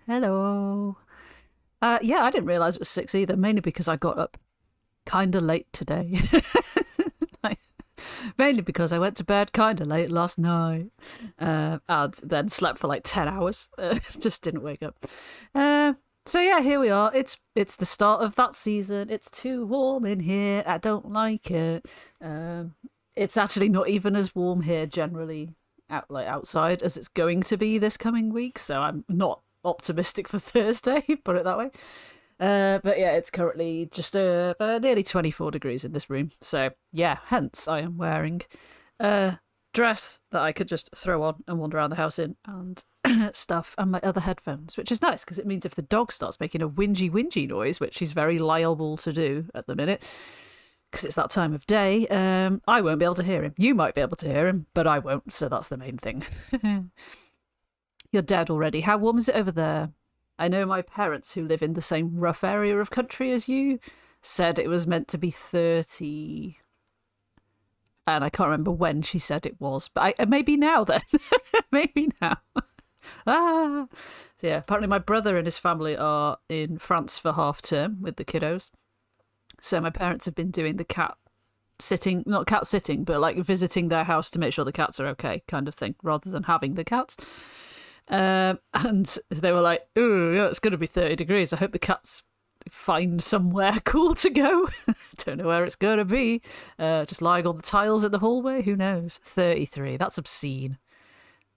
Hello. Yeah, I didn't realize it was 6 either, mainly because I got up kind of late today. Like, mainly because I went to bed kind of late last night and then slept for like 10 hours. Just didn't wake up. Uh, so yeah, here we are. It's the start of that season. It's too warm in here. I don't like it. It's actually not even as warm here generally outside as it's going to be this coming week, so I'm not optimistic for Thursday, put it that way. But yeah, it's currently just nearly 24 degrees in this room. So yeah, hence I am wearing a dress that I could just throw on and wander around the house in and stuff, and my other headphones, which is nice because it means if the dog starts making a whingy noise, which he's very liable to do at the minute, because it's that time of day, I won't be able to hear him. You might be able to hear him, but I won't, so that's the main thing. You're dead already. How warm is it over there? I know my parents, who live in the same rough area of country as you, said it was meant to be 30. And I can't remember when she said it was, but maybe now then. Maybe now. Ah. So yeah, apparently my brother and his family are in France for half term with the kiddos. So my parents have been doing the cat sitting, not cat sitting, but like visiting their house to make sure the cats are okay, kind of thing, rather than having the cats. And they were like, "Oh, yeah, it's going to be 30 degrees. I hope the cats find somewhere cool to go." Don't know where it's going to be. Just lying on the tiles in the hallway. Who knows? 33. That's obscene.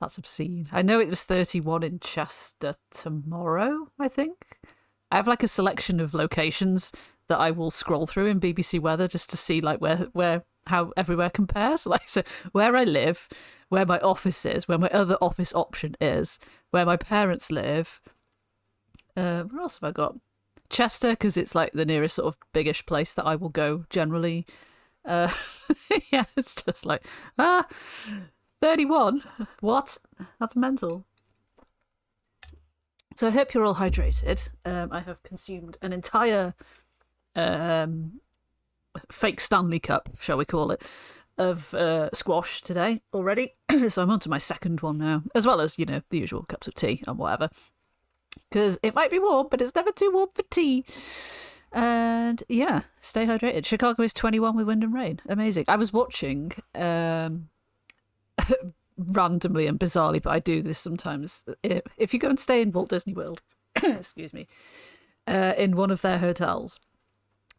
That's obscene. I know it was 31 in Chester tomorrow, I think. I have like a selection of locations that I will scroll through in BBC Weather just to see like where how everywhere compares. Like, so where I live, where my office is, where my other office option is, where my parents live. Where else have I got? Chester, because it's like the nearest sort of biggish place that I will go generally. Uh, yeah, it's just like 31. What? That's mental. So I hope you're all hydrated. I have consumed an entire um, fake Stanley Cup, shall we call it, of squash today already. So I'm on to my second one now, as well as, the usual cups of tea and whatever. Because it might be warm, but it's never too warm for tea. And yeah, stay hydrated. Chicago is 21 with wind and rain. Amazing. I was watching, randomly and bizarrely, but I do this sometimes. If you go and stay in Walt Disney World, excuse me, in one of their hotels,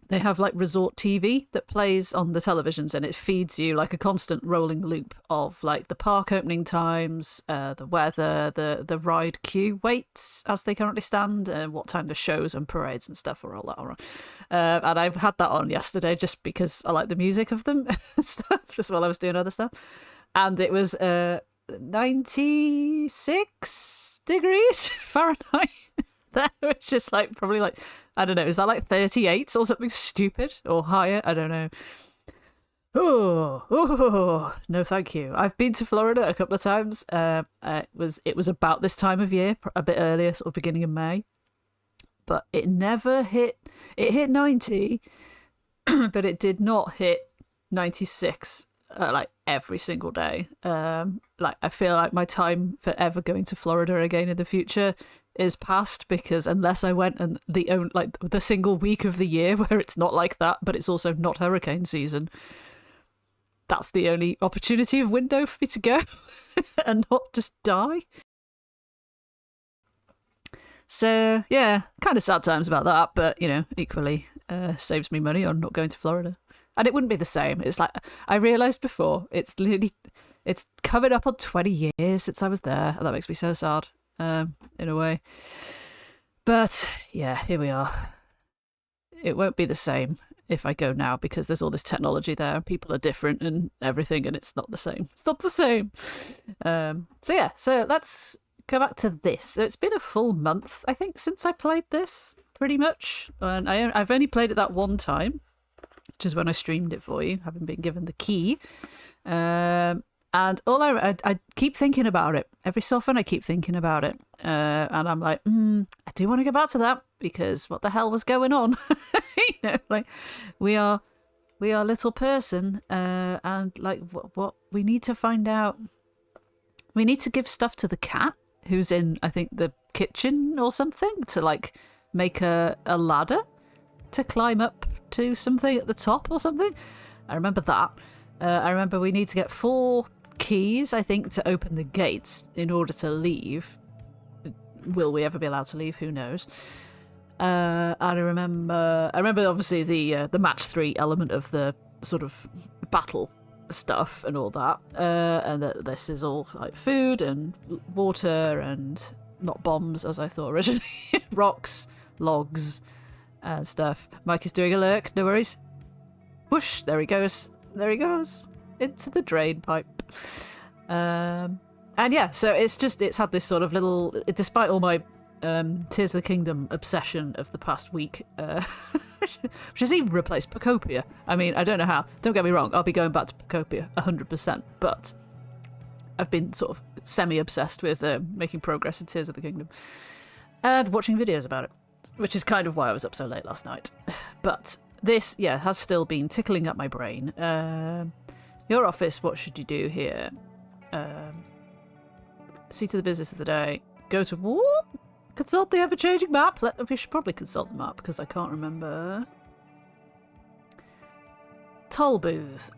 they have like resort TV that plays on the televisions, and it feeds you like a constant rolling loop of like the park opening times, the weather, the ride queue waits as they currently stand, and what time the shows and parades and stuff are all that on. And I had that on yesterday just because I like the music of them and stuff, just while I was doing other stuff. And it was 96 degrees Fahrenheit. That was just like probably like, I don't know, is that like 38 or something stupid or higher? I don't know. Oh, no, thank you. I've been to Florida a couple of times. It was about this time of year, a bit earlier, sort of beginning of May, but it never hit. It hit 90, but it did not hit 96 like every single day. Like I feel like my time for ever going to Florida again in the future is past, because unless I went and the single week of the year where it's not like that, but it's also not hurricane season, that's the only opportunity of window for me to go and not just die. So yeah, kind of sad times about that, but equally saves me money on not going to Florida. And it wouldn't be the same. It's like I realised before, it's coming up on 20 years since I was there, and that makes me so sad, in a way. But yeah, here we are. It won't be the same if I go now, because there's all this technology there and people are different and everything, and it's not the same. It's not the same. So let's go back to this. So it's been a full month, I think, since I played this, pretty much. And I've only played it that one time, which is when I streamed it for you, having been given the key. And all I keep thinking about it. Every so often I keep thinking about it. And I'm like, I do want to go back to that, because what the hell was going on? Like we are little person, and like what we need to find out. We need to give stuff to the cat who's in, I think, the kitchen or something to, like, make a ladder to climb up to something at the top or something. I remember that. I remember we need to get 4 keys, I think, to open the gates in order to leave. Will we ever be allowed to leave? Who knows? I remember obviously the match 3 element of the sort of battle stuff and all that, and that this is all like food and water and not bombs as I thought originally. Rocks, logs, and stuff. Mike is doing a lurk, no worries. Whoosh, there he goes into the drain pipe. And yeah, so it's had this sort of little, despite all my Tears of the Kingdom obsession of the past week, which has even replaced Pocopia. I mean, I don't know how. Don't get me wrong, I'll be going back to Pocopia 100%, but I've been sort of semi-obsessed with making progress in Tears of the Kingdom and watching videos about it, which is kind of why I was up so late last night. But this, yeah, has still been tickling up my brain. Your office, what should you do here? See to the business of the day. Go to war. Consult the ever-changing map. We should probably consult the map because I can't remember. Toll booth.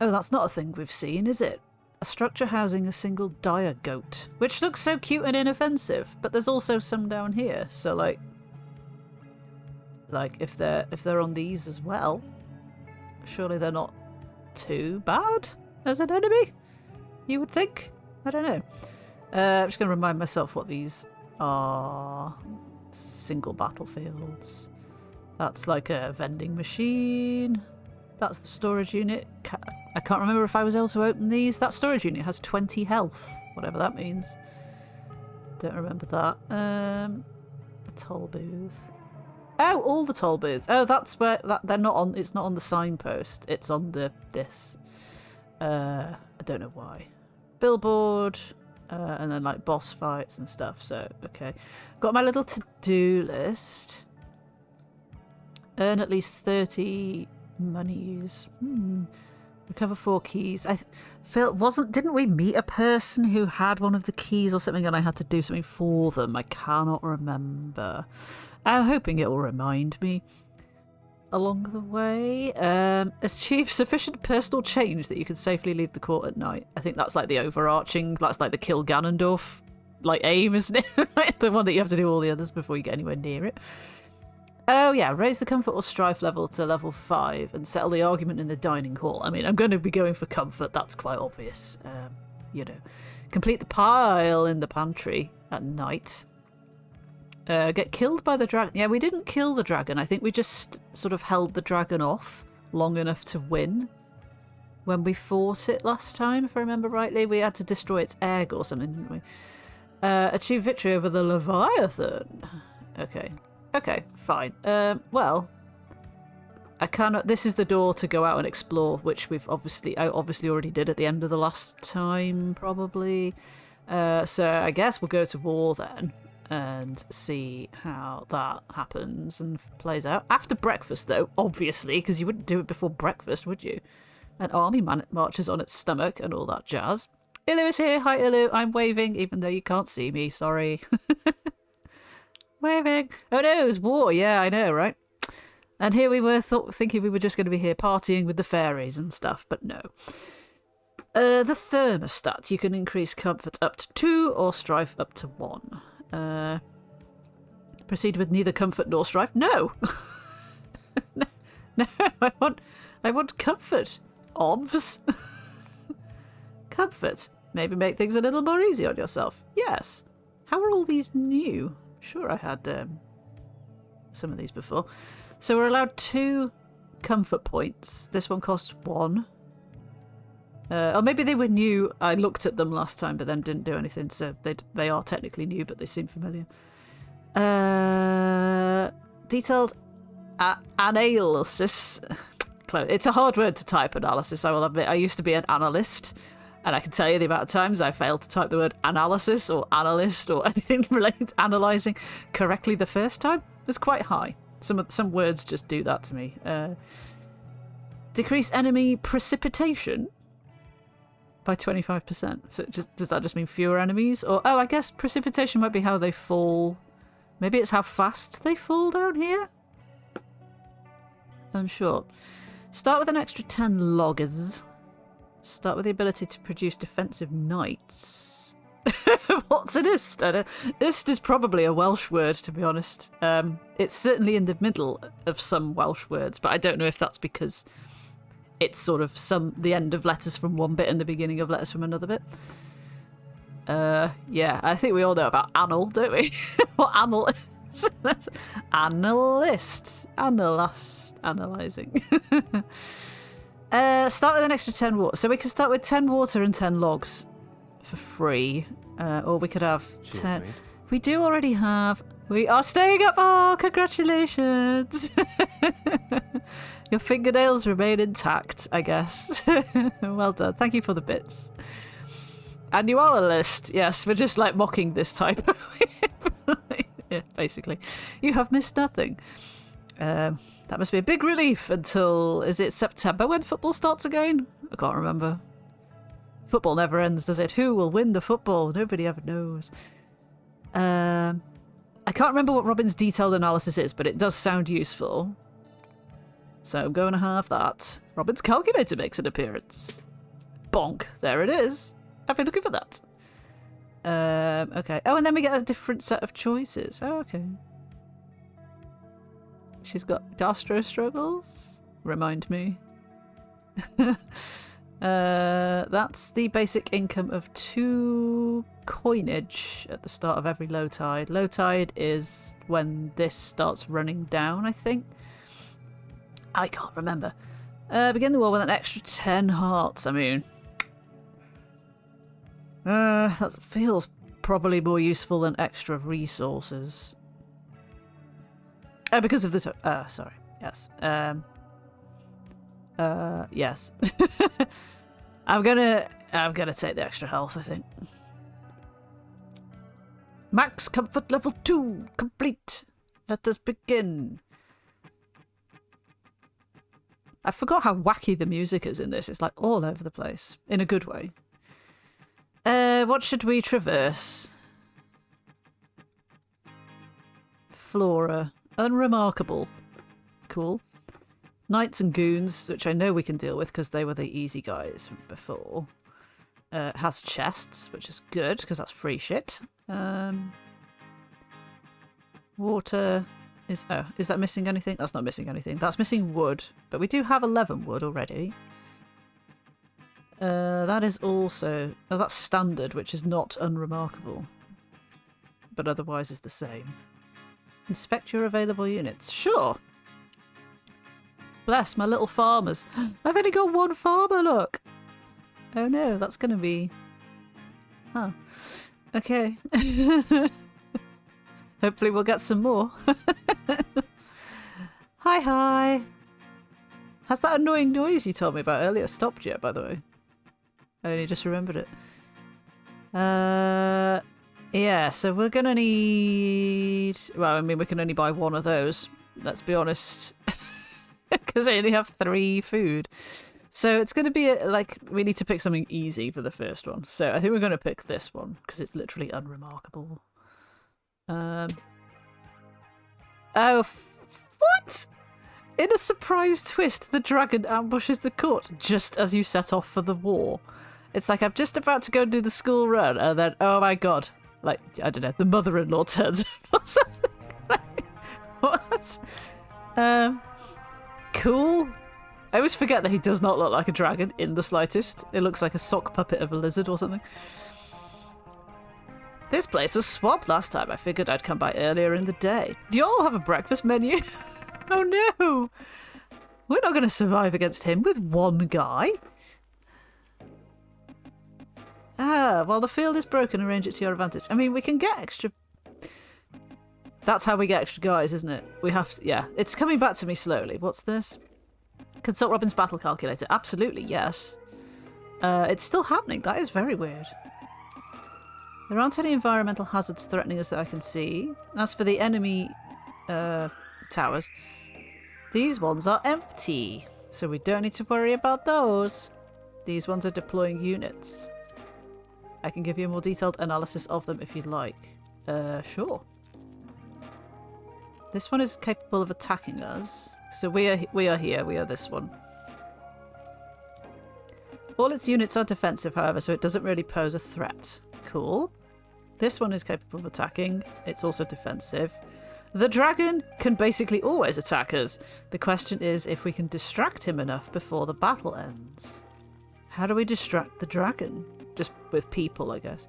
Oh, that's not a thing we've seen, is it? A structure housing a single dire goat, which looks so cute and inoffensive. But there's also some down here. So like if they're on these as well, surely they're not too bad as an enemy. You would think. I don't know. I'm just going to remind myself what these are. Single battlefields. That's like a vending machine. That's the storage unit. I can't remember if I was able to open these. That storage unit has 20 health, whatever that means. Don't remember that. A toll booth. Oh, all the toll booths. Oh, that's where they're not on. It's not on the signpost. It's on this. I don't know why. Billboard. And then like boss fights and stuff. So okay, got my little to-do list. Earn at least 30 monies. Recover 4 keys. Didn't we meet a person who had one of the keys or something, and I had to do something for them? I cannot remember. I'm hoping it will remind me along the way. Achieve sufficient personal change that you can safely leave the court at night. I think that's like the overarching, that's like the kill Ganondorf like aim, isn't it? Like the one that you have to do all the others before you get anywhere near it. Oh yeah, raise the comfort or strife level to level 5 and settle the argument in the dining hall. I mean, I'm going to be going for comfort, that's quite obvious. You know, complete the pile in the pantry at night. Get killed by the dragon. Yeah, we didn't kill the dragon. I think we just sort of held the dragon off long enough to win. When we fought it last time, if I remember rightly, we had to destroy its egg or something, didn't we? Achieve victory over the Leviathan. Okay, fine. Well, I cannot. This is the door to go out and explore, which I obviously already did at the end of the last time, probably. So I guess we'll go to war then and see how that happens and plays out. After breakfast, though, obviously, because you wouldn't do it before breakfast, would you? An army marches on its stomach and all that jazz. Ilu is here. Hi, Ilu. I'm waving, even though you can't see me. Sorry. Waving. Oh no, it was war. Yeah, I know, right? And here we were thinking we were just going to be here partying with the fairies and stuff, but no. The thermostat. You can increase comfort up to 2 or strife up to 1. Proceed with neither comfort nor strife. No. No, I want comfort. Obvs. Comfort. Maybe make things a little more easy on yourself. Yes. How are all these new? Sure, I had some of these before. So we're allowed 2 comfort points. This one costs 1. Or maybe they were new. I looked at them last time, but then didn't do anything. So they are technically new, but they seem familiar. Detailed analysis. It's a hard word to type, analysis, I will admit. I used to be an analyst, and I can tell you the amount of times I failed to type the word analysis or analyst or anything related to analysing correctly the first time. It was quite high. Some words just do that to me. Decrease enemy precipitation. by 25%. So does that just mean fewer enemies? Or, oh, I guess precipitation might be how they fall. Maybe it's how fast they fall down here? Unsure. Start with an extra 10 loggers. Start with the ability to produce defensive knights. What's an ist? Ist is probably a Welsh word, to be honest. It's certainly in the middle of some Welsh words, but I don't know if that's because it's sort of the end of letters from one bit and the beginning of letters from another bit. Yeah, I think we all know about annal, don't we? What annal is? Analyst. Analysing. Start with an extra 10 water. So we can start with 10 water and 10 logs for free. Or we could have 10. Mate. We do already have. We are staying up. Oh, congratulations. Your fingernails remain intact, I guess. Well done. Thank you for the bits. And you are a list. Yes, we're just like mocking this type. Yeah, basically. You have missed nothing. That must be a big relief until, is it September when football starts again? I can't remember. Football never ends, does it? Who will win the football? Nobody ever knows. I can't remember what Robin's detailed analysis is, but it does sound useful. So I'm going to have that. Robin's calculator makes an appearance. Bonk. There it is. I've been looking for that. Okay. Oh, and then we get a different set of choices. Oh, okay. She's got gastro struggles. Remind me. That's the basic income of 2 coinage at the start of every low tide. Low tide is when this starts running down, I think. I can't remember. Begin the war with an extra 10 hearts. I mean, that feels probably more useful than extra resources. Because of the sorry. Yes. Yes. I'm gonna take the extra health, I think. Max comfort level 2 complete. Let us begin. I forgot how wacky the music is in this. It's like all over the place in a good way. What should we traverse? Flora. Unremarkable. Cool. Knights and goons, which I know we can deal with because they were the easy guys from before. Has chests, which is good because that's free shit. Water is... Oh, is that missing anything? That's not missing anything. That's missing wood, but we do have 11 wood already. That is also... Oh, that's standard, which is not unremarkable. But otherwise is the same. Inspect your available units. Sure. Bless my little farmers. I've only got 1 farmer, look. Oh no, that's going to be... Huh. Okay. Hopefully we'll get some more. Hi, hi. Has that annoying noise you told me about earlier stopped yet, by the way? I only just remembered it. Yeah, so we're going to need... Well, I mean, we can only buy 1 of those. Let's be honest. Because I only have 3 food. So it's going to be like, we need to pick something easy for the first one. So I think we're going to pick this one because it's literally unremarkable. Oh, what? In a surprise twist, the dragon ambushes the court just as you set off for the war. It's like I'm just about to go do the school run, and then, oh my god, like, I don't know, the mother-in-law turns up or something. Like, what? Cool. I always forget that he does not look like a dragon in the slightest. It looks like a sock puppet of a lizard or something. This place was swamped last time. I figured I'd come by earlier in the day. Do you all have a breakfast menu? Oh no! We're not going to survive against him with 1 guy. Ah, while the field is broken, arrange it to your advantage. I mean, we can get extra... That's how we get extra guys, isn't it? We have to... Yeah, it's coming back to me slowly. What's this? Consult Robin's battle calculator. Absolutely, yes. It's still happening. That is very weird. There aren't any environmental hazards threatening us that I can see. As for the enemy towers, these ones are empty, so we don't need to worry about those. These ones are deploying units. I can give you a more detailed analysis of them if you'd like. Sure. This one is capable of attacking us. So we are here. We are this one. All its units are defensive, however, so it doesn't really pose a threat. Cool. This one is capable of attacking. It's also defensive. The dragon can basically always attack us. The question is if we can distract him enough before the battle ends. How do we distract the dragon? Just with people, I guess.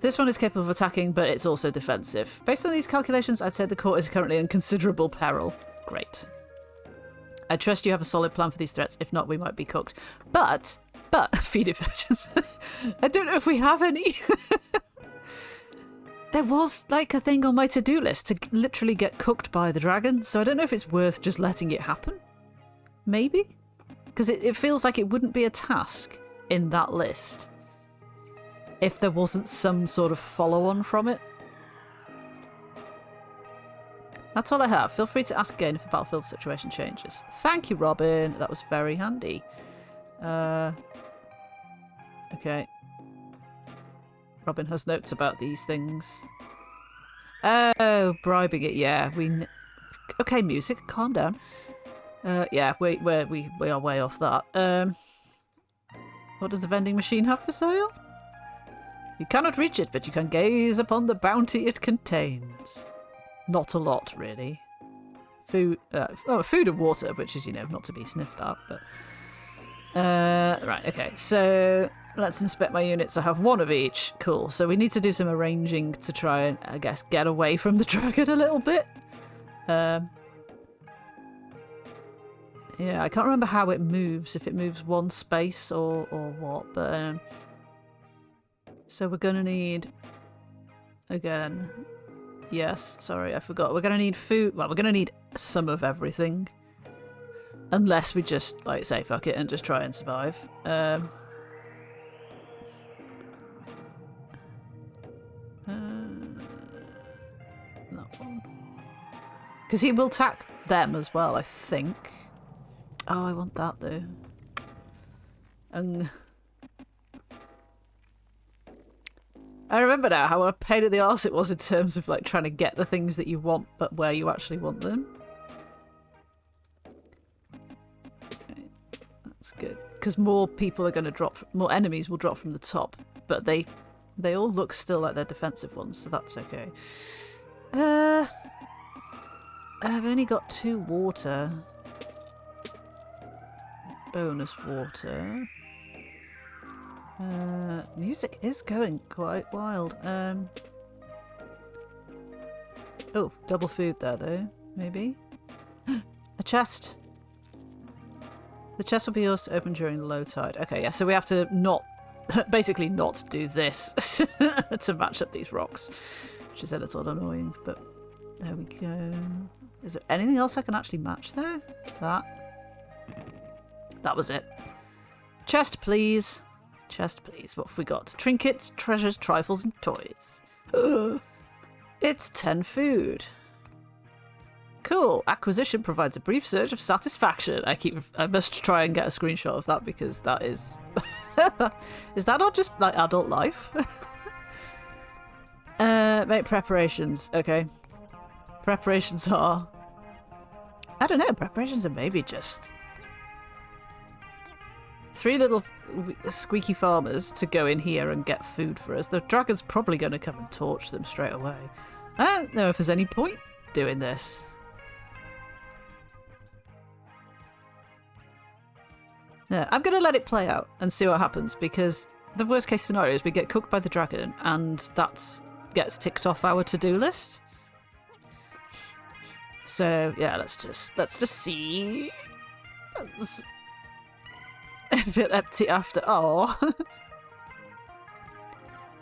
This one is capable of attacking, but it's also defensive. Based on these calculations, I'd say the court is currently in considerable peril. Great. I trust you have a solid plan for these threats. If not, we might be cooked. But, feed diversions. I don't know if we have any. There was, like, a thing on my to-do list to literally get cooked by the dragon, so I don't know if it's worth just letting it happen. Maybe? Because it feels like it wouldn't be a task in that list if there wasn't some sort of follow-on from it. That's all I have. Feel free to ask again if the battlefield situation changes. Thank you, Robin. That was very handy. Okay. Robin has notes about these things. Oh, bribing it. Yeah, okay, music. Calm down. Yeah, we are way off that. What does the vending machine have for sale? You cannot reach it, but you can gaze upon the bounty it contains. Not a lot, really. Food and water, which is, not to be sniffed at, but... right, okay, so let's inspect my units. I have one of each. Cool, so we need to do some arranging to try and, I guess, get away from the dragon a little bit. Yeah, I can't remember how it moves, if it moves one space or what, but... So we're gonna need... Again... Yes, sorry, I forgot. We're gonna need food. Well, we're gonna need some of everything. Unless we just, like, say fuck it and just try and survive. That one. Because he will attack them as well, I think. Oh, I want that, though. I remember now how a pain in the arse it was in terms of, like, trying to get the things that you want, but where you actually want them. Okay, that's good. Because more people are going to drop, more enemies will drop from the top, but they all look still like they're defensive ones, so that's okay. I've only got 2 water. Bonus water. Music is going quite wild. Oh, double food there though, maybe? A chest! The chest will be yours to open during low tide. Okay, yeah, so we have to basically not do this to match up these rocks, which is a little annoying, but there we go. Is there anything else I can actually match there? That was it. Chest, please. Chest, please. What have we got? Trinkets, treasures, trifles, and toys. It's 10 food. Cool. Acquisition provides a brief surge of satisfaction. I must try and get a screenshot of that because that is... Is that not just, like, adult life? Make preparations. Okay. Preparations are... I don't know. Preparations are maybe just... 3 little squeaky farmers to go in here and get food for us. The dragon's probably going to come and torch them straight away. I don't know if there's any point doing this. Yeah, I'm going to let it play out and see what happens, because the worst case scenario is we get cooked by the dragon and that gets ticked off our to-do list. So yeah, let's just see. A bit empty after. Oh.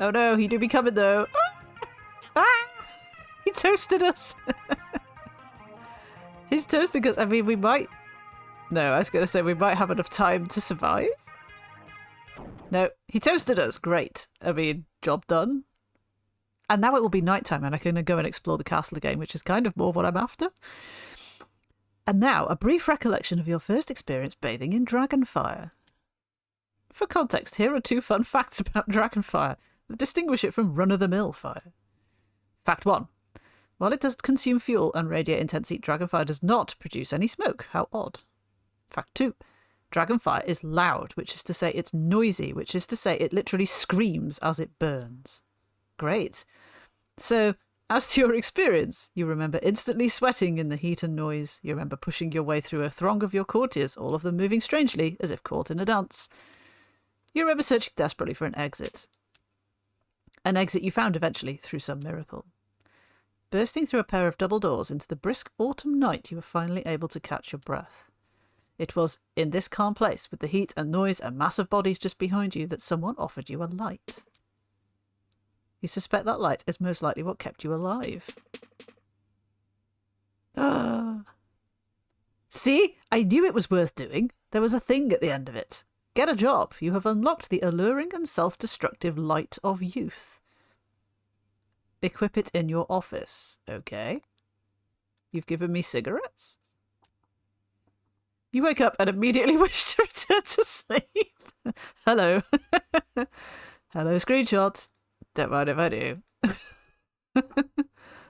Oh no, he do be coming though. Ah! He toasted us. He's toasting us. I mean, we might... No, I was going to say we might have enough time to survive. No, he toasted us. Great. I mean, job done. And now it will be nighttime and I can go and explore the castle again, which is kind of more what I'm after. And now, a brief recollection of your first experience bathing in dragonfire. For context, here are 2 fun facts about dragonfire that distinguish it from run-of-the-mill fire. Fact 1. While it does consume fuel and radiate intense heat, dragonfire does not produce any smoke. How odd. Fact 2. Dragonfire is loud, which is to say it's noisy, which is to say it literally screams as it burns. Great. So, as to your experience, you remember instantly sweating in the heat and noise. You remember pushing your way through a throng of your courtiers, all of them moving strangely, as if caught in a dance. You remember searching desperately for an exit. An exit you found eventually, through some miracle. Bursting through a pair of double doors into the brisk autumn night, you were finally able to catch your breath. It was in this calm place, with the heat and noise and mass of bodies just behind you, that someone offered you a light. You suspect that light is most likely what kept you alive. See? I knew it was worth doing. There was a thing at the end of it. Get a job. You have unlocked the alluring and self-destructive light of youth. Equip it in your office. Okay. You've given me cigarettes? You wake up and immediately wish to return to sleep. Hello. Hello, screenshots. Don't mind if I do.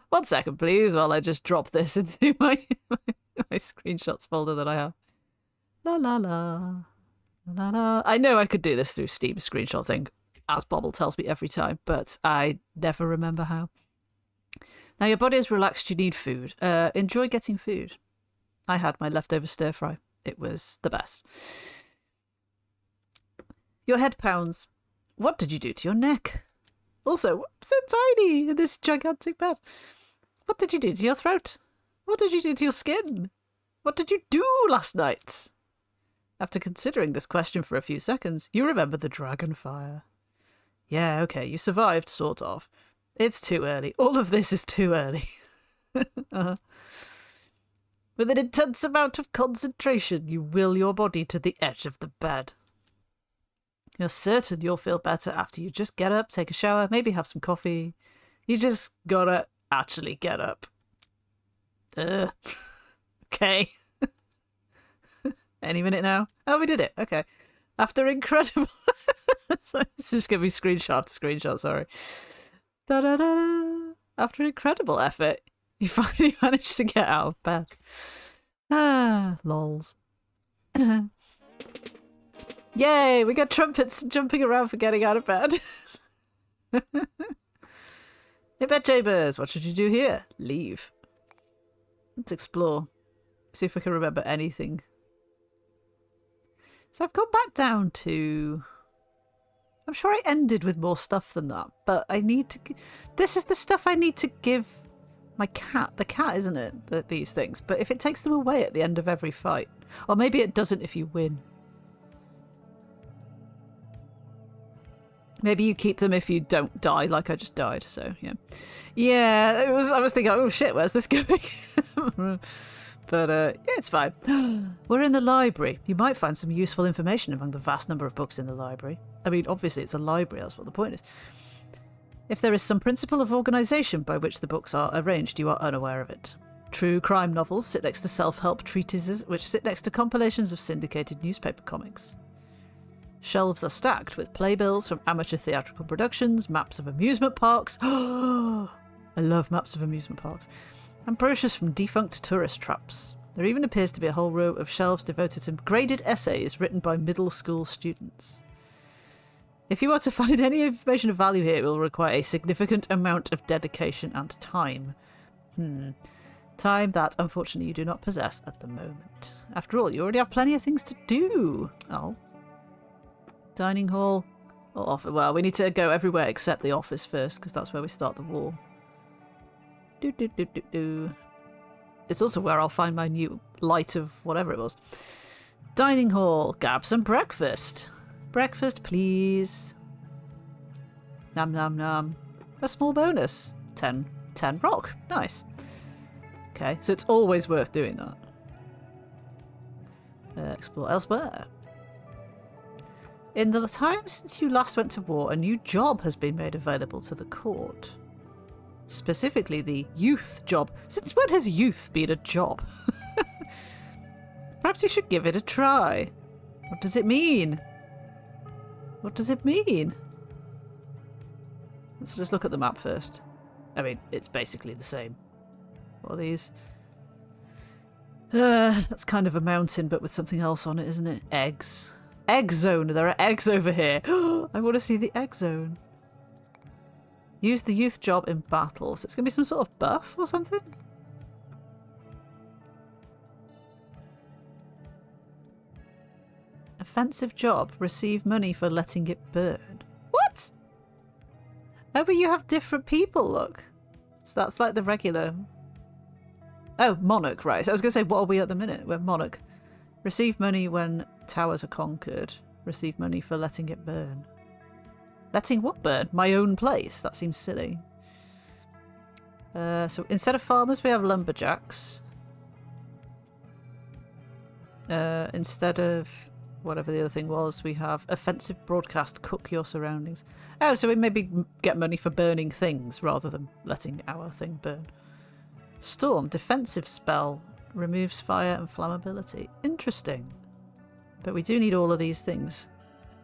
1 second, please, while I just drop this into my screenshots folder that I have. La la la. La la. I know I could do this through Steam's screenshot thing, as Bobble tells me every time, but I never remember how. Now your body is relaxed, you need food. Enjoy getting food. I had my leftover stir fry. It was the best. Your head pounds. What did you do to your neck? Also, I'm so tiny in this gigantic bed. What did you do to your throat? What did you do to your skin? What did you do last night? After considering this question for a few seconds, you remember the dragon fire. Yeah, okay, you survived, sort of. It's too early. All of this is too early. With an intense amount of concentration, you will your body to the edge of the bed. You're certain you'll feel better after you just get up, take a shower, maybe have some coffee. You just gotta actually get up. Okay. Any minute now? Oh, we did it. Okay. After incredible... This is going to be screenshot to screenshot, sorry. Da-da-da-da. After incredible effort, you finally managed to get out of bed. Ah, lols. Yay, we got trumpets jumping around for getting out of bed. Hey, bed chambers, what should you do here? Leave. Let's explore. See if I can remember anything. So I've gone back down to... I'm sure I ended with more stuff than that, but I need to... This is the stuff I need to give my cat. The cat, isn't it? These things. But if it takes them away at the end of every fight. Or maybe it doesn't if you win. Maybe you keep them if you don't die, like I just died, so, yeah. Yeah, I was thinking, oh shit, where's this going? But, yeah, it's fine. We're in the library. You might find some useful information among the vast number of books in the library. I mean, obviously it's a library, that's what the point is. If there is some principle of organisation by which the books are arranged, you are unaware of it. True crime novels sit next to self-help treatises, which sit next to compilations of syndicated newspaper comics. Shelves are stacked with playbills from amateur theatrical productions, maps of amusement parks. I love maps of amusement parks. And brochures from defunct tourist traps. There even appears to be a whole row of shelves devoted to graded essays written by middle school students. If you are to find any information of value here, it will require a significant amount of dedication and time. Time that, unfortunately, you do not possess at the moment. After all, you already have plenty of things to do. Oh. Dining hall. Or office. Well, we need to go everywhere except the office first, because that's where we start the war. It's also where I'll find my new light of whatever it was. Dining hall. Grab some breakfast. Breakfast, please. Nom nom nom. A small bonus. 10 rock. Nice. Okay, so it's always worth doing that. Explore elsewhere. In the time since you last went to war, a new job has been made available to the court. Specifically the youth job. Since when has youth been a job? Perhaps you should give it a try. What does it mean? What does it mean? Let's just look at the map first. I mean, it's basically the same. What are these? That's kind of a mountain, but with something else on it, isn't it? Eggs. Egg zone. There are eggs over here. I want to see the egg zone. Use the youth job in battle. So it's going to be some sort of buff or something? Offensive job. Receive money for letting it burn. What? Oh, but you have different people, look. So that's like the regular... Oh, monarch, right. So I was going to say, what are we at the minute? We're monarch. Receive money when towers are conquered. Receive money for letting it burn. Letting what burn? My own place? That seems silly. So instead of farmers, we have lumberjacks. Instead of whatever the other thing was, we have offensive broadcast, cook your surroundings. Oh, so we maybe get money for burning things rather than letting our thing burn. Storm, defensive spell, removes fire and flammability. Interesting. But we do need all of these things.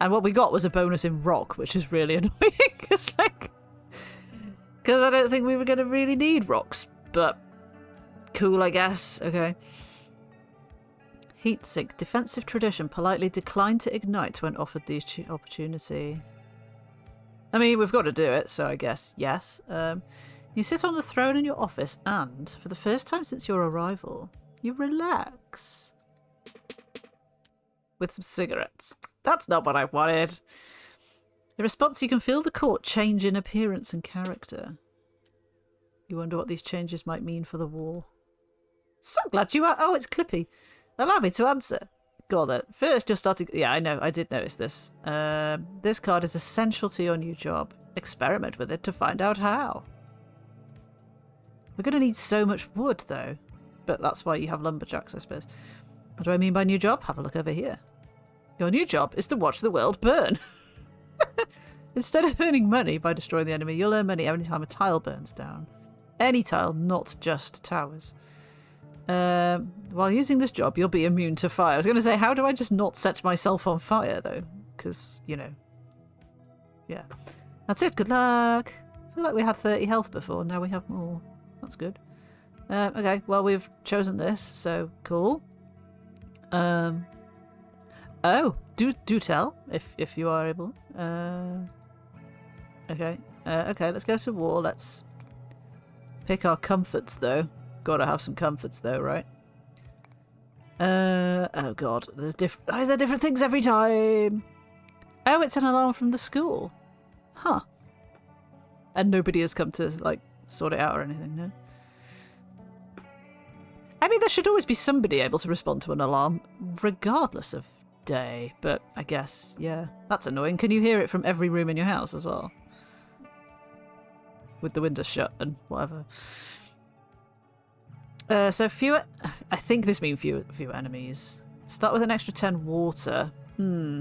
And what we got was a bonus in rock, which is really annoying. Because I don't think we were going to really need rocks. But cool, I guess. Okay. Heat sink, defensive tradition, politely decline to ignite when offered the opportunity. I mean, we've got to do it, so I guess yes. You sit on the throne in your office and, for the first time since your arrival, you relax. With some cigarettes. That's not what I wanted. In response, you can feel the court change in appearance and character. You wonder what these changes might mean for the war. So glad you are. Oh, it's Clippy. Allow me to answer. Got it. First, you're starting... Yeah, I know. I did notice this. This card is essential to your new job. Experiment with it to find out how. We're going to need so much wood, though. But that's why you have lumberjacks, I suppose. What do I mean by new job? Have a look over here. Your new job is to watch the world burn. Instead of earning money by destroying the enemy, you'll earn money every time a tile burns down. Any tile, not just towers. While using this job, you'll be immune to fire. I was going to say, how do I just not set myself on fire, though? Because, you know. Yeah. That's it. Good luck. I feel like we had 30 health before. Now we have more. That's good. Okay, well, we've chosen this, so cool. Oh, do tell, if you are able. Okay. Okay, let's go to war. Let's pick our comforts, though. Gotta have some comforts, though, right? Oh god, there's why is there different things every time? Oh, it's an alarm from the school. Huh. And nobody has come to, like, sort it out or anything, no? I mean, there should always be somebody able to respond to an alarm, regardless of day, but I guess, yeah. That's annoying. Can you hear it from every room in your house as well? With the windows shut and whatever. So fewer... I think this means fewer enemies. Start with an extra 10 water.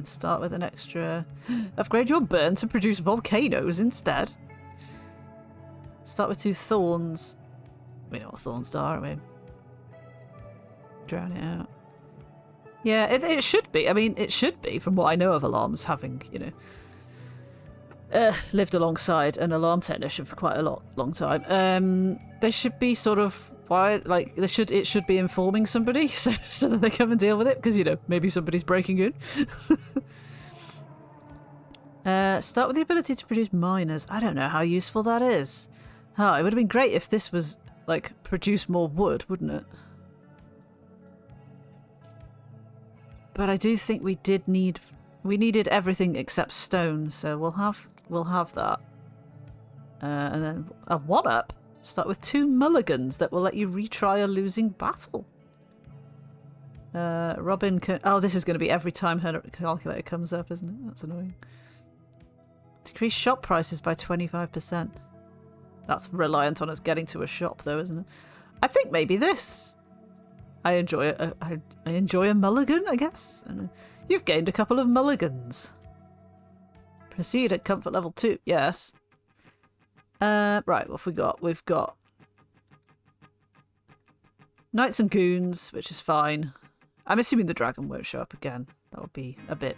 Start with an extra... Upgrade your burn to produce volcanoes instead. Start with 2 thorns. We know what thorns are, don't we? Drown it out. Yeah, it should be. I mean, it should be, from what I know of alarms, having, you know, lived alongside an alarm technician for quite a long time. They should be sort of... Why, like, it should be informing somebody so that they come and deal with it, because, you know, maybe somebody's breaking in. Start with the ability to produce miners. I don't know how useful that is. Oh, it would have been great if this was, like, produce more wood, wouldn't it? But I do think we needed everything except stone, so we'll have that. And then a 1-up. Start with 2 mulligans that will let you retry a losing battle. Robin can... Oh, this is going to be every time her calculator comes up, isn't it? That's annoying. Decrease shop prices by 25%. That's reliant on us getting to a shop, though, isn't it? I think maybe this. I enjoy it. I enjoy a mulligan, I guess. And you've gained a couple of mulligans. Proceed at comfort level 2. Yes. Right, what have we got? We've got Knights and Goons, which is fine. I'm assuming the dragon won't show up again. That would be a bit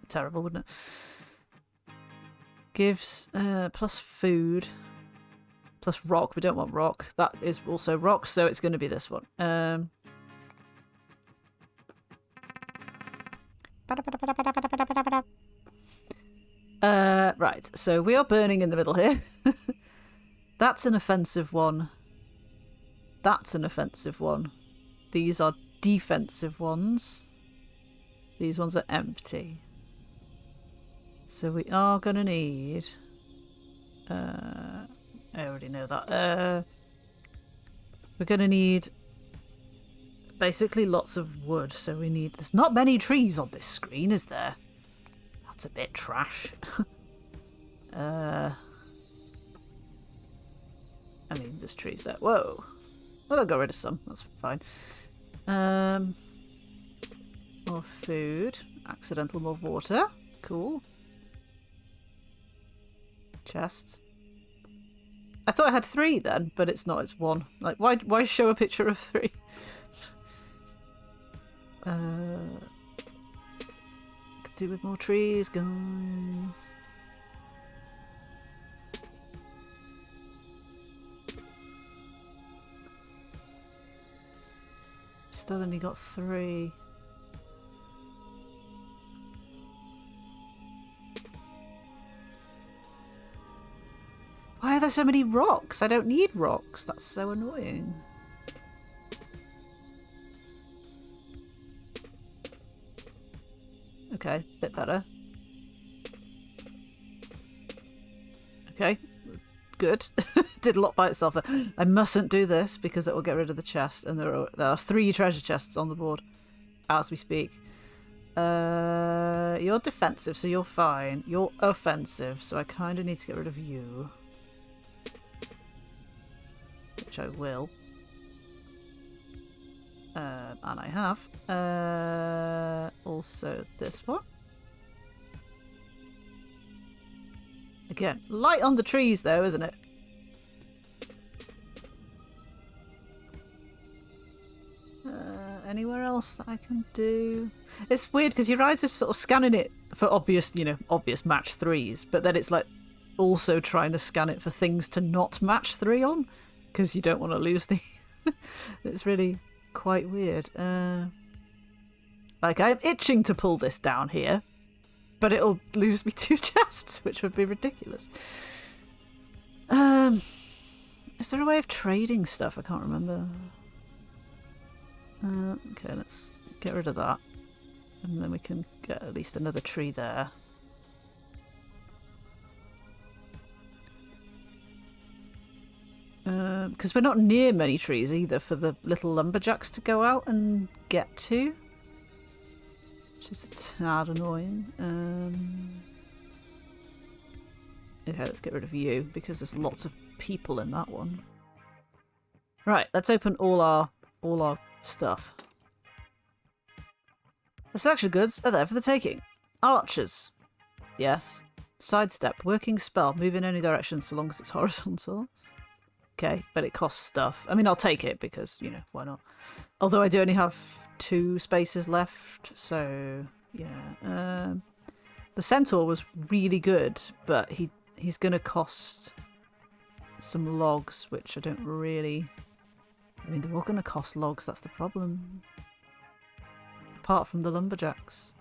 terrible, wouldn't it? gives plus food, plus rock. We don't want rock. That is also rock, so it's going to be this one. Right, so we are burning in the middle here. That's an offensive one. That's an offensive one. These are defensive ones. These ones are empty. So we are going to need... I already know that. We're going to need basically lots of wood. So we need... There's not many trees on this screen, is there? That's a bit trash. I mean, there's trees there. Whoa. Well, I'll get rid of some. That's fine. More food. Accidental more water. Cool. Chest. I thought I had 3 then, but it's not. It's 1. Like, why show a picture of 3? Could do with more trees, guys. Still only got 3. Why are there so many rocks? I don't need rocks. That's so annoying. Okay, bit better. Okay, good. Did a lot by itself there. I mustn't do this because it will get rid of the chest, and there are 3 treasure chests on the board as we speak. You're defensive, so you're fine. You're offensive, so I kind of need to get rid of you. Which I will. And I have. Also this one. Again, light on the trees though, isn't it? Anywhere else that I can do? It's weird because your eyes are sort of scanning it for obvious, obvious match 3s, but then it's like also trying to scan it for things to not match 3 on, because you don't want to lose the... It's really quite weird. Like, I'm itching to pull this down here, but it'll lose me 2 chests, which would be ridiculous. Is there a way of trading stuff? I can't remember. Okay, let's get rid of that. And then we can get at least another tree there. Because we're not near many trees either for the little lumberjacks to go out and get to. Which is a tad annoying. Okay, let's get rid of you because there's lots of people in that one. Right, let's open all our stuff. The selection goods are there for the taking. Archers. Yes. Sidestep. Working spell. Move in any direction so long as it's horizontal. Okay, but it costs stuff. I mean, I'll take it because, why not? Although I do only have 2 spaces left, so yeah. The centaur was really good, but he's going to cost some logs, which I don't really... I mean, they're all going to cost logs, that's the problem. Apart from the lumberjacks.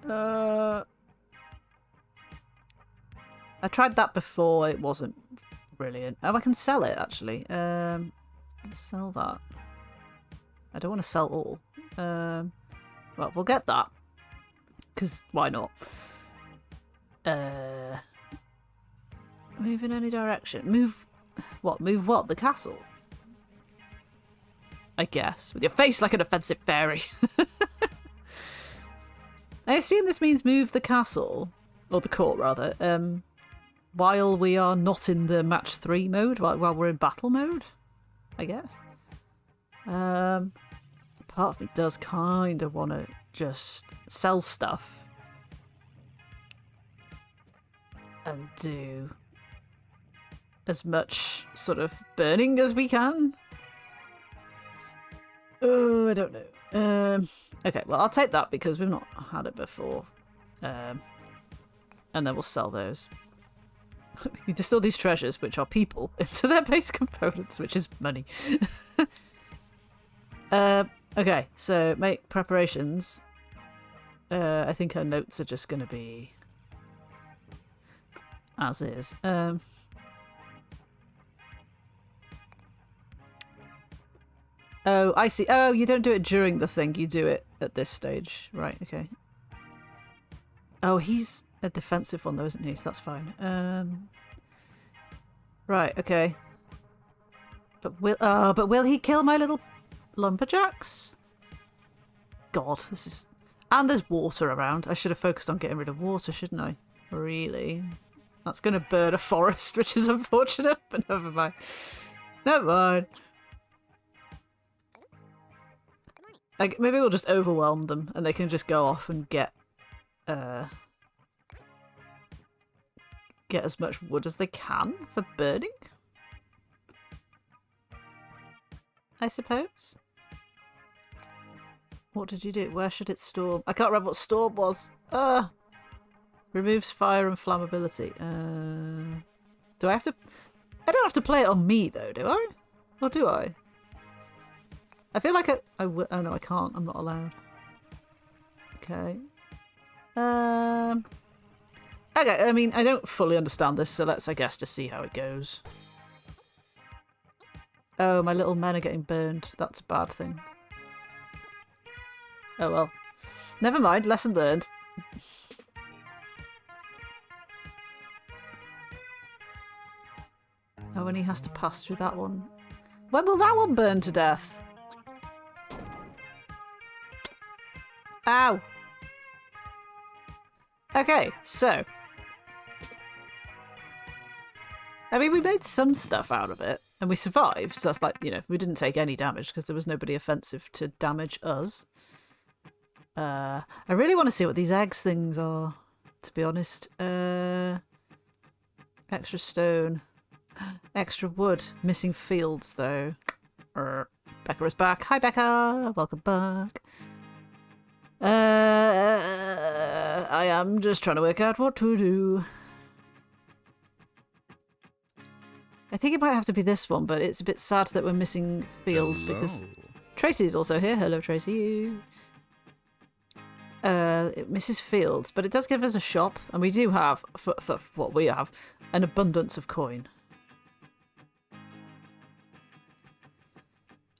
I tried that before, it wasn't brilliant. Oh, I can sell it, actually. Sell that. I don't want to sell all. Well, we'll get that. Because why not? Move in any direction. Move what? Move what? The castle? I guess. With your face like an offensive fairy. I assume this means move the castle. Or the court, rather. While we are not in the match 3 mode. While we're in battle mode. I guess. Part of me does kind of want to just sell stuff. And do as much sort of burning as we can. Oh, I don't know. Okay, well, I'll take that because we've not had it before. and then we'll sell those. You distill these treasures, which are people, into their base components, which is money. Okay, so make preparations. I think her notes are just going to be as is. Oh, I see. Oh, you don't do it during the thing. You do it at this stage. Right, okay. Oh, he's a defensive one though, isn't he? So that's fine. Right, okay. But will he kill my little lumberjacks? God, this is... And there's water around. I should have focused on getting rid of water, shouldn't I? Really? That's going to burn a forest, which is unfortunate, but never mind. Never mind. Like, maybe we'll just overwhelm them and they can just go off and get as much wood as they can for burning, I suppose. What did you do? Where should it storm? I can't remember what storm was. Removes fire and flammability. Do I have to... I don't have to play it on me though, do I? Or do I? I feel like I will... Oh no, I can't. I'm not allowed. Okay. Okay, I mean, I don't fully understand this, so let's, I guess, just see how it goes. Oh, my little men are getting burned. That's a bad thing. Oh well. Never mind, lesson learned. Oh, and he has to pass through that one. When will that one burn to death? Ow! Okay, so... I mean, we made some stuff out of it, and we survived, so that's like, you know, we didn't take any damage because there was nobody offensive to damage us. I really want to see what these eggs things are, to be honest. Extra stone. Extra wood. Missing fields, though. Becca is back. Hi, Becca! Welcome back. I am just trying to work out what to do. I think it might have to be this one, but it's a bit sad that we're missing fields because Tracy's also here. Hello, Tracy. It misses fields, but it does give us a shop, and we do have, for what we have, an abundance of coin.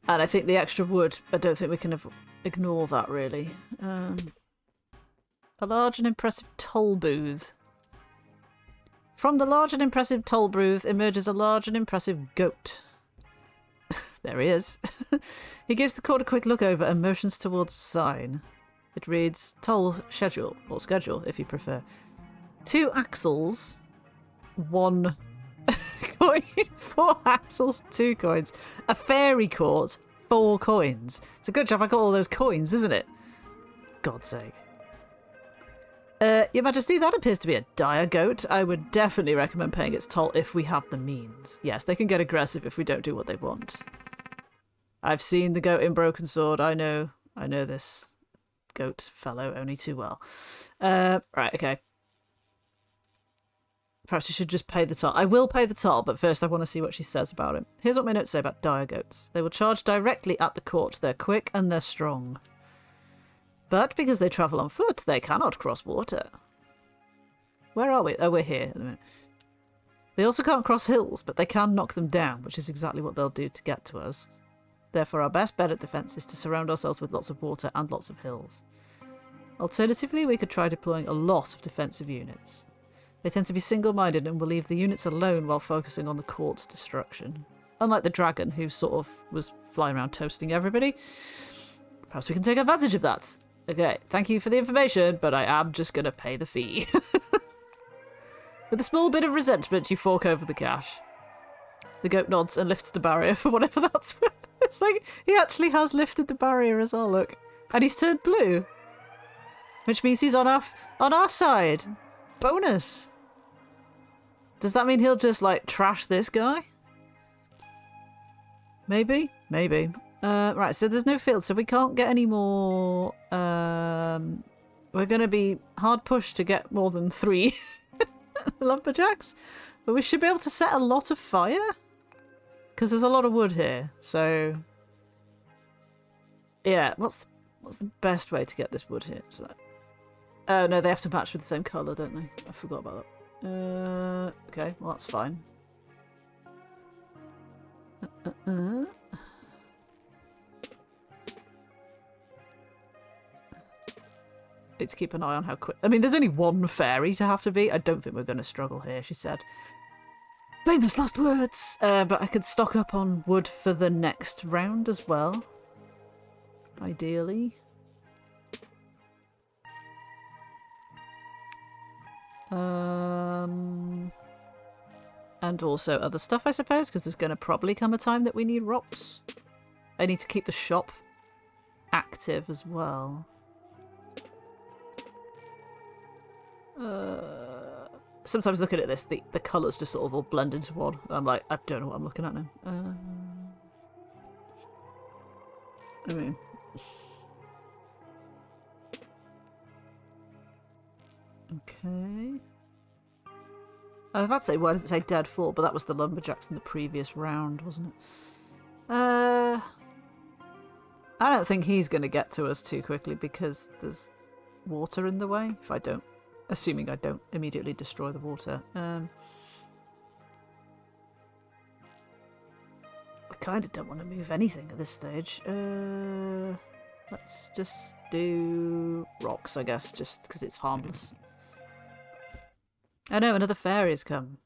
And I think the extra wood, I don't think we can ignore that, really. A large and impressive toll booth. From the large and impressive toll booth emerges a large and impressive goat. There he is. He gives the court a quick look over and motions towards a sign. It reads, toll schedule, or schedule if you prefer. 2 axles, 1 coin, 4 axles, 2 coins. A fairy court, 4 coins. It's a good job I got all those coins, isn't it? God's sake. Your Majesty, that appears to be a dire goat. I would definitely recommend paying its toll if we have the means. Yes, they can get aggressive if we don't do what they want. I've seen the goat in Broken Sword. I know this goat fellow only too well. Right, okay. Perhaps you should just pay the toll. I will pay the toll, but first I want to see what she says about it. Here's what my notes say about dire goats. They will charge directly at the court. They're quick and they're strong. But because they travel on foot, they cannot cross water. Where are we? Oh, we're here at the minute. They also can't cross hills, but they can knock them down, which is exactly what they'll do to get to us. Therefore, our best bet at defence is to surround ourselves with lots of water and lots of hills. Alternatively, we could try deploying a lot of defensive units. They tend to be single-minded and will leave the units alone while focusing on the court's destruction. Unlike the dragon, who sort of was flying around toasting everybody. Perhaps we can take advantage of that. Okay, thank you for the information, but I am just going to pay the fee. With a small bit of resentment, you fork over the cash. The goat nods and lifts the barrier for whatever that's worth. It's like, he actually has lifted the barrier as well, look. And he's turned blue. Which means he's on our side. Bonus. Does that mean he'll just, like, trash this guy? Maybe? Maybe. Right, so there's no field, so we can't get any more... we're going to be hard pushed to get more than 3 lumberjacks. But we should be able to set a lot of fire. Because there's a lot of wood here. So, yeah, what's the best way to get this wood here? So, oh, no, they have to match with the same colour, don't they? I forgot about that. Okay, well, that's fine. Need to keep an eye on how quick. I mean, there's only one fairy to have to beat. I don't think we're going to struggle here, she said. Famous last words! But I could stock up on wood for the next round as well. Ideally. And also other stuff, I suppose, because there's going to probably come a time that we need rocks. I need to keep the shop active as well. Sometimes looking at this, the colours just sort of all blend into one. And I'm like, I don't know what I'm looking at now. I mean... Okay. I was about to say, why does it say dead fall? But that was the lumberjacks in the previous round, wasn't it? I don't think he's going to get to us too quickly because there's water in the way. If I don't, assuming I don't immediately destroy the water. I kind of don't want to move anything at this stage. Let's just do rocks, I guess, just because it's harmless. I know, another fairy has come.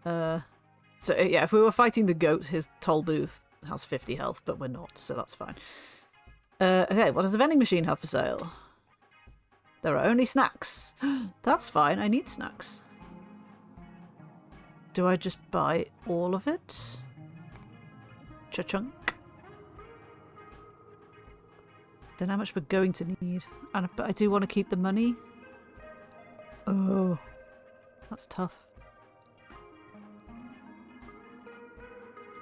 So yeah, if we were fighting the goat, his toll booth has 50 health, but we're not, so that's fine. Okay, what does the vending machine have for sale? There are only snacks. That's fine, I need snacks. Do I just buy all of it? Cha-chunk. Don't know how much we're going to need. But I do want to keep the money. Oh, that's tough.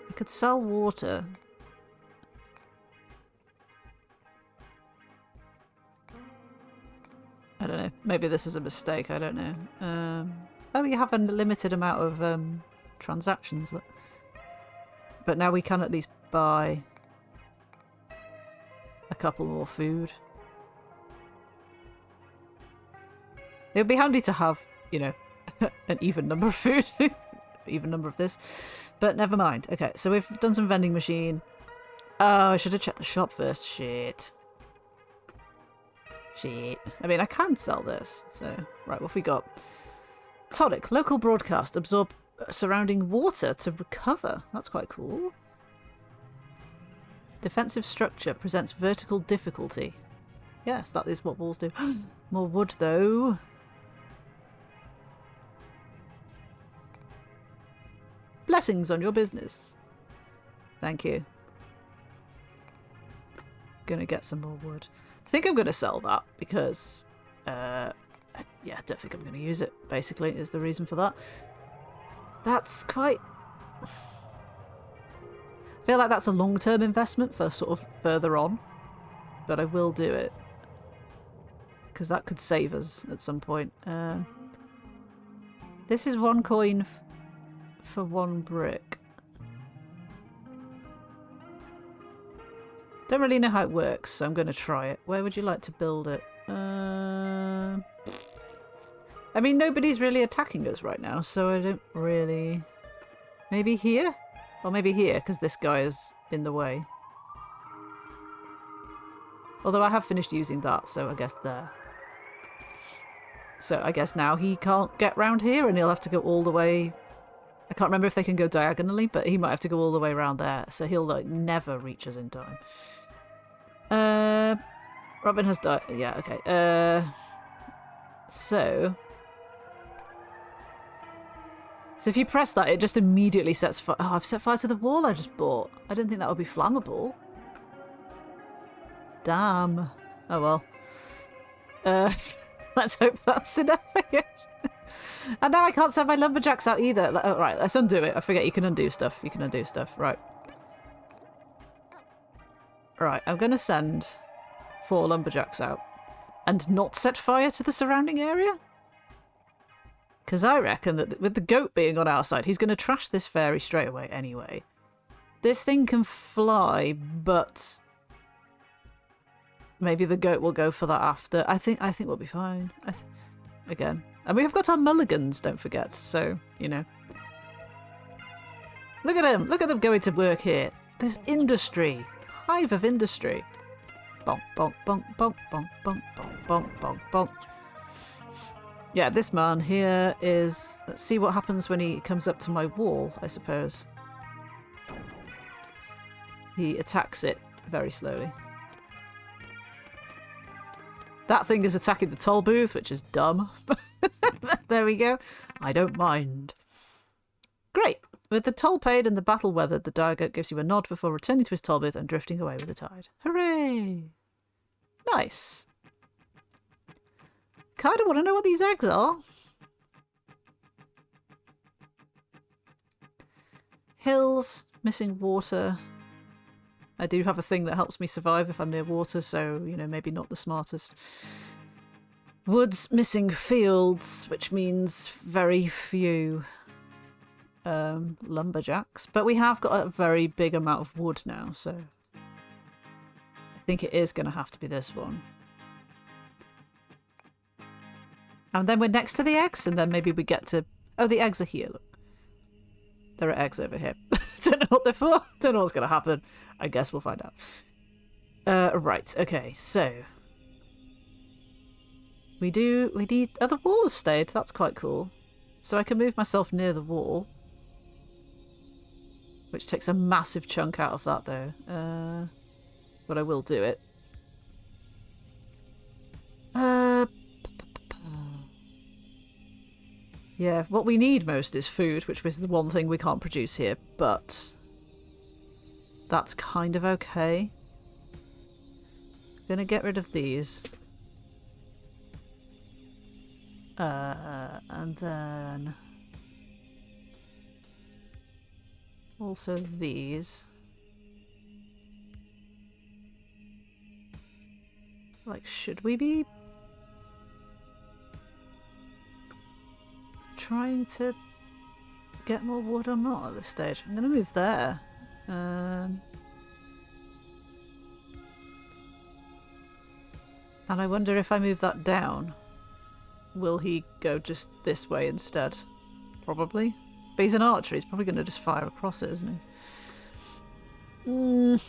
I could sell water. I don't know. Maybe this is a mistake. I don't know. Oh, you have a limited amount of transactions. Look. But now we can at least buy a couple more food. It would be handy to have, you know, an even number of food. Even number of this. But never mind. Okay, so we've done some vending machine. Oh, I should have checked the shop first. Shit. Shit. I mean, I can sell this. So, right, what have we got? Tonic. Local broadcast. Absorb surrounding water to recover. That's quite cool. Defensive structure. Presents vertical difficulty. Yes, that is what walls do. More wood, though. Blessings on your business. Thank you. Gonna get some more wood. I think I'm gonna sell that because, yeah, I don't think I'm gonna use it, basically, is the reason for that. That's quite... I feel like that's a long-term investment for sort of further on, but I will do it. Because that could save us at some point. This is 1 coin for 1 brick. Don't really know how it works, so I'm going to try it. Where would you like to build it? I mean, nobody's really attacking us right now, so I don't really... Maybe here? Or maybe here, because this guy is in the way. Although I have finished using that, so I guess there. So I guess now he can't get round here, and he'll have to go all the way... I can't remember if they can go diagonally, but he might have to go all the way around there, so he'll like never reach us in time. Robin has died. Yeah, okay. So if you press that, it just immediately sets fire. Oh, I've set fire to the wall I just bought. I didn't think that would be flammable. Damn. Oh well. Let's hope that's enough, I guess. And now I can't send my lumberjacks out either. Oh, right, let's undo it. I forget you can undo stuff. You can undo stuff. Right. Right, I'm going to send 4 lumberjacks out. And not set fire to the surrounding area? Because I reckon that with the goat being on our side, he's going to trash this fairy straight away anyway. This thing can fly, but maybe the goat will go for that after. I think we'll be fine. Again. And we have got our mulligans, don't forget. So, you know. Look at him. Look at them going to work here. There's industry. Hive of industry. Bonk, bonk, bonk, bonk, bonk, bonk, bonk, bonk, bonk, bonk. Yeah, this man here is... Let's see what happens when he comes up to my wall, I suppose. He attacks it very slowly. That thing is attacking the toll booth, which is dumb. There we go. I don't mind. Great. With the toll paid and the battle weathered, the dire goat gives you a nod before returning to his toll booth and drifting away with the tide. Hooray! Nice. Kinda want to know what these eggs are. Hills, missing water. I do have a thing that helps me survive if I'm near water, so, you know, maybe not the smartest. Woods, missing fields, which means very few lumberjacks. But we have got a very big amount of wood now, so I think it is going to have to be this one. And then we're next to the eggs, and then maybe we get to... Oh, the eggs are here, look. There are eggs over here. Don't know what they're for. Don't know what's going to happen. I guess we'll find out. Right, okay, so... We need... Oh, the wall has stayed. That's quite cool. So I can move myself near the wall. Which takes a massive chunk out of that, though. But I will do it. Yeah, what we need most is food, which is the one thing we can't produce here, but that's kind of okay. Gonna get rid of these. And then also these. Like, should we be trying to get more wood or not at this stage? I'm gonna move there. And I wonder if I move that down, will he go just this way instead? Probably. But he's an archer, he's probably gonna just fire across it, isn't he?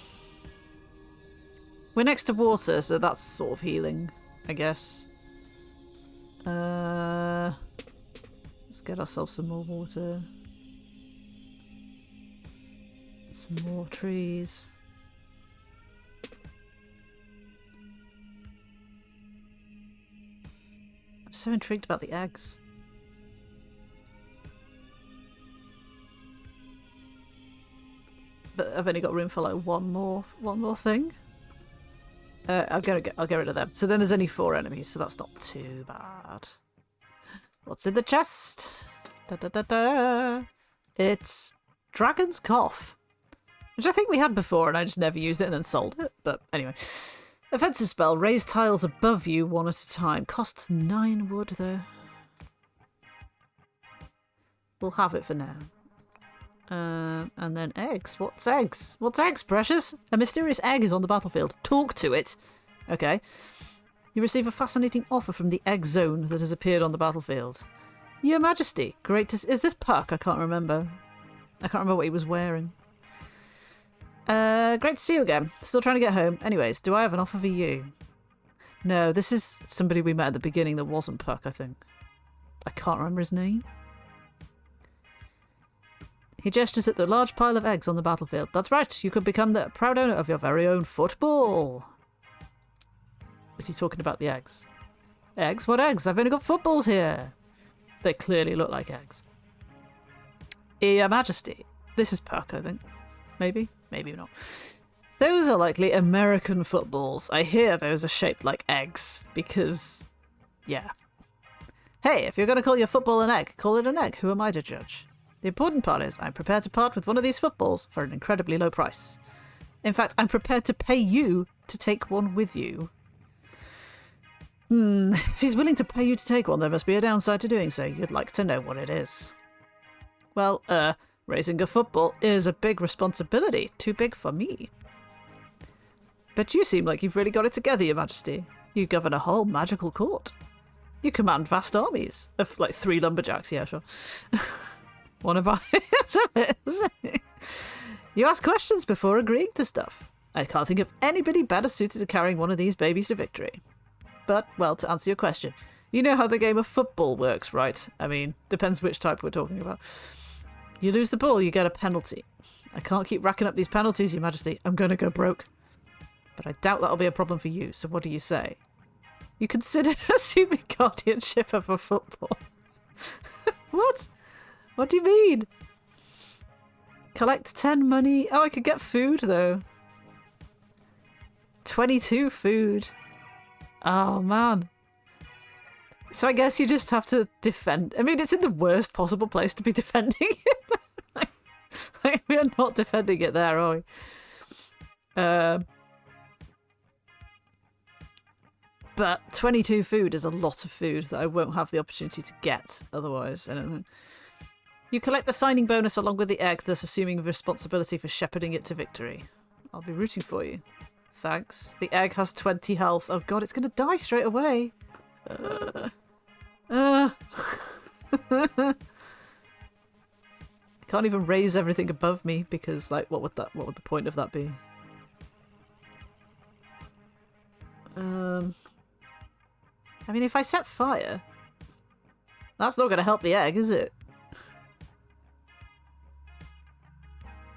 We're next to water, so that's sort of healing, I guess. Let's get ourselves some more water. Some more trees. I'm so intrigued about the eggs. But I've only got room for like one more thing. I'll get rid of them. So then there's only 4 enemies, so that's not too bad. What's in the chest? Da, da, da, da. It's Dragon's Cough, which I think we had before and I just never used it and then sold it. But anyway. Offensive spell. Raise tiles above you one at a time. Costs 9 wood though. We'll have it for now. And then eggs. What's eggs? What's eggs, precious? A mysterious egg is on the battlefield. Talk to it. Okay. You receive a fascinating offer from the egg zone that has appeared on the battlefield. Your Majesty, great to... Is this Puck? I can't remember. I can't remember what he was wearing. Great to see you again. Still trying to get home. Anyways, do I have an offer for you? No, this is somebody we met at the beginning that wasn't Puck, I think. I can't remember his name. He gestures at the large pile of eggs on the battlefield. That's right, you could become the proud owner of your very own football. Is he talking about the eggs? Eggs? What eggs? I've only got footballs here. They clearly look like eggs. Your Majesty. This is Puck, I think. Maybe? Maybe not. Those are likely American footballs. I hear those are shaped like eggs, because... yeah. Hey, if you're going to call your football an egg, call it an egg. Who am I to judge? The important part is, I'm prepared to part with one of these footballs for an incredibly low price. In fact, I'm prepared to pay you to take one with you. If he's willing to pay you to take one, there must be a downside to doing so. You'd like to know what it is. Well, raising a football is a big responsibility. Too big for me. But you seem like you've really got it together, Your Majesty. You govern a whole magical court. You command vast armies of, like, 3 lumberjacks, yeah, sure. One of our... You ask questions before agreeing to stuff. I can't think of anybody better suited to carrying one of these babies to victory. But, well, to answer your question, you know how the game of football works, right? I mean, depends which type we're talking about. You lose the ball, you get a penalty. I can't keep racking up these penalties, Your Majesty. I'm going to go broke. But I doubt that'll be a problem for you, so what do you say? You consider assuming guardianship of a football. What? What do you mean? Collect 10 money. Oh, I could get food, though. 22 food. Oh, man. So I guess you just have to defend. I mean, it's in the worst possible place to be defending it. like, we're not defending it there, are we? But 22 food is a lot of food that I won't have the opportunity to get otherwise. I don't think. You collect the signing bonus along with the egg, thus assuming responsibility for shepherding it to victory. I'll be rooting for you. Thanks. The egg has 20 health. Oh god, it's going to die straight away. I can't even raise everything above me because, like, what would the point of that be? I mean, if I set fire, that's not going to help the egg, is it?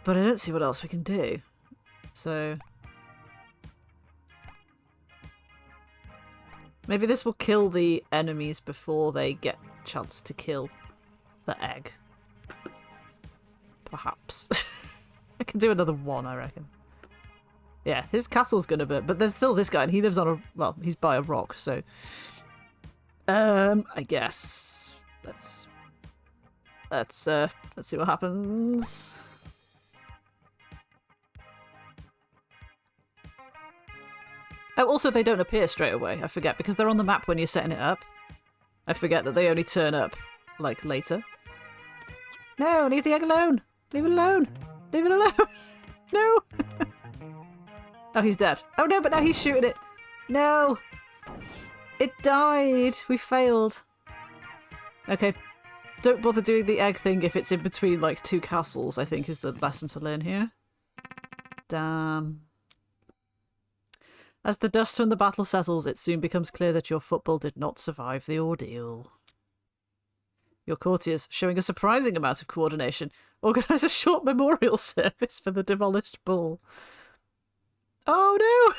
But I don't see what else we can do. So... maybe this will kill the enemies before they get a chance to kill the egg. Perhaps. I can do another one, I reckon. Yeah, his castle's gonna burn, but there's still this guy, and he lives on a... well, he's by a rock, so... I guess... Let's see what happens. Oh, also they don't appear straight away, I forget, because they're on the map when you're setting it up. I forget that they only turn up, like, later. No, leave the egg alone! Leave it alone! Leave it alone! No! Oh, he's dead. Oh no, but now he's shooting it! No! It died! We failed. Okay, don't bother doing the egg thing if it's in between, like, 2 castles, I think is the lesson to learn here. Damn. As the dust from the battle settles, it soon becomes clear that your football did not survive the ordeal. Your courtiers, showing a surprising amount of coordination, organise a short memorial service for the demolished bull. Oh no!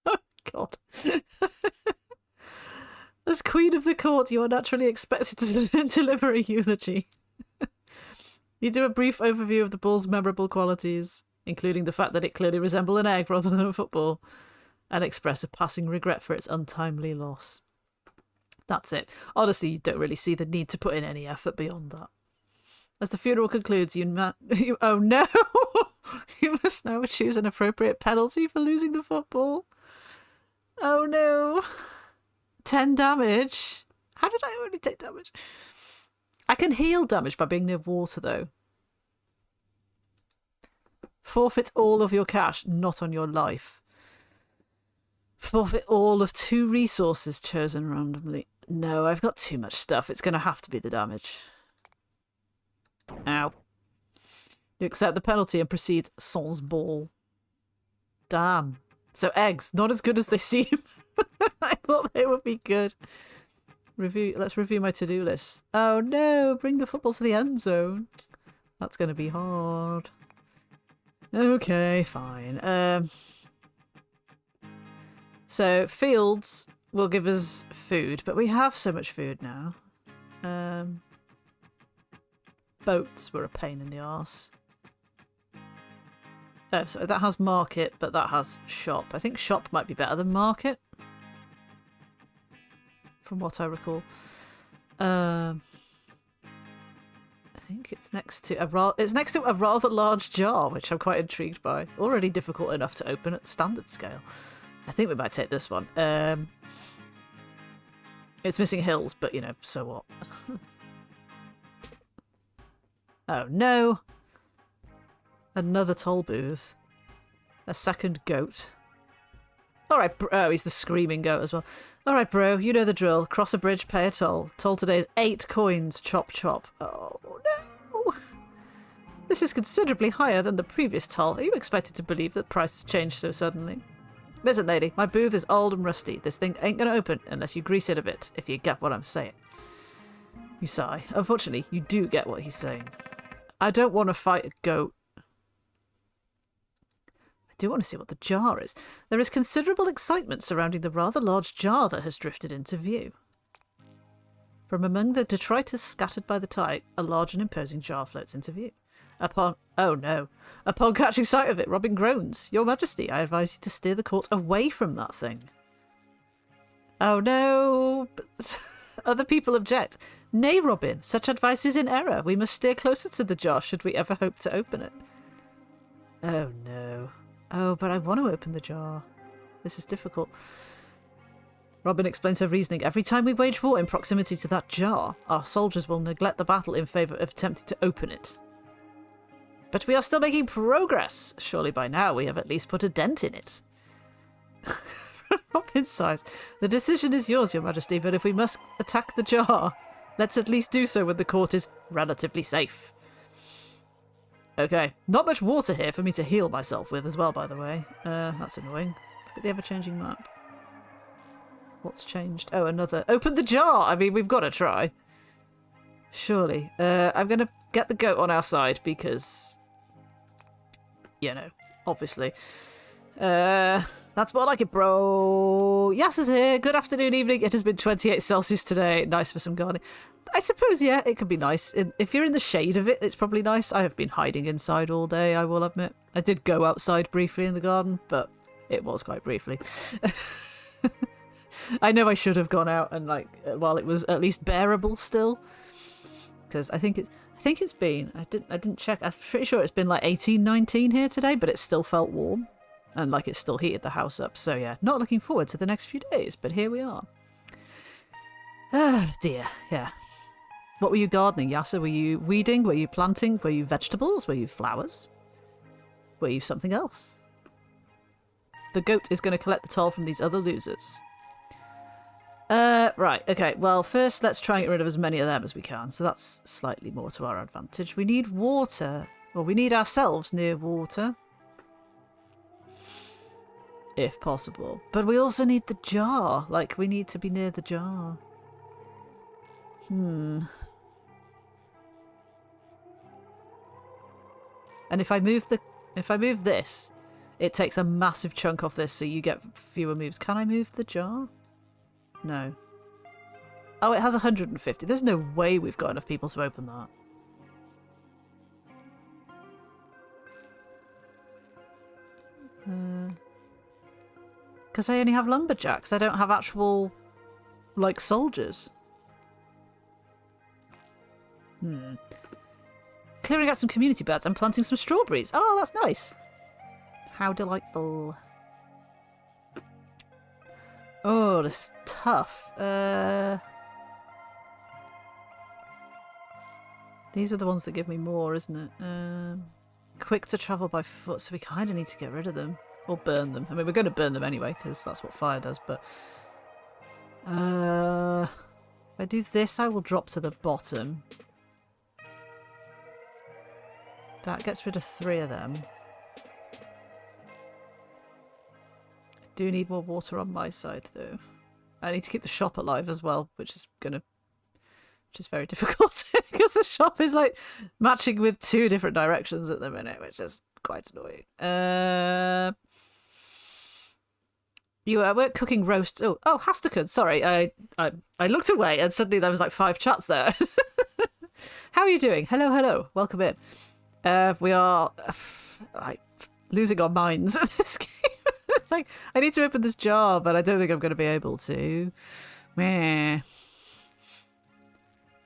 Oh god. As Queen of the Court, you are naturally expected to deliver a eulogy. You do a brief overview of the bull's memorable qualities, including the fact that it clearly resembled an egg rather than a football, and express a passing regret for its untimely loss. That's it. Honestly, you don't really see the need to put in any effort beyond that. As the funeral concludes, oh no! You must now choose an appropriate penalty for losing the football. Oh no! 10 damage? How did I only take damage? I can heal damage by being near water, though. Forfeit all of your cash, not on your life. Forfeit all of 2 resources chosen randomly. No, I've got too much stuff. It's going to have to be the damage. Ow. You accept the penalty and proceed sans ball. Damn. So eggs, not as good as they seem. I thought they would be good. Let's review my to-do list. Oh no, bring the football to the end zone. That's going to be hard. Okay, fine. So fields will give us food, but we have so much food now. Boats were a pain in the arse. Oh, so that has market, but that has shop. I think shop might be better than market, from what I recall. I think it's next to a rather large jar, which I'm quite intrigued by. Already difficult enough to open at standard scale. I think we might take this one. It's missing hills, but, you know, so what? Oh, no. Another toll booth. A second goat. Alright, oh, he's the screaming goat as well. Alright, bro, you know the drill. Cross a bridge, pay a toll. Toll today is 8 coins. Chop, chop. Oh, no. This is considerably higher than the previous toll. Are you expected to believe that prices changed so suddenly? Listen, lady, my booth is old and rusty. This thing ain't gonna open unless you grease it a bit, if you get what I'm saying. You sigh. Unfortunately, you do get what he's saying. I don't want to fight a goat. I do want to see what the jar is. There is considerable excitement surrounding the rather large jar that has drifted into view. From among the detritus scattered by the tide, a large and imposing jar floats into view. Oh no. Upon catching sight of it, Robin groans. Your Majesty, I advise you to steer the court away from that thing. Oh no. But other people object. Nay, Robin, such advice is in error. We must steer closer to the jar should we ever hope to open it. Oh no. Oh, but I want to open the jar. This is difficult. Robin explains her reasoning. Every time we wage war in proximity to that jar, our soldiers will neglect the battle in favour of attempting to open it. But we are still making progress. Surely by now we have at least put a dent in it. Robin sighs. The decision is yours, Your Majesty, but if we must attack the jar, let's at least do so when the court is relatively safe. Okay, not much water here for me to heal myself with as well, by the way. That's annoying. Look at the ever-changing map. What's changed? Oh, another. Open the jar! I mean, we've got to try. Surely. I'm going to get the goat on our side because, you know, obviously. That's more like it, bro. Yas is here. Good afternoon, evening. It has been 28 Celsius today. Nice for some gardening. I suppose, yeah, it can be nice. If you're in the shade of it, it's probably nice. I have been hiding inside all day, I will admit. I did go outside briefly in the garden, but it was quite briefly. I know I should have gone out and, like, while it was at least bearable still. Because I think it's been, I didn't check, I'm pretty sure it's been like 18, 19 here today, but it still felt warm. And like it's still heated the house up. So yeah, not looking forward to the next few days, but here we are. Ah, dear, yeah. What were you gardening, Yasa? Were you weeding? Were you planting? Were you vegetables? Were you flowers? Were you something else? The goat is going to collect the toll from these other losers. Right, okay. Well, first let's try and get rid of as many of them as we can. So that's slightly more to our advantage. We need water. Well, we need ourselves near water. If possible. But we also need the jar. Like, we need to be near the jar. And if I move this, it takes a massive chunk off this, so you get fewer moves. Can I move the jar? No. Oh, it has 150. There's no way we've got enough people to open that. Because I only have lumberjacks. I don't have actual, like, soldiers. Clearing out some community beds and planting some strawberries. Oh, that's nice. How delightful. Oh, this is tough. These are the ones that give me more, isn't it? Quick to travel by foot, so we kind of need to get rid of them. Or burn them. I mean, we're going to burn them anyway, because that's what fire does, but... if I do this, I will drop to the bottom. That gets rid of 3 of them. I do need more water on my side, though. I need to keep the shop alive as well, which is very difficult, because the shop is, like, matching with 2 different directions at the minute, which is quite annoying. You weren't cooking roasts. Oh, Hastakun, sorry. I looked away and suddenly there was like 5 chats there. How are you doing? Hello. Welcome in. We are like losing our minds at this game. Like, I need to open this jar, but I don't think I'm going to be able to. Meh.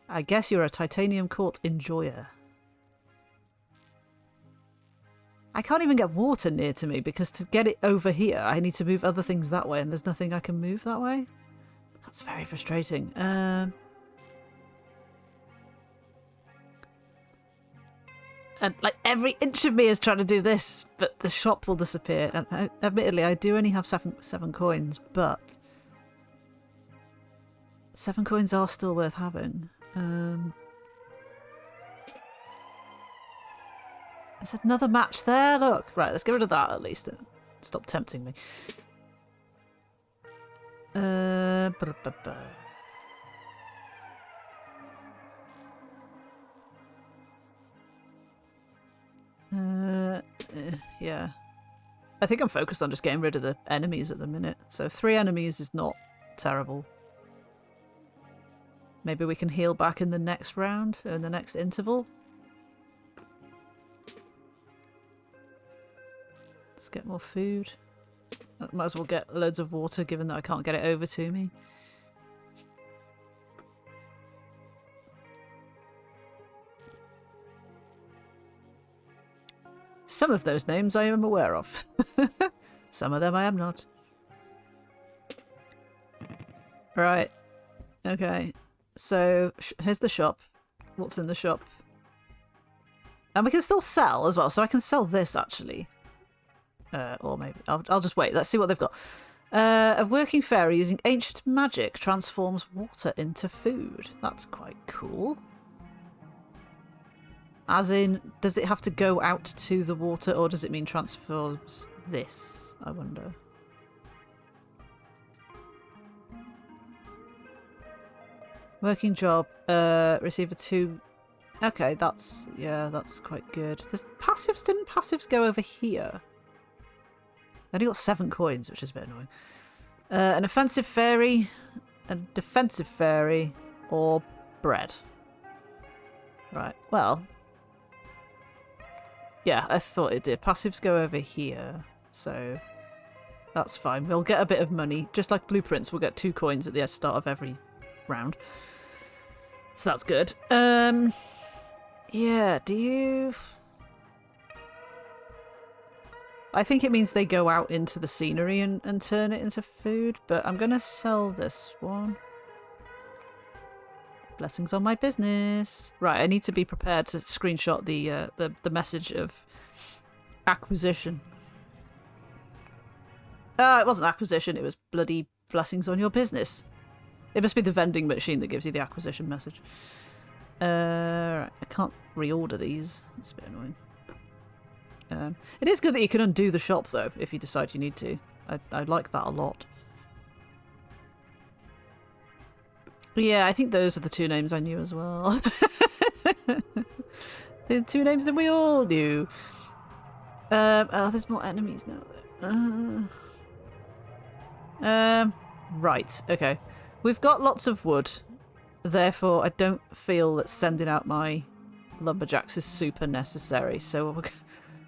I guess you're a titanium court enjoyer. I can't even get water near to me because to get it over here, I need to move other things that way, and there's nothing I can move that way. That's very frustrating. And like every inch of me is trying to do this, but the shop will disappear. And admittedly, I do only have seven coins, but 7 coins are still worth having. There's another match there. Look, right. Let's get rid of that at least. Stop tempting me. Yeah. I think I'm focused on just getting rid of the enemies at the minute. So 3 enemies is not terrible. Maybe we can heal back in the next round, in the next interval. Let's get more food. I might as well get loads of water, given that I can't get it over to me. Some of those names I am aware of. Some of them I am not. Right. Okay. So, here's the shop. What's in the shop? And we can still sell as well, so I can sell this, actually. Or maybe... I'll just wait. Let's see what they've got. A working fairy using ancient magic transforms water into food. That's quite cool. As in, does it have to go out to the water, or does it mean transforms this? I wonder. Working job. Receiver 2. Okay, that's... yeah, that's quite good. There's passives. Didn't passives go over here? I only got 7 coins, which is a bit annoying. An offensive fairy, a defensive fairy, or bread. Right, well... yeah, I thought it did. Passives go over here, so that's fine. We'll get a bit of money. Just like blueprints, we'll get 2 coins at the start of every round. So that's good. Yeah, do you... I think it means they go out into the scenery and turn it into food, but I'm going to sell this one. Blessings on my business. Right, I need to be prepared to screenshot the message of acquisition. It wasn't acquisition, it was bloody blessings on your business. It must be the vending machine that gives you the acquisition message. Right, I can't reorder these. That's a bit annoying. It is good that you can undo the shop, though, if you decide you need to. I like that a lot. Yeah, I think those are the 2 names I knew as well. The 2 names that we all knew. Oh, there's more enemies now. Right, okay. We've got lots of wood. Therefore, I don't feel that sending out my lumberjacks is super necessary. So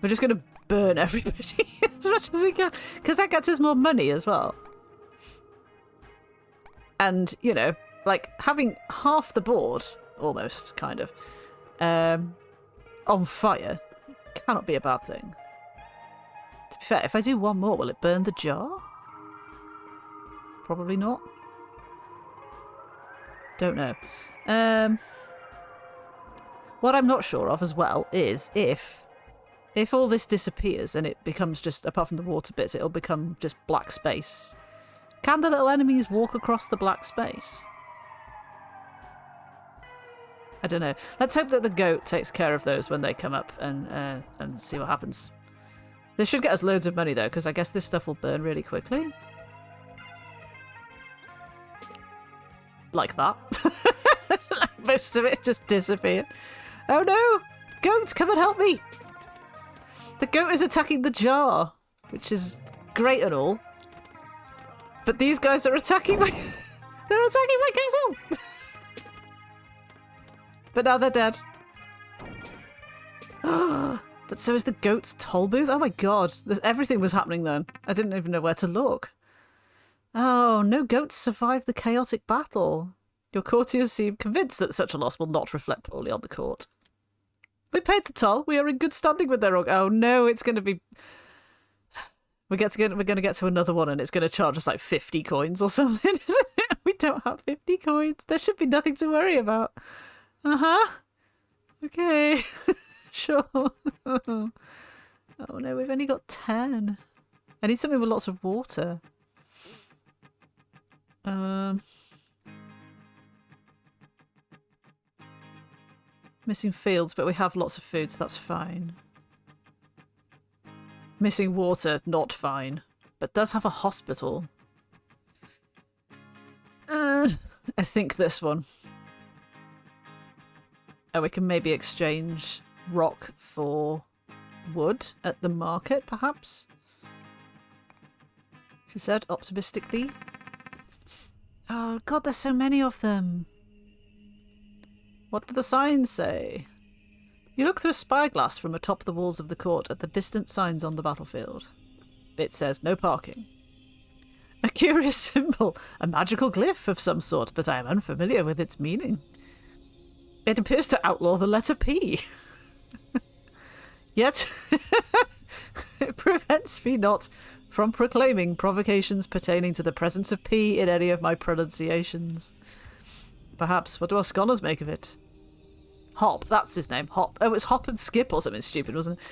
we're just going to burn everybody as much as we can. Because that gets us more money as well. And, you know, like having half the board, almost, kind of, on fire cannot be a bad thing. To be fair, if I do one more, will it burn the jar? Probably not. Don't know. What I'm not sure of as well is if all this disappears and it becomes just, apart from the water bits, it'll become just black space. Can the little enemies walk across the black space? I don't know. Let's hope that the goat takes care of those when they come up and see what happens. This should get us loads of money though, because I guess this stuff will burn really quickly. Like that. Like most of it just disappeared. Oh no! Goats, come and help me! The goat is attacking the jar, which is great and all. But these guys are attacking my... they're attacking my castle! But now they're dead. But so is the goat's toll booth? Oh my god, everything was happening then. I didn't even know where to look. Oh, no goats survived the chaotic battle. Your courtiers seem convinced that such a loss will not reflect poorly on the court. We paid the toll. We are in good standing with their... Oh no, it's going to be... We're going to get to another one and it's going to charge us like 50 coins or something, isn't it? We don't have 50 coins. There should be nothing to worry about. Uh-huh. Okay. Sure. Oh no, we've only got 10. I need something with lots of water. Missing fields, but we have lots of food, so that's fine. Missing water, not fine. But does have a hospital. I think this one. Oh, we can maybe exchange rock for wood at the market, perhaps? She said, optimistically. Oh god, there's so many of them. What do the signs say? You look through a spyglass from atop the walls of the court at the distant signs on the battlefield. It says no parking. A curious symbol, a magical glyph of some sort, but I am unfamiliar with its meaning. It appears to outlaw the letter P. Yet, it prevents me not from proclaiming provocations pertaining to the presence of P in any of my pronunciations. Perhaps. What do our scholars make of it? Hop, that's his name. Hop. Oh, it's Hop and Skip or something stupid, wasn't it?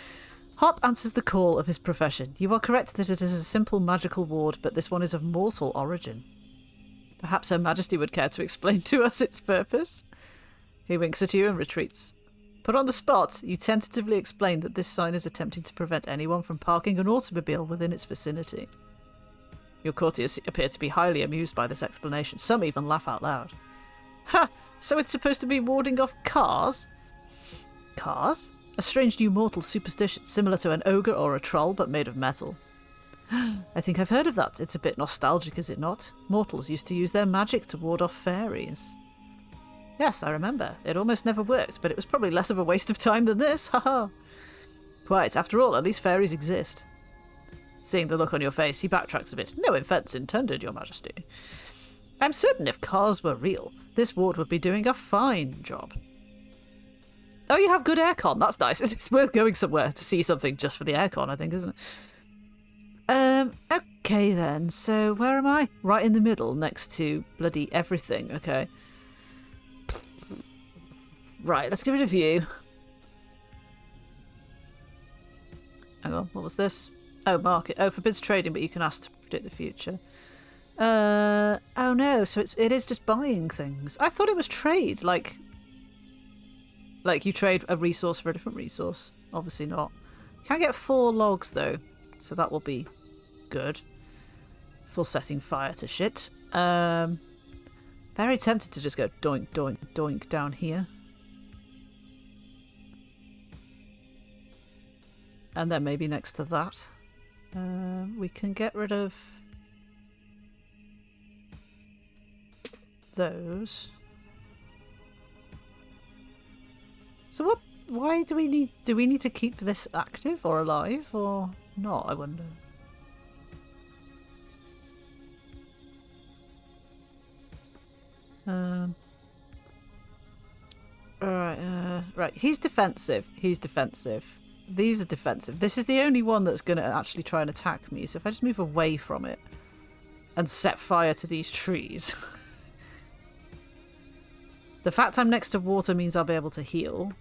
Hop answers the call of his profession. You are correct that it is a simple magical ward, but this one is of mortal origin. Perhaps Her Majesty would care to explain to us its purpose? He winks at you and retreats. Put on the spot, you tentatively explain that this sign is attempting to prevent anyone from parking an automobile within its vicinity. Your courtiers appear to be highly amused by this explanation. Some even laugh out loud. Ha! So it's supposed to be warding off cars? Cars? A strange new mortal superstition, similar to an ogre or a troll, but made of metal. I think I've heard of that. It's a bit nostalgic, is it not? Mortals used to use their magic to ward off fairies. Yes, I remember. It almost never worked, but it was probably less of a waste of time than this. Haha. Quite. After all, at least fairies exist. Seeing the look on your face, he backtracks a bit. No offence intended, Your Majesty. I'm certain if cars were real, this ward would be doing a fine job. Oh, you have good aircon. That's nice. It's worth going somewhere to see something just for the aircon, I think, isn't it? Okay then. So where am I? Right in the middle, next to bloody everything. Okay. Right, let's get rid of you. Hang on, what was this? Oh, market. Oh, forbids trading, but you can ask to predict the future. Oh no, so it is just buying things. I thought it was trade, like you trade a resource for a different resource. Obviously not. Can get 4 logs though, so that will be good. For setting fire to shit. Very tempted to just go doink, doink, doink down here. And then maybe next to that. We can get rid of those. So what? Why do we need? Do we need to keep this active or alive or not? I wonder. Right. He's defensive. He's defensive. These are defensive. This is the only one that's going to actually try and attack me. So if I just move away from it and set fire to these trees. The fact I'm next to water means I'll be able to heal.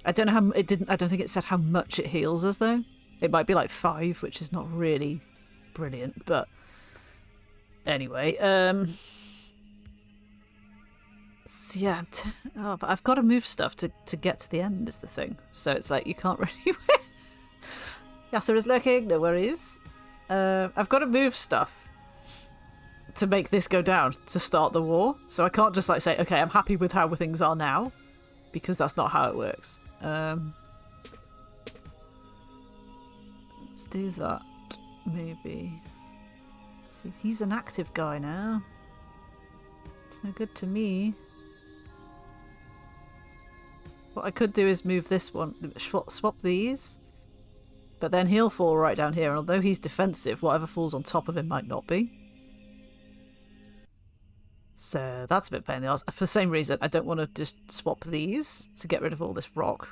I don't know how it didn't. I don't think it said how much it heals us though. It might be like 5, which is not really brilliant. But anyway, so yeah. Oh, but I've got to move stuff to get to the end is the thing. So it's like you can't really win. Yasser is lurking. No worries. I've got to move stuff to make this go down to start the war. So I can't just like say, okay, I'm happy with how things are now, because that's not how it works. Let's do that, maybe. See, he's an active guy now. It's no good to me. What I could do is move this one, swap these, but then he'll fall right down here, and although he's defensive, whatever falls on top of him might not be. So that's a bit pain in the arse. For the same reason, I don't want to just swap these to get rid of all this rock.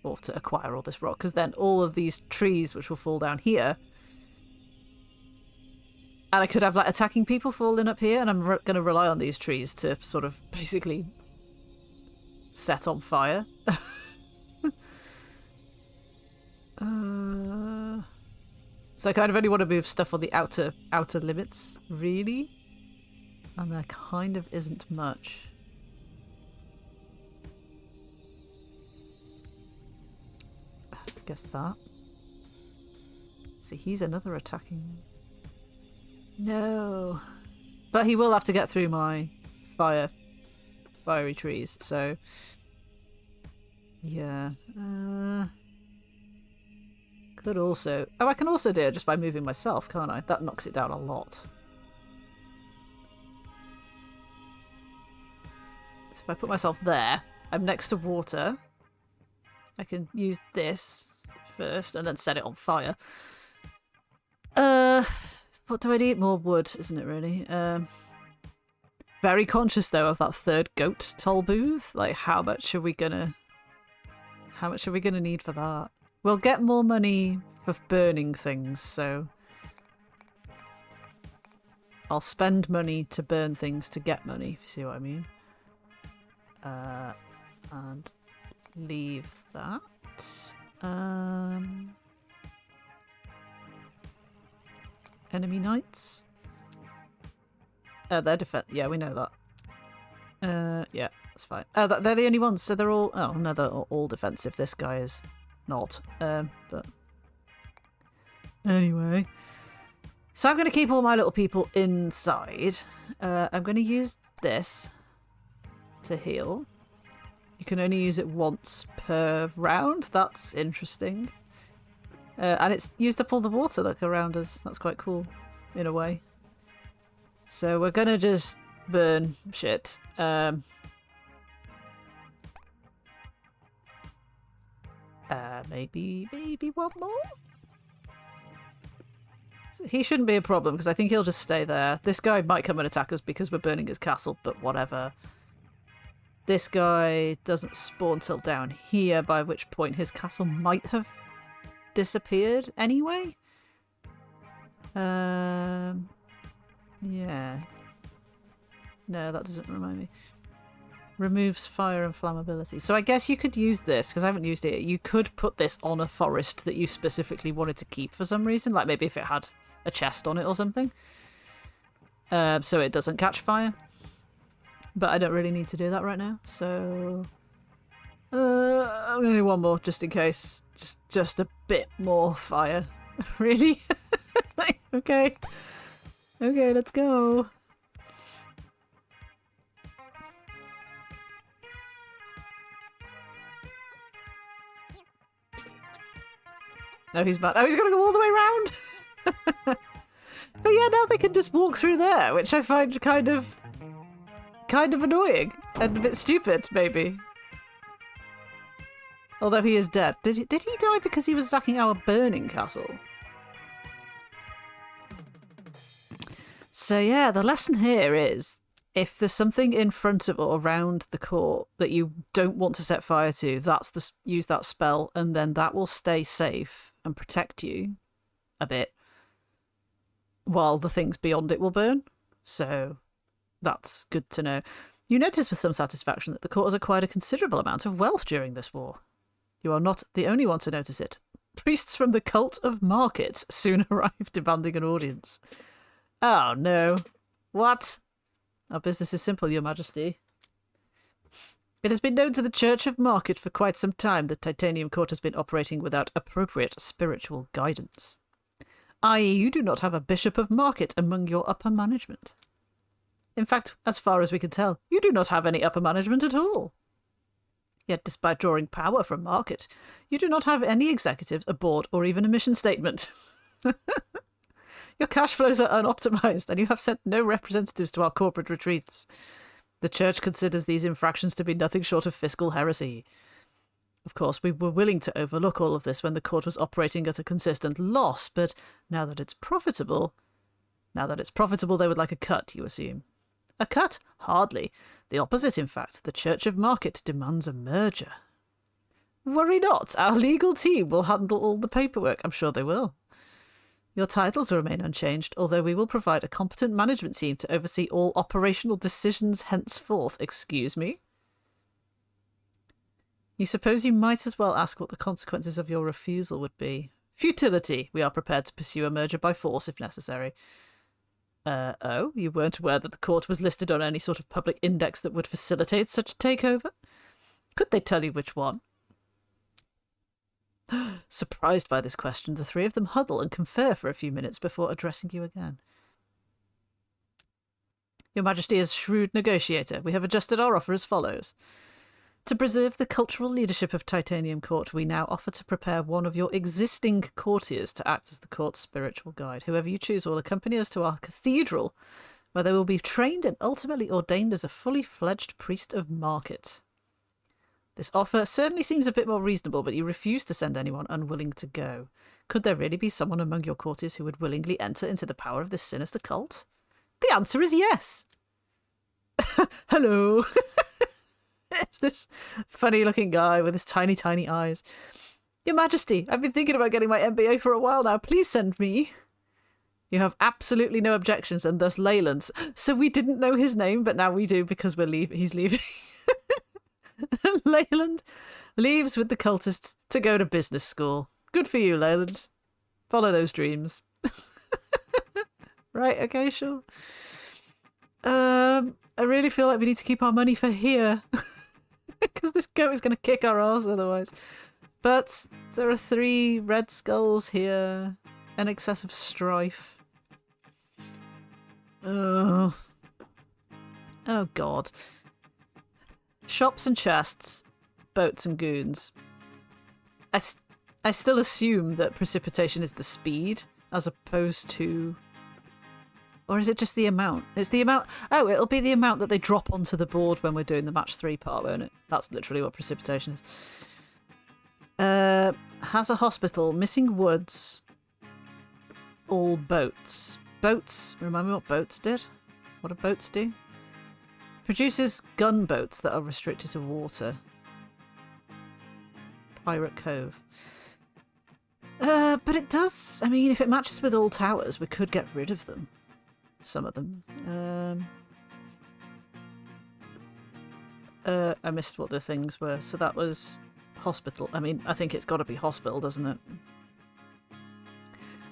or to acquire all this rock, because then all of these trees which will fall down here, and I could have like attacking people falling up here, and I'm going to rely on these trees to sort of basically set on fire. So I kind of only want to move stuff on the outer limits, really. And there kind of isn't much. I guess that. See, he's another attacking. No. But he will have to get through my fiery trees, so yeah. Could also... Oh, I can also do it just by moving myself, can't I? That knocks it down a lot. So if I put myself there, I'm next to water. I can use this first and then set it on fire. What do I need? More wood, isn't it really? Very conscious though of that third goat toll booth. Like, how much are we gonna need for that? We'll get more money for burning things, so I'll spend money to burn things to get money, if you see what I mean. And leave that. Enemy knights. They're yeah, we know that. Yeah, that's fine. They're the only ones, so they're all... Oh, no, they're all defensive. This guy is not. But... Anyway. So I'm going to keep all my little people inside. I'm going to use this to heal. You can only use it once per round. That's interesting. And it's used up all the water, look, around us. That's quite cool, in a way. So we're gonna just burn shit. Maybe one more? He shouldn't be a problem, because I think he'll just stay there. This guy might come and attack us because we're burning his castle, but whatever. This guy doesn't spawn till down here, by which point his castle might have disappeared anyway. Yeah. No, that doesn't remind me. Removes fire and flammability. So I guess you could use this, because I haven't used it. You could put this on a forest that you specifically wanted to keep for some reason. Like maybe if it had a chest on it or something. So it doesn't catch fire. But I don't really need to do that right now. So... I'm gonna do one more, just in case. Just a bit more fire. Really? Okay. Okay, let's go. No, he's bad. Oh, he's gonna go all the way around! But yeah, now they can just walk through there, which I find kind of annoying. And a bit stupid, maybe. Although he is dead. Did he die because he was attacking our burning castle? So yeah, the lesson here is, if there's something in front of or around the court that you don't want to set fire to, use that spell, and then that will stay safe and protect you a bit, while the things beyond it will burn. So that's good to know. You notice with some satisfaction that the court has acquired a considerable amount of wealth during this war. You are not the only one to notice it. Priests from the cult of markets soon arrive demanding an audience. Oh no. What? Our business is simple, Your Majesty. It has been known to the Church of Market for quite some time that Titanium Court has been operating without appropriate spiritual guidance. I.e., you do not have a Bishop of Market among your upper management. In fact, as far as we can tell, you do not have any upper management at all. Yet despite drawing power from Market, you do not have any executives, a board, or even a mission statement. Your cash flows are unoptimized, and you have sent no representatives to our corporate retreats. The Church considers these infractions to be nothing short of fiscal heresy. Of course, we were willing to overlook all of this when the court was operating at a consistent loss, but now that it's profitable, they would like a cut, you assume. A cut? Hardly. The opposite, in fact. The Church of Market demands a merger. Worry not, our legal team will handle all the paperwork. I'm sure they will. Your titles will remain unchanged, although we will provide a competent management team to oversee all operational decisions henceforth. Excuse me? You suppose you might as well ask what the consequences of your refusal would be. Futility. We are prepared to pursue a merger by force if necessary. Oh? You weren't aware that the court was listed on any sort of public index that would facilitate such a takeover? Could they tell you which one? Surprised by this question, the three of them huddle and confer for a few minutes before addressing you again. Your Majesty is a shrewd negotiator. We have adjusted our offer as follows. To preserve the cultural leadership of Titanium Court, we now offer to prepare one of your existing courtiers to act as the court's spiritual guide. Whoever you choose will accompany us to our cathedral, where they will be trained and ultimately ordained as a fully fledged priest of Market. This offer certainly seems a bit more reasonable, but you refuse to send anyone unwilling to go. Could there really be someone among your courtiers who would willingly enter into the power of this sinister cult? The answer is yes. Hello. It's this funny-looking guy with his tiny, tiny eyes. Your Majesty, I've been thinking about getting my MBA for a while now. Please send me. You have absolutely no objections, and thus Leyland's. So we didn't know his name, but now we do because he's leaving. Leyland leaves with the cultists to go to business school. Good for you, Leyland. Follow those dreams. Right, okay, sure. I really feel like we need to keep our money for here. Because this goat is going to kick our ass otherwise. But there are 3 red skulls here. An excessive strife. Oh. Oh, God. Shops and chests. Boats and goons. I still assume that precipitation is the speed, as opposed to... Or is it just the amount? It's the amount... Oh, it'll be the amount that they drop onto the board when we're doing the match 3 part, won't it? That's literally what precipitation is. Has a hospital. Missing woods. All boats. Boats. Remind me what boats did? What do boats do? Produces gunboats that are restricted to water. Pirate Cove. But it does... I mean, if it matches with all towers, we could get rid of them. Some of them. I missed what the things were. So that was hospital. I mean, I think it's got to be hospital, doesn't it?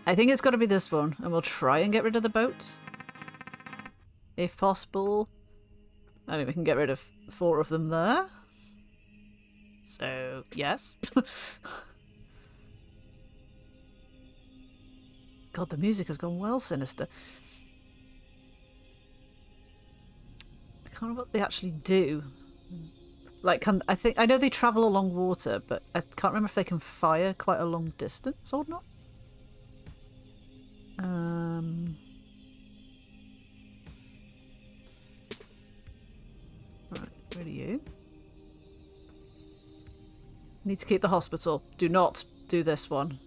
I think it's got to be this one. And we'll try and get rid of the boats. If possible. I mean, we can get rid of 4 of them there. So, yes. God, the music has gone well sinister. I can't remember what they actually do. Like, I know they travel along water, but I can't remember if they can fire quite a long distance or not. Right, where are you? Need to keep the hospital. Do not do this one.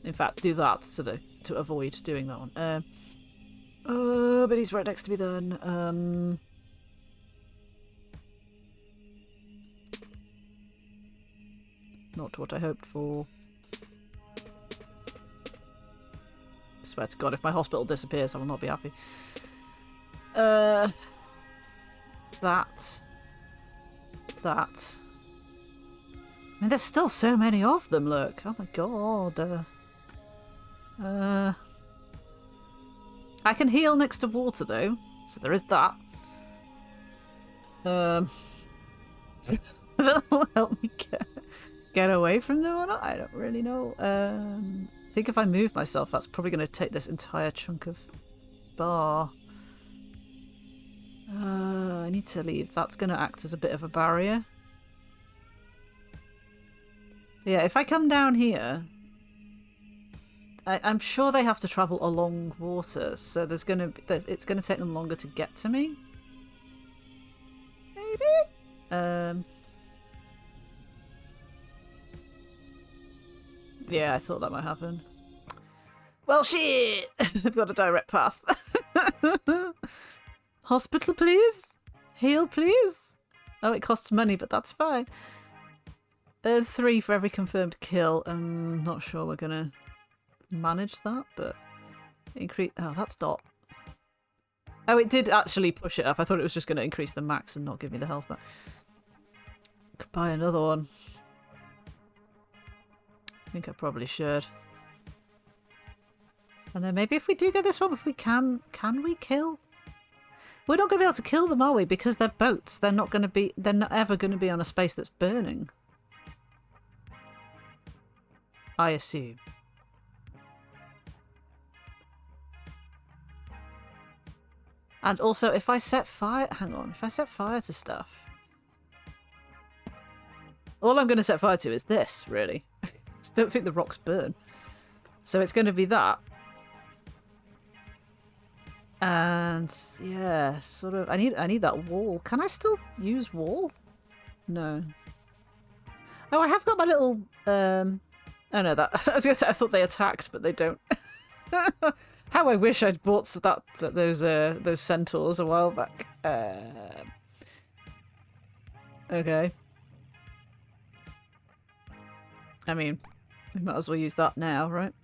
In fact, do that to avoid doing that one. But he's right next to me then. Not what I hoped for. I swear to God, if my hospital disappears, I will not be happy. That. I mean, there's still so many of them, look. Oh my God. I can heal next to water, though. So there is that. That will help me get away from them or not? I don't really know. I think if I move myself, that's probably going to take this entire chunk of bar. I need to leave. That's going to act as a bit of a barrier. Yeah, if I come down here... I'm sure they have to travel along water, so it's going to take them longer to get to me. Maybe? Yeah, I thought that might happen. Well, shit! I've got a direct path. Hospital, please? Heal, please? Oh, it costs money, but that's fine. 3 for every confirmed kill. I'm not sure we're gonna manage that, but increase. Oh, that's not. Oh, it did actually push it up. I thought it was just gonna increase the max and not give me the health back. Could buy another one. I think I probably should. And then maybe if we do get this one, if we can we kill? We're not going to be able to kill them, are we? Because they're boats. They're not ever going to be on a space that's burning. I assume. And also, if I set fire... Hang on. If I set fire to stuff... All I'm going to set fire to is this, really. I don't think the rocks burn. So it's going to be that. And yeah, sort of. I need that wall. Can I still use wall? No. Oh, I have got my little. Oh no, that I was gonna say I thought they attacked, but they don't. How I wish I'd bought those centaurs a while back. Okay. I mean, we might as well use that now, right?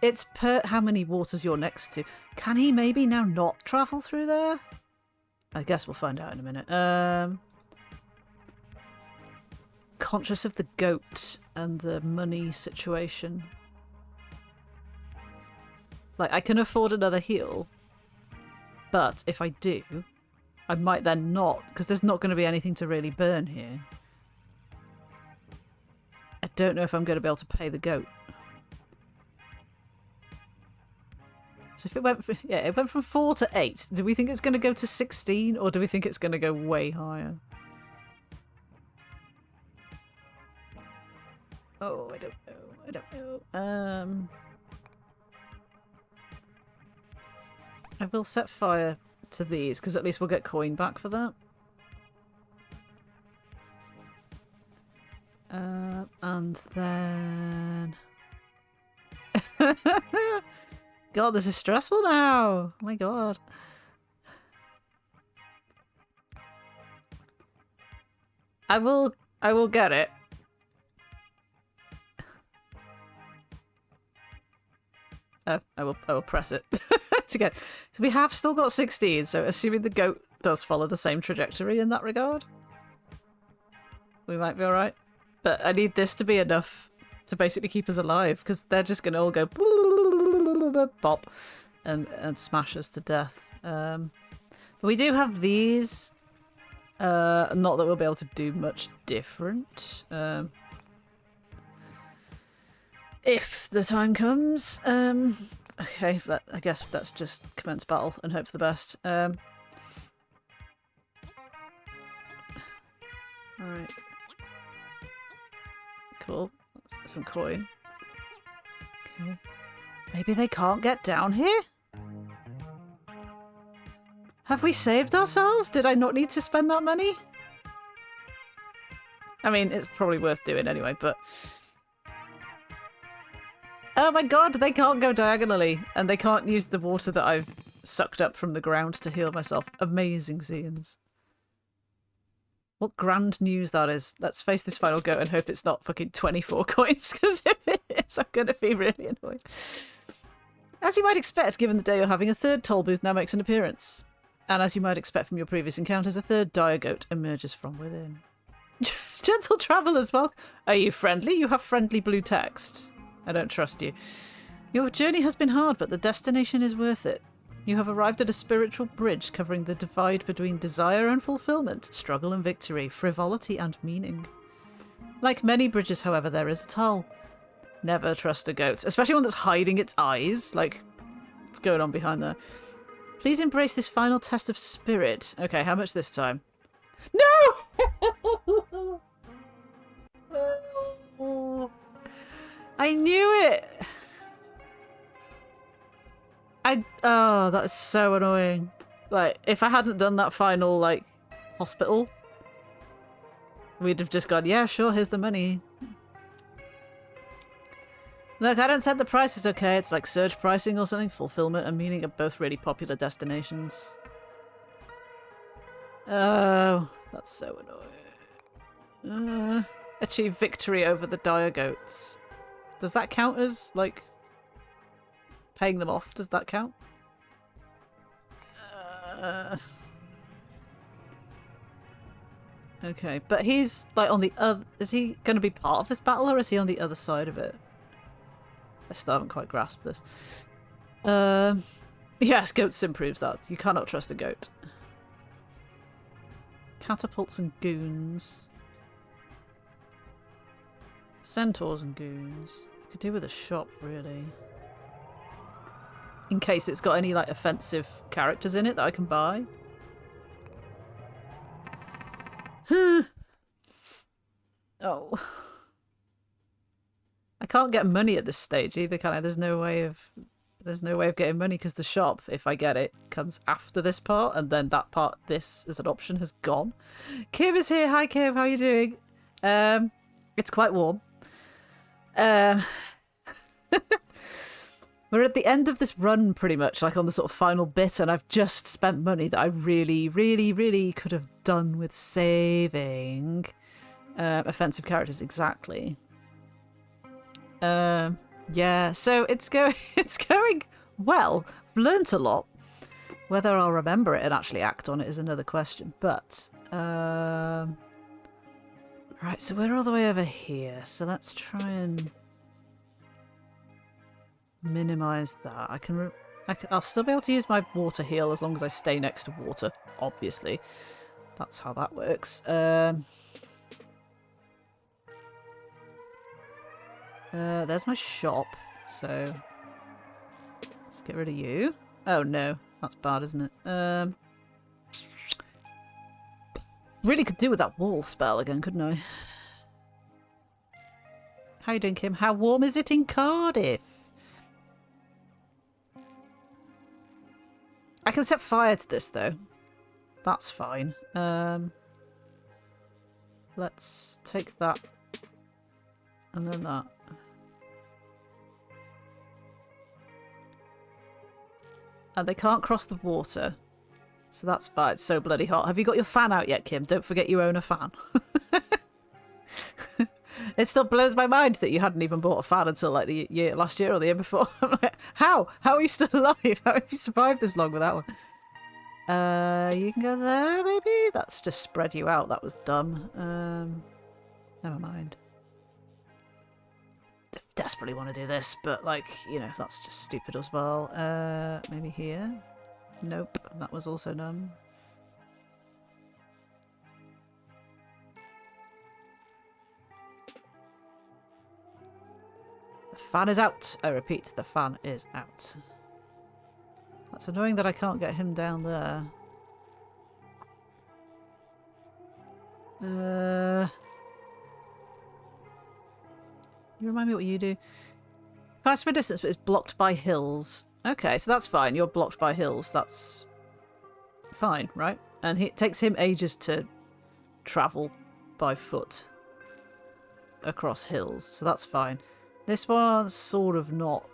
It's per how many waters you're next to. Can he maybe now not travel through there? I guess we'll find out in a minute. Conscious of the goat and the money situation. Like, I can afford another heal. But if I do, I might then not, because there's not going to be anything to really burn here. I don't know if I'm going to be able to pay the goat. So if it went from 4 to 8, do we think it's going to go to 16 or do we think it's going to go way higher? Oh, I don't know. I will set fire to these because at least we'll get coin back for that. And then... God, this is stressful now. Oh my god. I will get it. I will press it to get. So we have still got 16, so assuming the goat does follow the same trajectory in that regard, we might be alright. But I need this to be enough to basically keep us alive, because they're just gonna all go pop and smash us to death. But we do have these. Not that we'll be able to do much different. If the time comes. Okay, I guess that's just commence battle and hope for the best. Alright. Cool. Let's get some coin. Okay. Maybe they can't get down here? Have we saved ourselves? Did I not need to spend that money? I mean, it's probably worth doing anyway, but... Oh my god, they can't go diagonally, and they can't use the water that I've sucked up from the ground to heal myself. Amazing scenes. What grand news that is. Let's face this final go and hope it's not fucking 24 coins, because if it is, I'm gonna be really annoyed. As you might expect, given the day you're having, a third toll booth now makes an appearance. And as you might expect from your previous encounters, a third dire goat emerges from within. Gentle travellers, well, are you friendly? You have friendly blue text. I don't trust you. Your journey has been hard, but the destination is worth it. You have arrived at a spiritual bridge covering the divide between desire and fulfillment, struggle and victory, frivolity and meaning. Like many bridges, however, there is a toll. Never trust a goat, especially one that's hiding its eyes. Like, what's going on behind there? Please embrace this final test of spirit. Okay, how much this time? No! I knew it! Oh, that's so annoying. Like, if I hadn't done that final, like, hospital, we'd have just gone, yeah, sure, here's the money. Look, I don't set the prices, okay? It's like surge pricing or something. Fulfillment and meaning are both really popular destinations. Oh. That's so annoying. Achieve victory over the dire goats. Does that count as, like, paying them off? Does that count? Okay, but he's, like, on the other... Is he going to be part of this battle, or is he on the other side of it? I still haven't quite grasped this. Yes, goats improves that. You cannot trust a goat. Catapults and goons. Centaurs and goons. Could do with a shop, really. In case it's got any, like, offensive characters in it that I can buy. Oh. I can't get money at this stage either, can I? There's no way of getting money because the shop, if I get it, comes after this part, and then that part, this as an option, has gone. Kim is here. Hi, Kim. How are you doing? It's quite warm. We're at the end of this run, pretty much, like on the sort of final bit, and I've just spent money that I really, really, really could have done with saving. Offensive characters, exactly. Yeah, so it's going well. I've learnt a lot. Whether I'll remember it and actually act on it is another question. But right, so we're all the way over here. So let's try and minimize that. I'll still be able to use my water heal as long as I stay next to water. Obviously, that's how that works. There's my shop, so let's get rid of you. Oh no, that's bad, isn't it? Really could do with that wall spell again, couldn't I? How you doing, Kim? How warm is it in Cardiff? I can set fire to this though. That's fine. Let's take that and then that. And they can't cross the water. So that's fine. It's so bloody hot. Have you got your fan out yet, Kim? Don't forget you own a fan. It still blows my mind that you hadn't even bought a fan until like the last year or the year before. I'm like, how? How are you still alive? How have you survived this long without one? You can go there, maybe? That's just spread you out. That was dumb. Never mind. Desperately want to do this, but like, you know, that's just stupid as well. Maybe here? Nope, that was also dumb. The fan is out. I repeat, the fan is out. That's annoying that I can't get him down there. You remind me what you do. Fast from a distance, but it's blocked by hills. Okay, so that's fine. You're blocked by hills. That's fine, right? And it takes him ages to travel by foot across hills, so that's fine. This one's sort of not...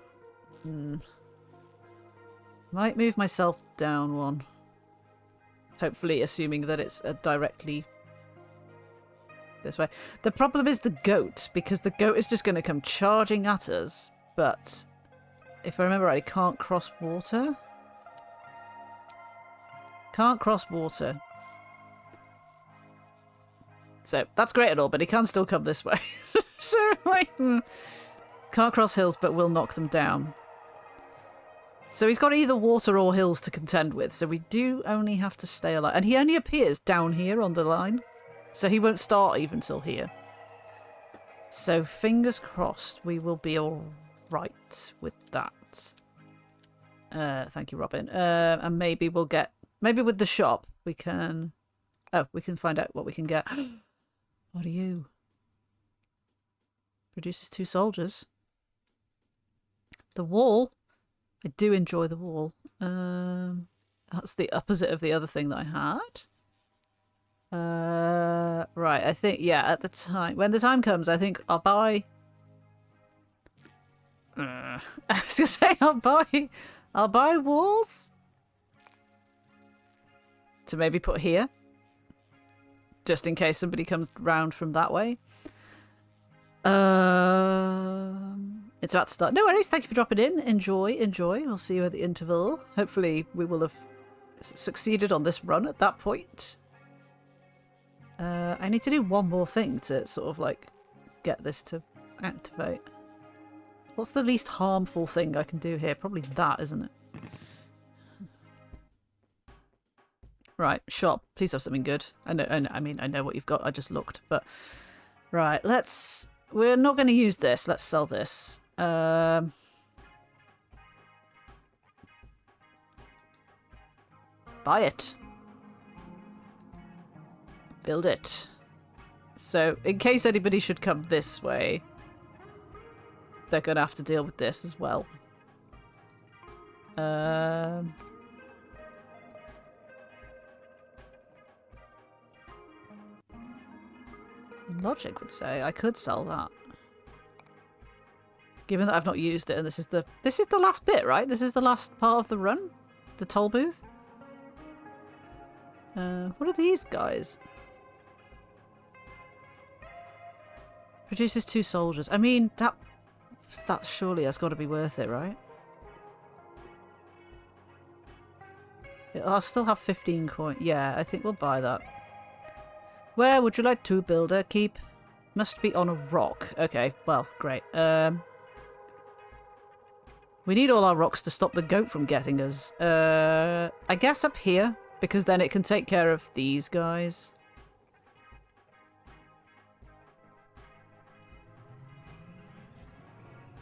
Might move myself down one. Hopefully, assuming that it's directly... this way. The problem is the goat, because the goat is just going to come charging at us, but if I remember right, he can't cross water. Can't cross water. So, that's great and all, but he can still come this way. So, like, can't cross hills, but will knock them down. So he's got either water or hills to contend with, so we do only have to stay alive. And he only appears down here on the line. So he won't start even till here. So fingers crossed we will be all right with that. Thank you, Robin. And maybe we'll get... Maybe with the shop we can... Oh, we can find out what we can get. What are you? Produces 2 soldiers. The wall. I do enjoy the wall. That's the opposite of the other thing that I had. Right, I think, yeah, at the time, when the time comes, I think I'll buy... I was gonna say, I'll buy walls to maybe put here. just in case somebody comes round from that way. It's about to start. No worries, thank you for dropping in. Enjoy. We'll see you at the interval. Hopefully we will have succeeded on this run at that point. I need to do one more thing to sort of like get this to activate. What's the least harmful thing I can do here? Probably that, isn't it? Right, shop. Please have something good. I know what you've got. I just looked, but right. We're not going to use this. Let's sell this. Buy it. Build it. So, in case anybody should come this way, they're going to have to deal with this as well. Logic would say I could sell that. Given that I've not used it and this is the last bit, right? This is the last part of the run? The toll booth? What are these guys? Produces 2 soldiers. I mean, that surely has got to be worth it, right? I'll still have 15 coins. Yeah, I think we'll buy that. Where would you like to build a keep? Must be on a rock. Okay, well, great. We need all our rocks to stop the goat from getting us. I guess up here, because then it can take care of these guys.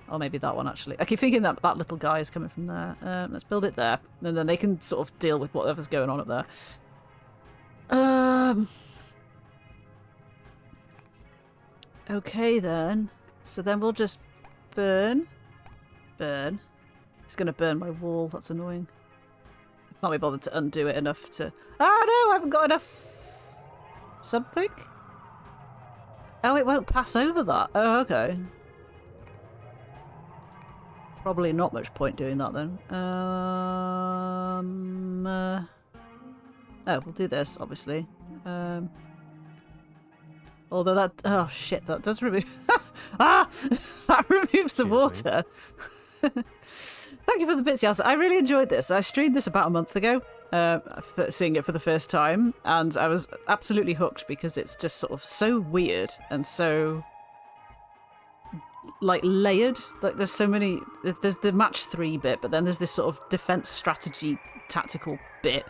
Or maybe that one, actually. I keep thinking that that little guy is coming from there. Let's build it there. And then they can sort of deal with whatever's going on up there. Okay, then. So then we'll just burn. Burn. It's going to burn my wall. That's annoying. I can't be bothered to undo it enough to... Oh, no! I haven't got enough... something? Oh, it won't pass over that. Oh, okay. Probably not much point doing that then. Oh, we'll do this, obviously. Although that... Oh, shit, that does remove... Ah! That removes the water. Thank you for the bits, Yas. I really enjoyed this. I streamed this about a month ago, seeing it for the first time, and I was absolutely hooked because it's just sort of so weird and so... like layered. Like there's so many, there's the match 3 bit, but then there's this sort of defense strategy tactical bit,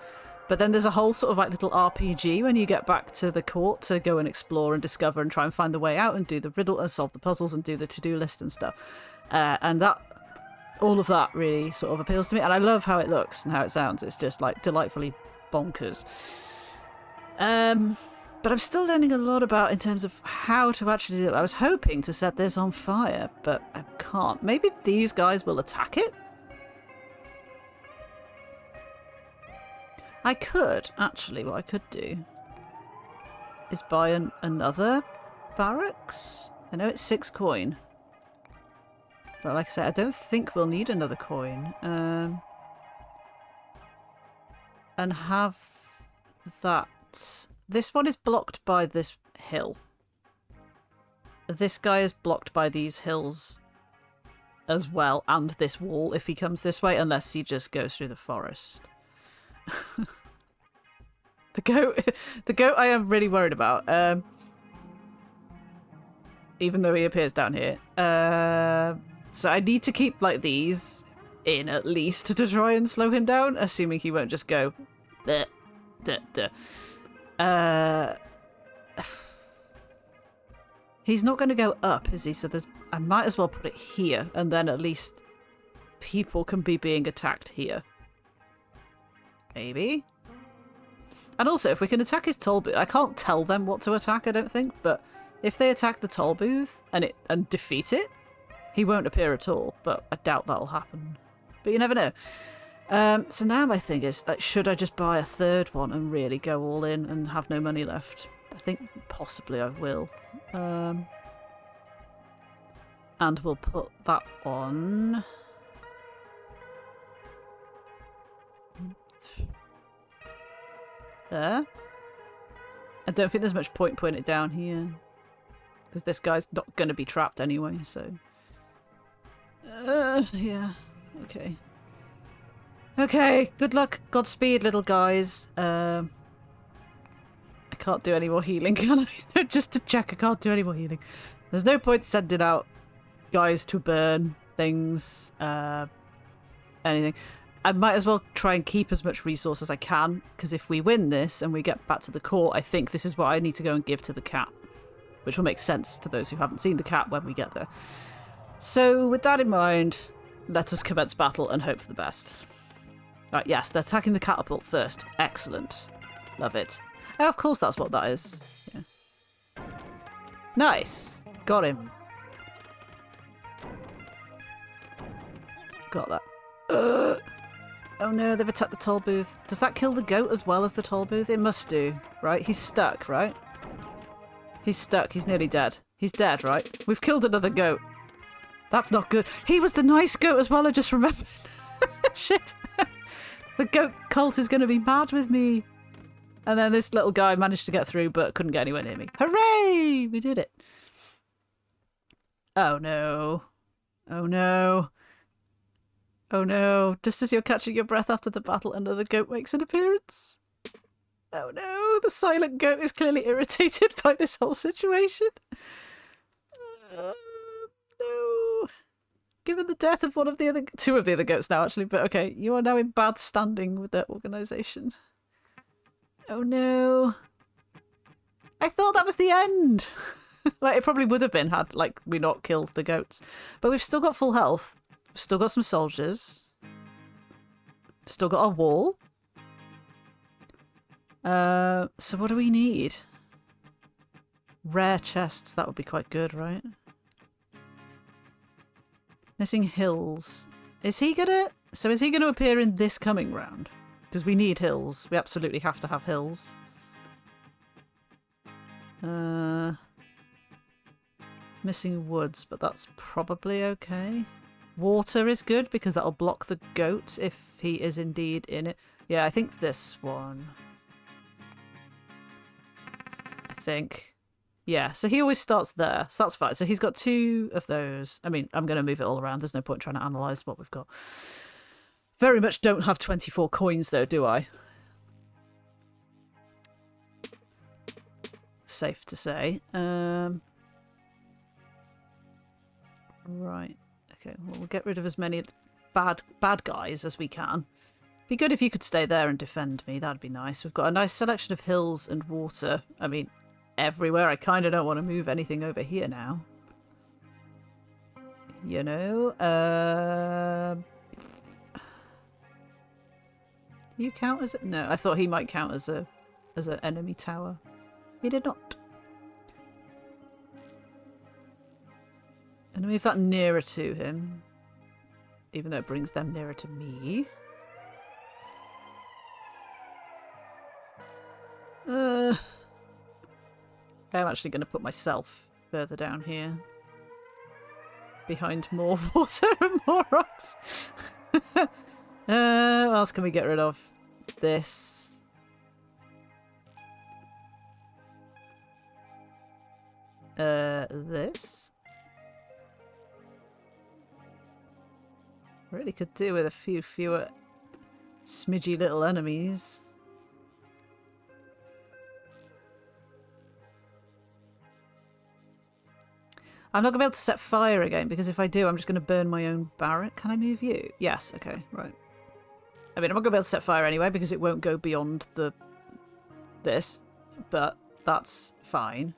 but then there's a whole sort of like little RPG when you get back to the court to go and explore and discover and try and find the way out and do the riddle and solve the puzzles and do the to-do list and stuff, and that all of that really sort of appeals to me, and I love how it looks and how it sounds. It's just like delightfully bonkers. But I'm still learning a lot about in terms of how to actually do it. I was hoping to set this on fire, but I can't. Maybe these guys will attack it? I could, actually. What I could do is buy another barracks. I know it's 6 coin. But like I said, I don't think we'll need another coin. And have that... This one is blocked by this hill. This guy is blocked by these hills as well, and this wall if he comes this way, unless he just goes through the forest. The goat I am really worried about, even though he appears down here. So I need to keep like these in at least to try and slow him down, assuming he won't just go bleh, duh, duh. He's not going to go up, is he? So I might as well put it here, and then at least people can be being attacked here. Maybe? And also, if we can attack his toll booth, I can't tell them what to attack, I don't think, but if they attack the toll booth and defeat it, he won't appear at all, but I doubt that'll happen. But you never know. So now my thing is, should I just buy a 3rd one and really go all in and have no money left? I think possibly I will. And we'll put that on. There. I don't think there's much point putting it down here. Because this guy's not going to be trapped anyway, so... yeah. Okay. Okay, good luck. Godspeed, little guys. I can't do any more healing, can I? Just to check, I can't do any more healing. There's no point sending out guys to burn things, anything. I might as well try and keep as much resource as I can, because if we win this and we get back to the court, I think this is what I need to go and give to the cat. Which will make sense to those who haven't seen the cat when we get there. So, with that in mind, let us commence battle and hope for the best. Right, yes, they're attacking the catapult first. Excellent. Love it. Oh, of course that's what that is. Yeah. Nice. Got him. Got that. Oh no, they've attacked the toll booth. Does that kill the goat as well as the toll booth? It must do, right? He's stuck, right? He's stuck. He's nearly dead. He's dead, right? We've killed another goat. That's not good. He was the nice goat as well, I just remembered. Shit. The goat cult is going to be mad with me. And then this little guy managed to get through, but couldn't get anywhere near me. Hooray! We did it. Oh no. Oh no. Oh no. Just as you're catching your breath after the battle, another goat makes an appearance. Oh no, the silent goat is clearly irritated by this whole situation. No. Given the death of two of the other goats now, actually, but okay, you are now in bad standing with their organisation. Oh no. I thought that was the end. Like, it probably would have been had, like, we not killed the goats. But we've still got full health. We've still got some soldiers. Still got our wall. So what do we need? Rare chests, that would be quite good, right? Missing hills. Is he gonna appear in this coming round? Because we need hills. We absolutely have to have hills. Missing woods, but that's probably okay. Water is good because that'll block the goat if he is indeed in it. Yeah, I think this one. I think. Yeah, so he always starts there, so that's fine. So he's got two of those. I mean, I'm going to move it all around. There's no point trying to analyse what we've got. Very much don't have 24 coins, though, do I? Safe to say. Right. Okay, well, we'll get rid of as many bad guys as we can. Be good if you could stay there and defend me. That'd be nice. We've got a nice selection of hills and water. I mean, everywhere. I kind of don't want to move anything over here now. You know? You count as... No, I thought he might count as an enemy tower. He did not. And move that nearer to him. Even though it brings them nearer to me. I'm actually going to put myself further down here. Behind more water and more rocks. What else can we get rid of? This. This. Really could do with a few fewer smidgy little enemies. I'm not going to be able to set fire again, because if I do, I'm just going to burn my own barrack. Can I move you? Yes, okay, right. I mean, I'm not going to be able to set fire anyway, because it won't go beyond this, but that's fine.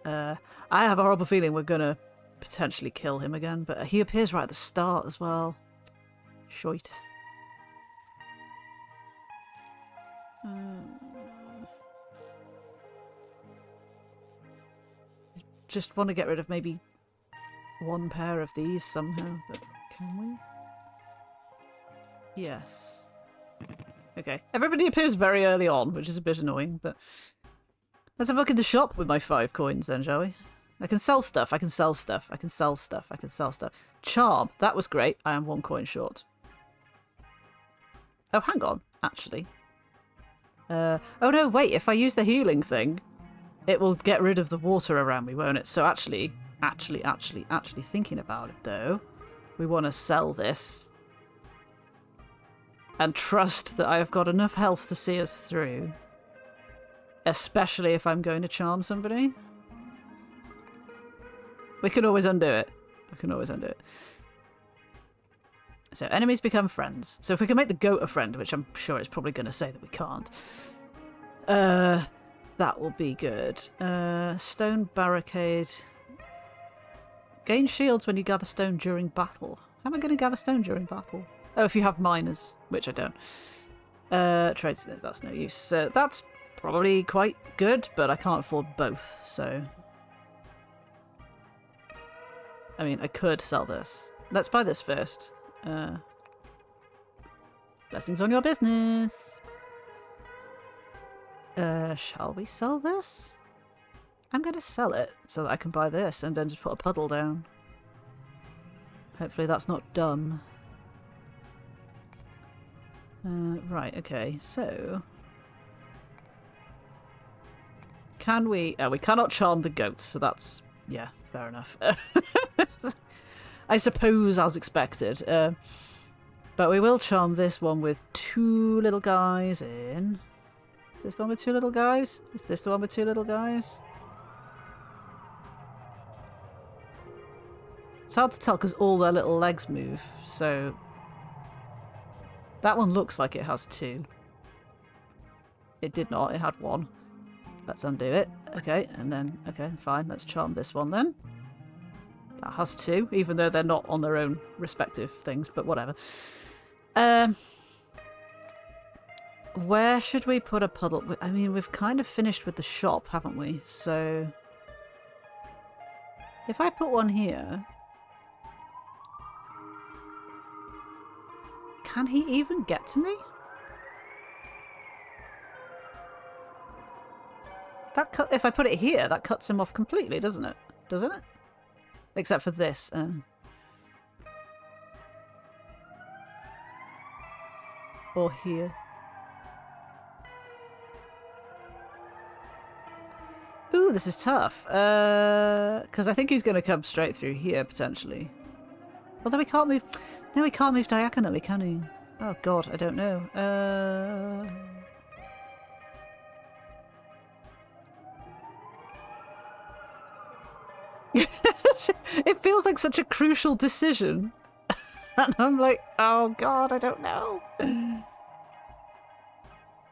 I have a horrible feeling we're going to potentially kill him again, but he appears right at the start as well. Shite. Just want to get rid of maybe one pair of these somehow, but can we? Yes. Okay. Everybody appears very early on, which is a bit annoying, but let's have a look in the shop with my 5 coins then, shall we? I can sell stuff, I can sell stuff, I can sell stuff, I can sell stuff. Charm, that was great. I am 1 coin short. Oh, hang on, actually. Oh no, wait, if I use the healing thing, it will get rid of the water around me, won't it? So actually thinking about it though, we want to sell this and trust that I have got enough health to see us through. Especially if I'm going to charm somebody. We can always undo it. We can always undo it. So enemies become friends. So if we can make the goat a friend, which I'm sure it's probably going to say that we can't, that will be good. Stone barricade. Gain shields when you gather stone during battle. How am I going to gather stone during battle? Oh, if you have miners, which I don't. Trades, that's no use. So that's probably quite good, but I can't afford both, so... I mean, I could sell this. Let's buy this first. Blessings on your business. Shall we sell this? I'm going to sell it so that I can buy this and then just put a puddle down. Hopefully that's not dumb. Right, okay, so... Can we... we cannot charm the goats, so that's... Yeah, fair enough. I suppose as expected. But we will charm this one with 2 little guys in. Is this the one with 2 little guys? Is this the one with 2 little guys? It's hard to tell because all their little legs move, so... That one looks like it has 2. It did not, it had 1. Let's undo it. Okay, and then... Okay, fine, let's charm this one then. That has 2, even though they're not on their own respective things, but whatever. Where should we put a puddle? I mean, we've kind of finished with the shop, haven't we? So... If I put one here... Can he even get to me? If I put it here, that cuts him off completely, doesn't it? Doesn't it? Except for this. Or here. Ooh, this is tough. Because I think he's going to come straight through here, potentially. Although we can't move... No, he can't move diagonally, can he? Oh, God, I don't know. It feels like such a crucial decision. And I'm like, oh, God, I don't know.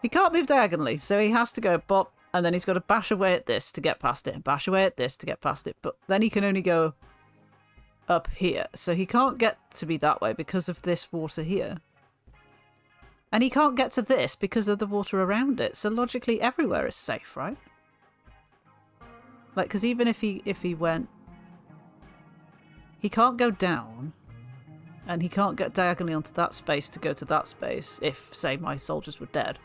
He can't move diagonally, so he has to go bop, and then he's got to bash away at this to get past it, and bash away at this to get past it. But then he can only go... up here, so he can't get to me that way because of this water here, and he can't get to this because of the water around it. So logically everywhere is safe, right? Like, because even if he went, he can't go down, and he can't get diagonally onto that space to go to that space if, say, my soldiers were dead.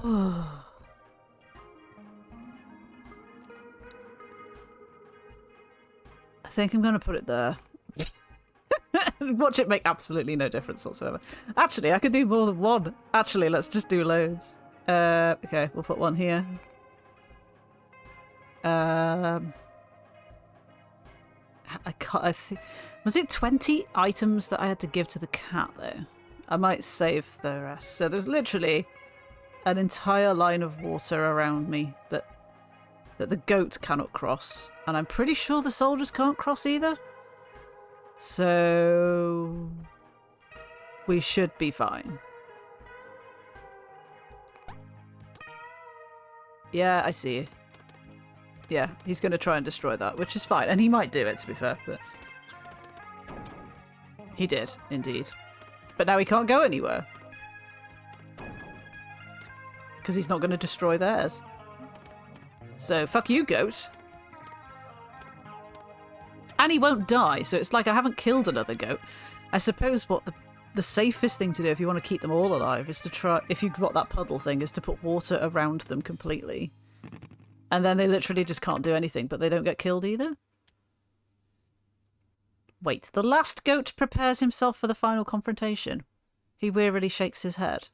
I think I'm going to put it there. Watch it make absolutely no difference whatsoever. Actually, I could do more than one. Actually, let's just do loads. Okay, we'll put one here. I can't... Was it 20 items that I had to give to the cat, though? I might save the rest. So there's literally an entire line of water around me that the goat cannot cross. And I'm pretty sure the soldiers can't cross either. So... we should be fine. Yeah, I see. Yeah, he's going to try and destroy that, which is fine. And he might do it, to be fair. But he did, indeed. But now he can't go anywhere. Because he's not going to destroy theirs. So, fuck you, goat. And he won't die, so it's like I haven't killed another goat. I suppose what the safest thing to do if you want to keep them all alive is to try, if you've got that puddle thing, is to put water around them completely. And then they literally just can't do anything, but they don't get killed either. Wait, the last goat prepares himself for the final confrontation. He wearily shakes his head.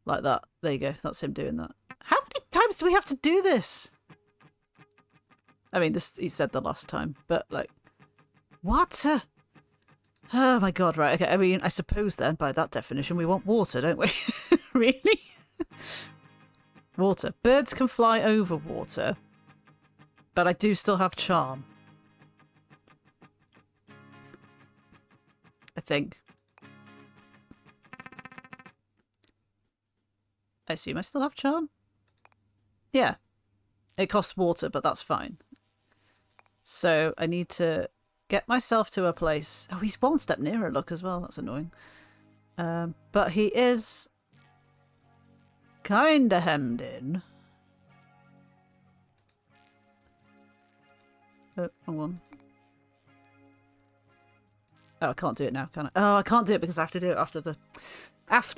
Like that. There you go. That's him doing that. How many times do we have to do this? I mean, this he said the last time, but like... What? Oh my god, right. Okay, I mean, I suppose then, by that definition, we want water, don't we? Really? Water. Birds can fly over water, but I do still have charm. I think. I assume I still have charm? Yeah. It costs water, but that's fine. So I need to get myself to a place... Oh, he's one step nearer, look, as well. That's annoying. But he is kinda hemmed in. Oh, wrong one. Oh, I can't do it now, can I? Oh, I can't do it because I have to do it after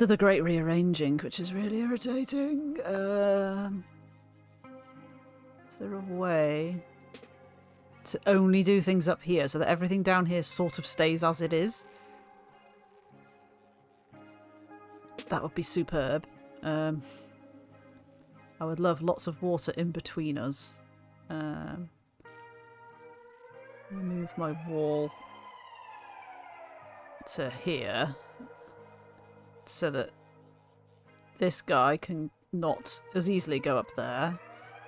the great rearranging, which is really irritating. Is there a way to only do things up here so that everything down here sort of stays as it is? That would be superb. I would love lots of water in between us. Move my wall to here so that this guy can not as easily go up there.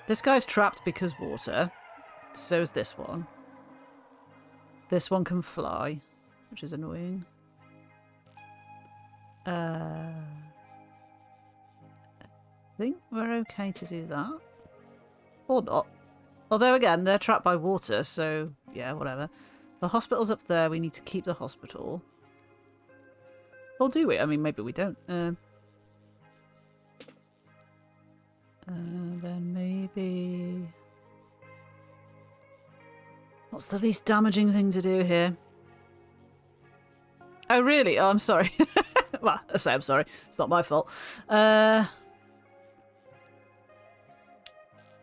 This guy's trapped because water. So is this one. This one can fly, which is annoying. I think we're okay to do that. Or not. Although, again, they're trapped by water, so yeah, whatever. The hospital's up there. We need to keep the hospital. Or do we? I mean, maybe we don't. Then maybe... What's the least damaging thing to do here? Oh, really? Oh, I'm sorry. Well, I say I'm sorry. It's not my fault.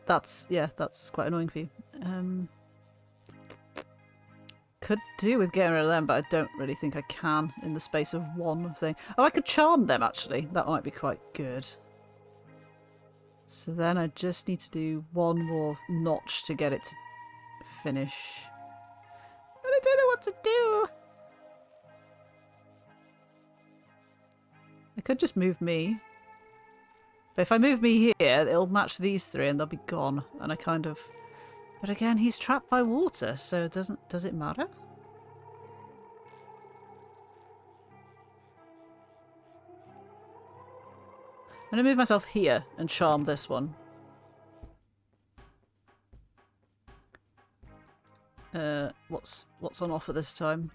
That's quite annoying for you. Could do with getting rid of them, but I don't really think I can in the space of one thing. Oh, I could charm them, actually. That might be quite good. So then I just need to do one more notch to get it to finish. But I don't know what to do. I could just move me. But if I move me here, it'll match these three and they'll be gone. And I kind of... But again, he's trapped by water, so does it matter? I'm going to move myself here and charm this one. What's on offer this time?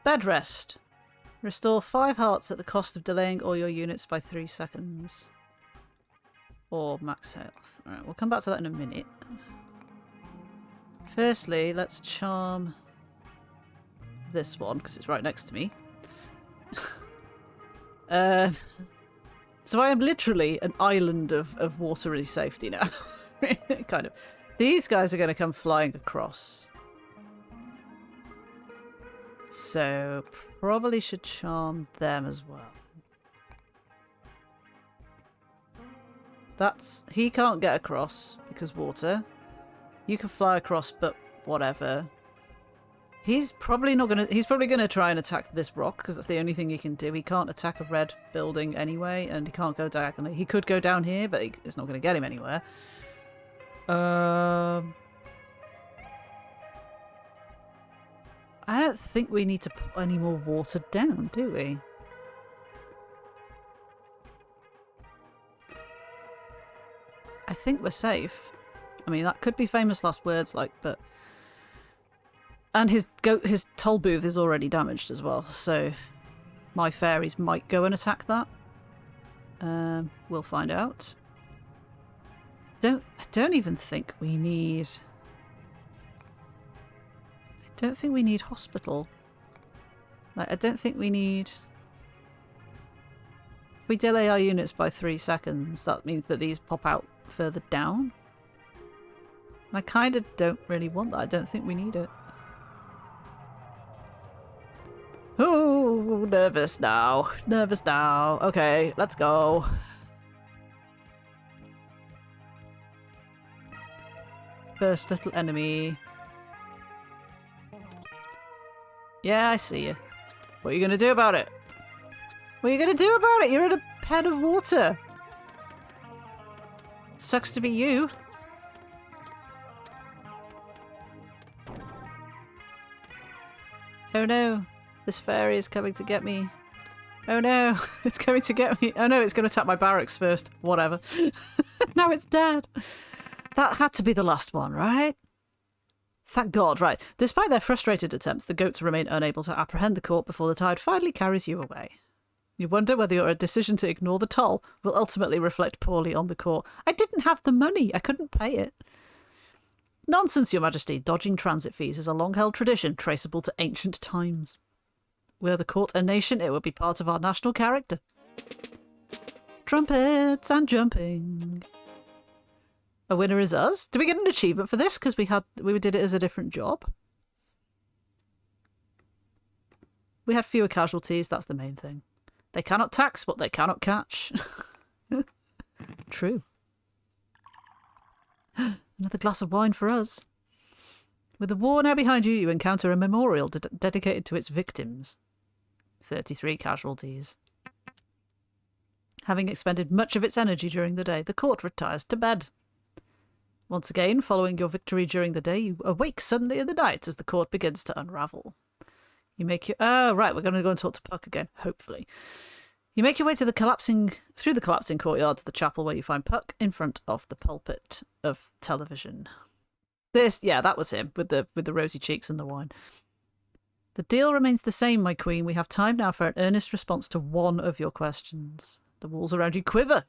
Bed rest. Restore 5 hearts at the cost of delaying all your units by 3 seconds. Or max health. Alright, we'll come back to that in a minute. Firstly, let's charm this one, because it's right next to me. So I am literally an island of watery safety now. Kind of. These guys are going to come flying across. So, probably should charm them as well. He can't get across because water. You can fly across, but whatever. He's probably gonna try and attack this rock because that's the only thing he can do. He can't attack a red building anyway, and he can't go diagonally. He could go down here, but it's not gonna get him anywhere. I don't think we need to put any more water down, do we? I think we're safe. I mean, that could be famous last words, like, but... And his toll booth is already damaged as well, so my fairies might go and attack that. We'll find out. I don't even think we need... I don't think we need hospital. Like, I don't think we need... If we delay our units by 3 seconds, that means that these pop out further down. And I kind of don't really want that. I don't think we need it. Oh, nervous now. Nervous now. Okay, let's go. First little enemy. Yeah, I see you. What are you gonna do about it? What are you gonna do about it? You're in a pen of water. Sucks to be you. Oh no, this fairy is coming to get me. Oh no, it's coming to get me. Oh no, it's going to attack my barracks first. Whatever. Now it's dead. That had to be the last one, right? Thank God, right. Despite their frustrated attempts, the goats remain unable to apprehend the court before the tide finally carries you away. You wonder whether your decision to ignore the toll will ultimately reflect poorly on the court. I didn't have the money. I couldn't pay it. Nonsense, Your Majesty. Dodging transit fees is a long-held tradition traceable to ancient times. Were the court a nation, it would be part of our national character. Trumpets and jumping. A winner is us. Did we get an achievement for this? Because we did it as a different job. We had fewer casualties. That's the main thing. They cannot tax what they cannot catch. True. Another glass of wine for us. With the war now behind you, you encounter a memorial dedicated to its victims. 33 casualties. Having expended much of its energy during the day, the court retires to bed. Once again, following your victory during the day, you awake suddenly in the night as the court begins to unravel. You make your... Oh, right, we're going to go and talk to Puck again, hopefully. You make your way through the collapsing courtyard to the chapel where you find Puck in front of the pulpit of television. Yeah, that was him, with the rosy cheeks and the wine. The deal remains the same, my queen. We have time now for an earnest response to one of your questions. The walls around you quiver.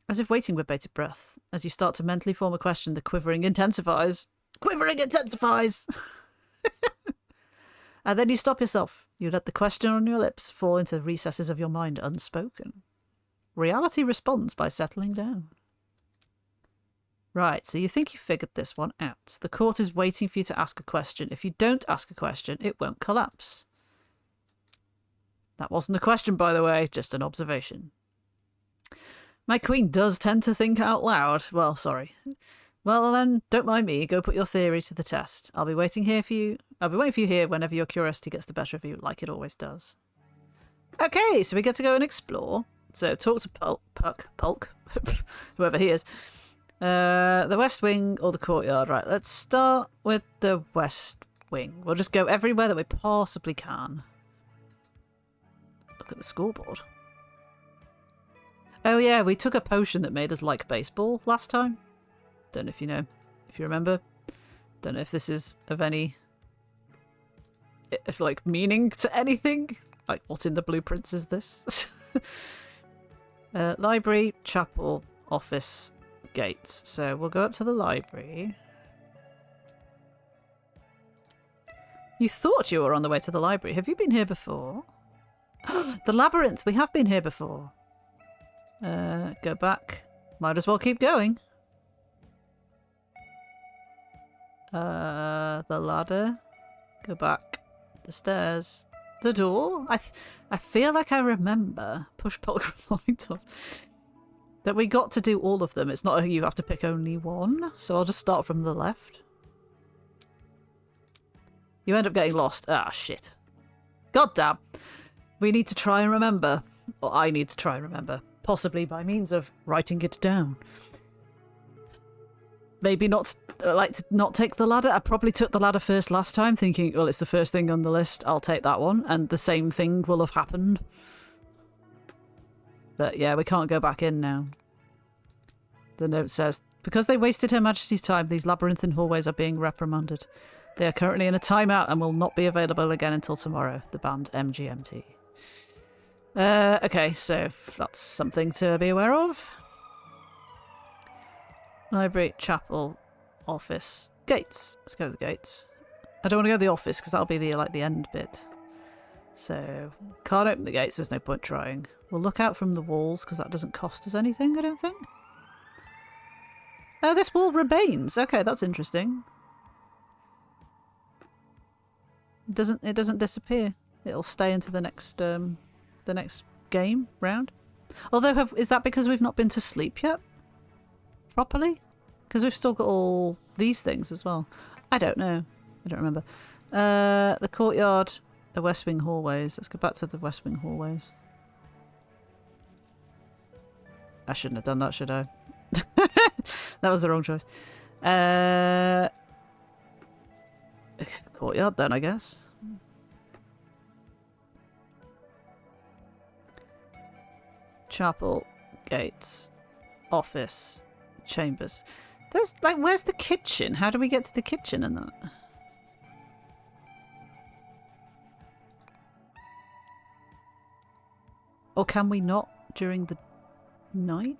As if waiting with bated breath. As you start to mentally form a question, the quivering intensifies. Quivering intensifies! And then you stop yourself. You let the question on your lips fall into the recesses of your mind unspoken. Reality responds by settling down. Right, so you think you figured this one out. The court is waiting for you to ask a question. If you don't ask a question, it won't collapse. That wasn't a question, by the way, just an observation. My queen does tend to think out loud. Well, sorry. Well, then, don't mind me. Go put your theory to the test. I'll be waiting for you here whenever your curiosity gets the better of you, like it always does. Okay, so we get to go and explore. So talk to Pulk, whoever he is. The West Wing or the courtyard. Right, let's start with the West Wing. We'll just go everywhere that we possibly can. Look at the scoreboard. Oh yeah, we took a potion that made us like baseball last time. Don't know if you know, if you remember. Don't know if this is of any, like, meaning to anything. Like, what in the blueprints is this? Library, chapel, office, gates. So we'll go up to the library. You thought you were on the way to the library. Have you been here before? The labyrinth. We have been here before. Go back. Might as well keep going. The ladder. Go back. The stairs. The door. I feel like I remember. Push Pulk along doors. That we got to do all of them. It's not you have to pick only one. So I'll just start from the left. You end up getting lost. Ah, shit. God damn. We need to try and remember. Or I need to try and remember. Possibly by means of writing it down. Maybe not take the ladder. I probably took the ladder first last time, thinking, well, it's the first thing on the list. I'll take that one. And the same thing will have happened. But yeah, we can't go back in now. The note says, because they wasted Her Majesty's time, these labyrinthine hallways are being reprimanded. They are currently in a timeout and will not be available again until tomorrow. The band MGMT. Okay, so that's something to be aware of. Library, chapel, office, gates. Let's go to the gates. I don't want to go to the office because that'll be the end bit. So, can't open the gates, there's no point trying. We'll look out from the walls because that doesn't cost us anything, I don't think. Oh, this wall remains. Okay, that's interesting. It doesn't disappear. It'll stay into the next game round. Although, is that because we've not been to sleep yet? Properly? Because we've still got all these things as well. I don't know. I don't remember. The courtyard, the West Wing hallways. Let's go back to the West Wing hallways. I shouldn't have done that, should I? That was the wrong choice. Courtyard then, I guess. Chapel, gates, office, chambers. There's like, where's the kitchen? How do we get to the kitchen and that? Or can we not during the night?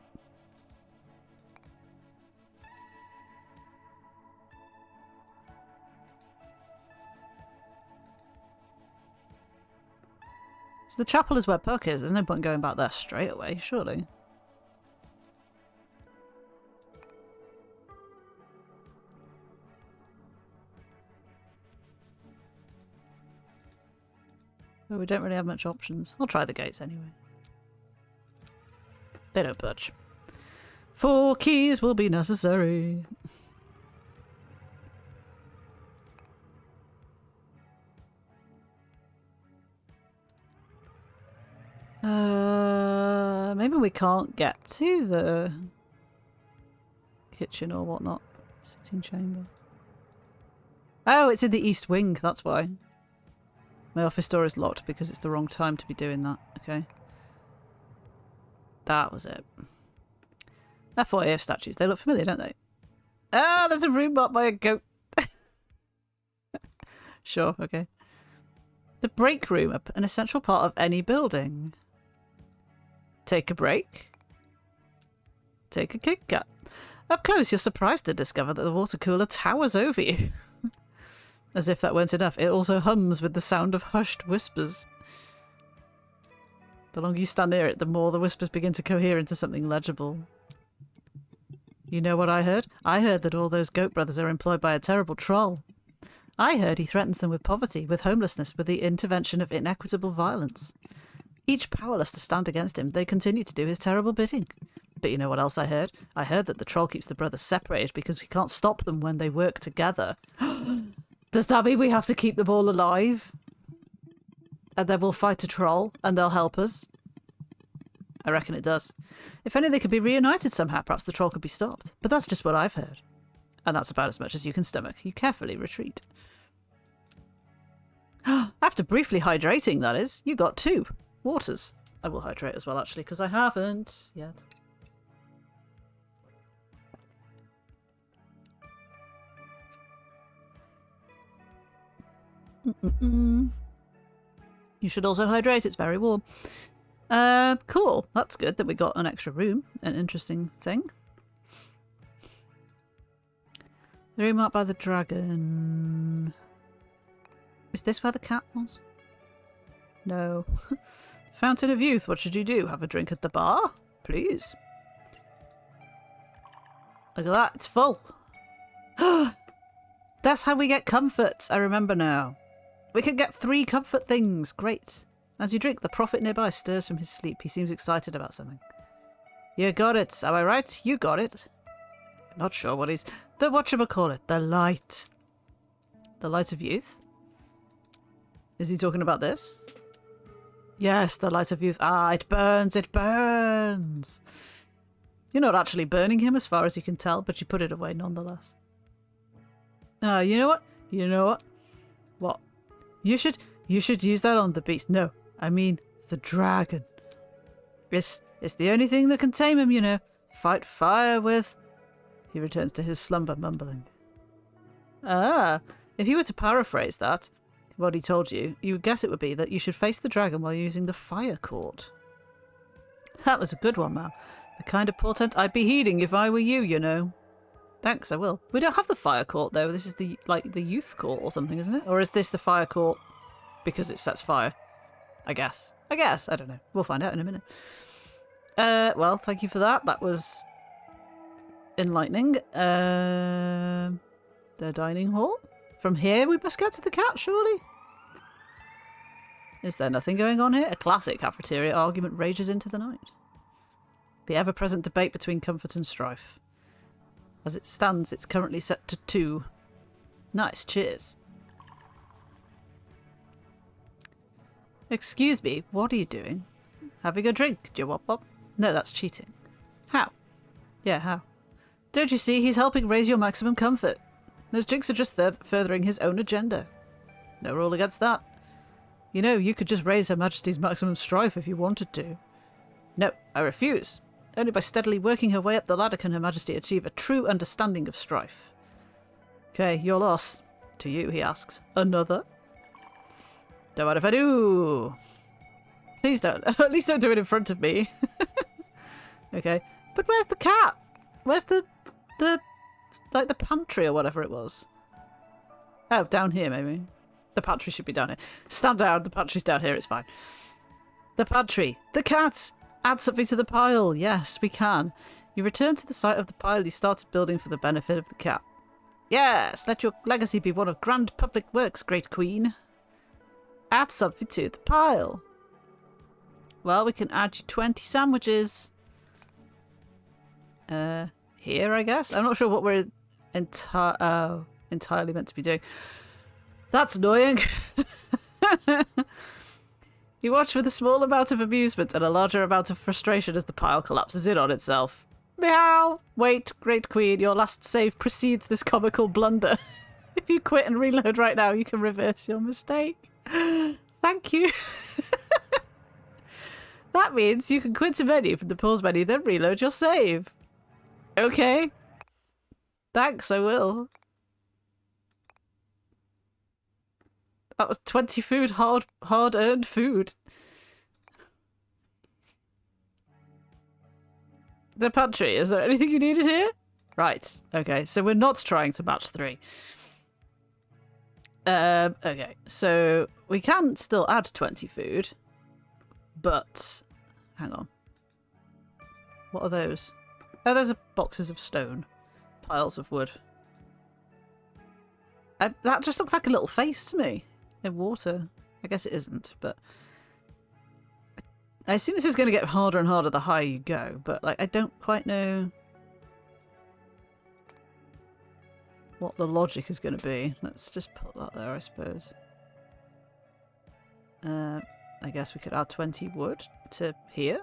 So the chapel is where Puck is. There's no point going back there straight away, surely. But we don't really have much options. I'll try the gates anyway. They don't budge. 4 keys will be necessary. Maybe we can't get to the kitchen or whatnot. Sitting chamber. Oh, it's in the east wing, that's why. My office door is locked because it's the wrong time to be doing that. Okay. That was it. F4AF statues. They look familiar, don't they? Ah, there's a room marked by a goat. Sure, okay. The break room, an essential part of any building. Take a break. Take a Kit Kat. Up close, you're surprised to discover that the water cooler towers over you. As if that weren't enough, it also hums with the sound of hushed whispers. The longer you stand near it, the more the whispers begin to cohere into something legible. You know what I heard? I heard that all those goat brothers are employed by a terrible troll. I heard he threatens them with poverty, with homelessness, with the intervention of inequitable violence. Each powerless to stand against him, they continue to do his terrible bidding. But you know what else I heard? I heard that the troll keeps the brothers separated because he can't stop them when they work together. Does that mean we have to keep them all alive? And then we'll fight a troll and they'll help us? I reckon it does. If only they could be reunited somehow, perhaps the troll could be stopped. But that's just what I've heard. And that's about as much as you can stomach. You carefully retreat. After briefly hydrating, that is, you got 2 waters. I will hydrate as well, actually, because I haven't yet. You should also hydrate, it's very warm. Cool. That's good that we got an extra room. An interesting thing. The room marked by the dragon. Is this where the cat was? No. Fountain of Youth, what should you do? Have a drink at the bar? Please. Look at that, it's full. That's how we get comfort, I remember now. We can get 3 comfort things, great. As you drink, the prophet nearby stirs from his sleep. He seems excited about something. You got it, am I right? You got it. Not sure what he's... The whatchamacallit, the light. The light of youth? Is he talking about this? Yes, the light of youth. Ah, it burns, it burns. You're not actually burning him as far as you can tell, but you put it away nonetheless. You know what? You know what? What? You should use that on the beast. No, I mean the dragon. It's the only thing that can tame him, you know. Fight fire with... He returns to his slumber, mumbling. Ah, if you were to paraphrase that, what he told you, you would guess it would be that you should face the dragon while using the fire court. That was a good one, Mal. The kind of portent I'd be heeding if I were you, you know. Thanks, I will. We don't have the fire court, though. This is the youth court or something, isn't it? Or is this the fire court because it sets fire? I guess. I don't know. We'll find out in a minute. Well, thank you for that. That was enlightening. The dining hall. From here we must get to the cat, surely? Is there nothing going on here? A classic cafeteria argument rages into the night. The ever-present debate between comfort and strife. As it stands, it's currently set to 2. Nice, cheers. Excuse me, what are you doing? Having a drink, Jawop-Bop? No, that's cheating. How? Yeah, how? Don't you see, he's helping raise your maximum comfort. Those drinks are just furthering his own agenda. No rule against that. You know, you could just raise Her Majesty's maximum strife if you wanted to. No, I refuse. Only by steadily working her way up the ladder can Her Majesty achieve a true understanding of strife. Okay, your loss. To you, he asks. Another? Don't mind if I do. Please don't. At least don't do it in front of me. Okay. But where's the cat? Where's the like the pantry or whatever it was? Oh, down here maybe. The pantry should be down here. Stand down. The pantry's down here. It's fine. The pantry. The cat. Add something to the pile. Yes, we can. You return to the site of the pile you started building for the benefit of the cat. Yes, let your legacy be one of grand public works, great queen. Add something to the pile. Well, we can add you 20 sandwiches. Here, I guess? I'm not sure what we're entirely meant to be doing. That's annoying. You watch with a small amount of amusement and a larger amount of frustration as the pile collapses in on itself. Meow! Wait, great queen, your last save precedes this comical blunder. If you quit and reload right now, you can reverse your mistake. Thank you. That means you can quit a menu from the pause menu, then reload your save. Okay. Thanks, I will. That was 20 food, hard-earned food. The pantry, is there anything you needed here? Right, okay, so we're not trying to match 3. Okay, so we can still add 20 food, but hang on. What are those? Oh, those are boxes of stone. Piles of wood. That just looks like a little face to me. In water. I guess it isn't, but I assume this is going to get harder and harder the higher you go, but like I don't quite know what the logic is going to be. Let's just put that there, I suppose. I guess we could add 20 wood to here.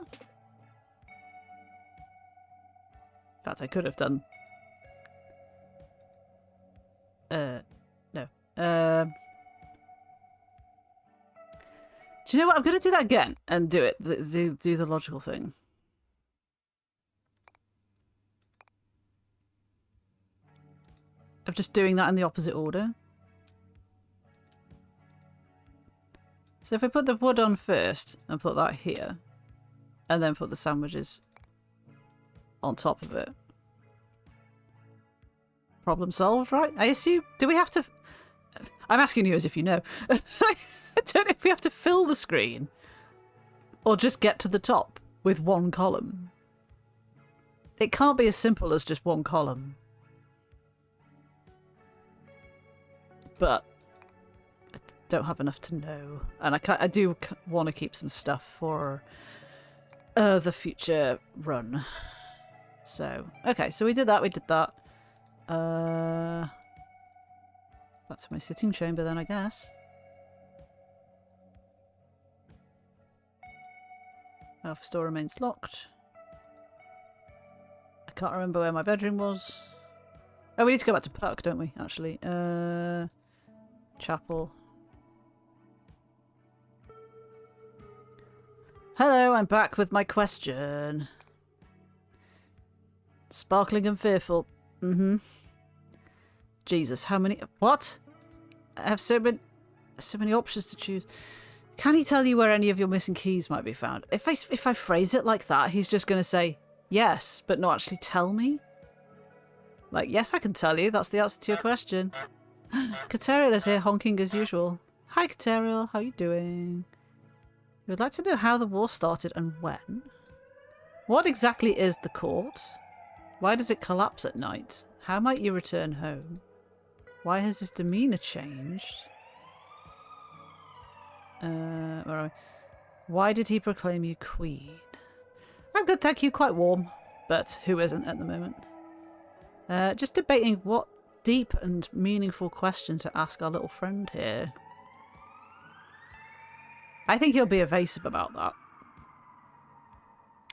In fact, I could have done... no. Do you know what? I'm going to do that again and do it. Do the logical thing. Of just doing that in the opposite order. So if I put the wood on first and put that here, and then put the sandwiches on top of it. Problem solved, right? I assume... Do we have to... I'm asking you as if you know. I don't know if we have to fill the screen or just get to the top with one column. It can't be as simple as just one column. But I don't have enough to know. And I do want to keep some stuff for the future run. So, okay, so we did that, Back to my sitting chamber then, I guess. Alpha store remains locked. I can't remember where my bedroom was. Oh, we need to go back to Puck, don't we, actually? Chapel. Hello, I'm back with my question. Sparkling and fearful. Mm-hmm. Jesus, how many... What? I have so many options to choose. Can he tell you where any of your missing keys might be found? If I phrase it like that, he's just going to say yes, but not actually tell me. Like, yes, I can tell you. That's the answer to your question. Kateriel is here honking as usual. Hi, Kateriel. How you doing? We would like to know how the war started and when. What exactly is the court? Why does it collapse at night? How might you return home? Why has his demeanour changed? Where are we? Why did he proclaim you queen? I'm good, thank you. Quite warm. But who isn't at the moment? Just debating what deep and meaningful question to ask our little friend here. I think he'll be evasive about that.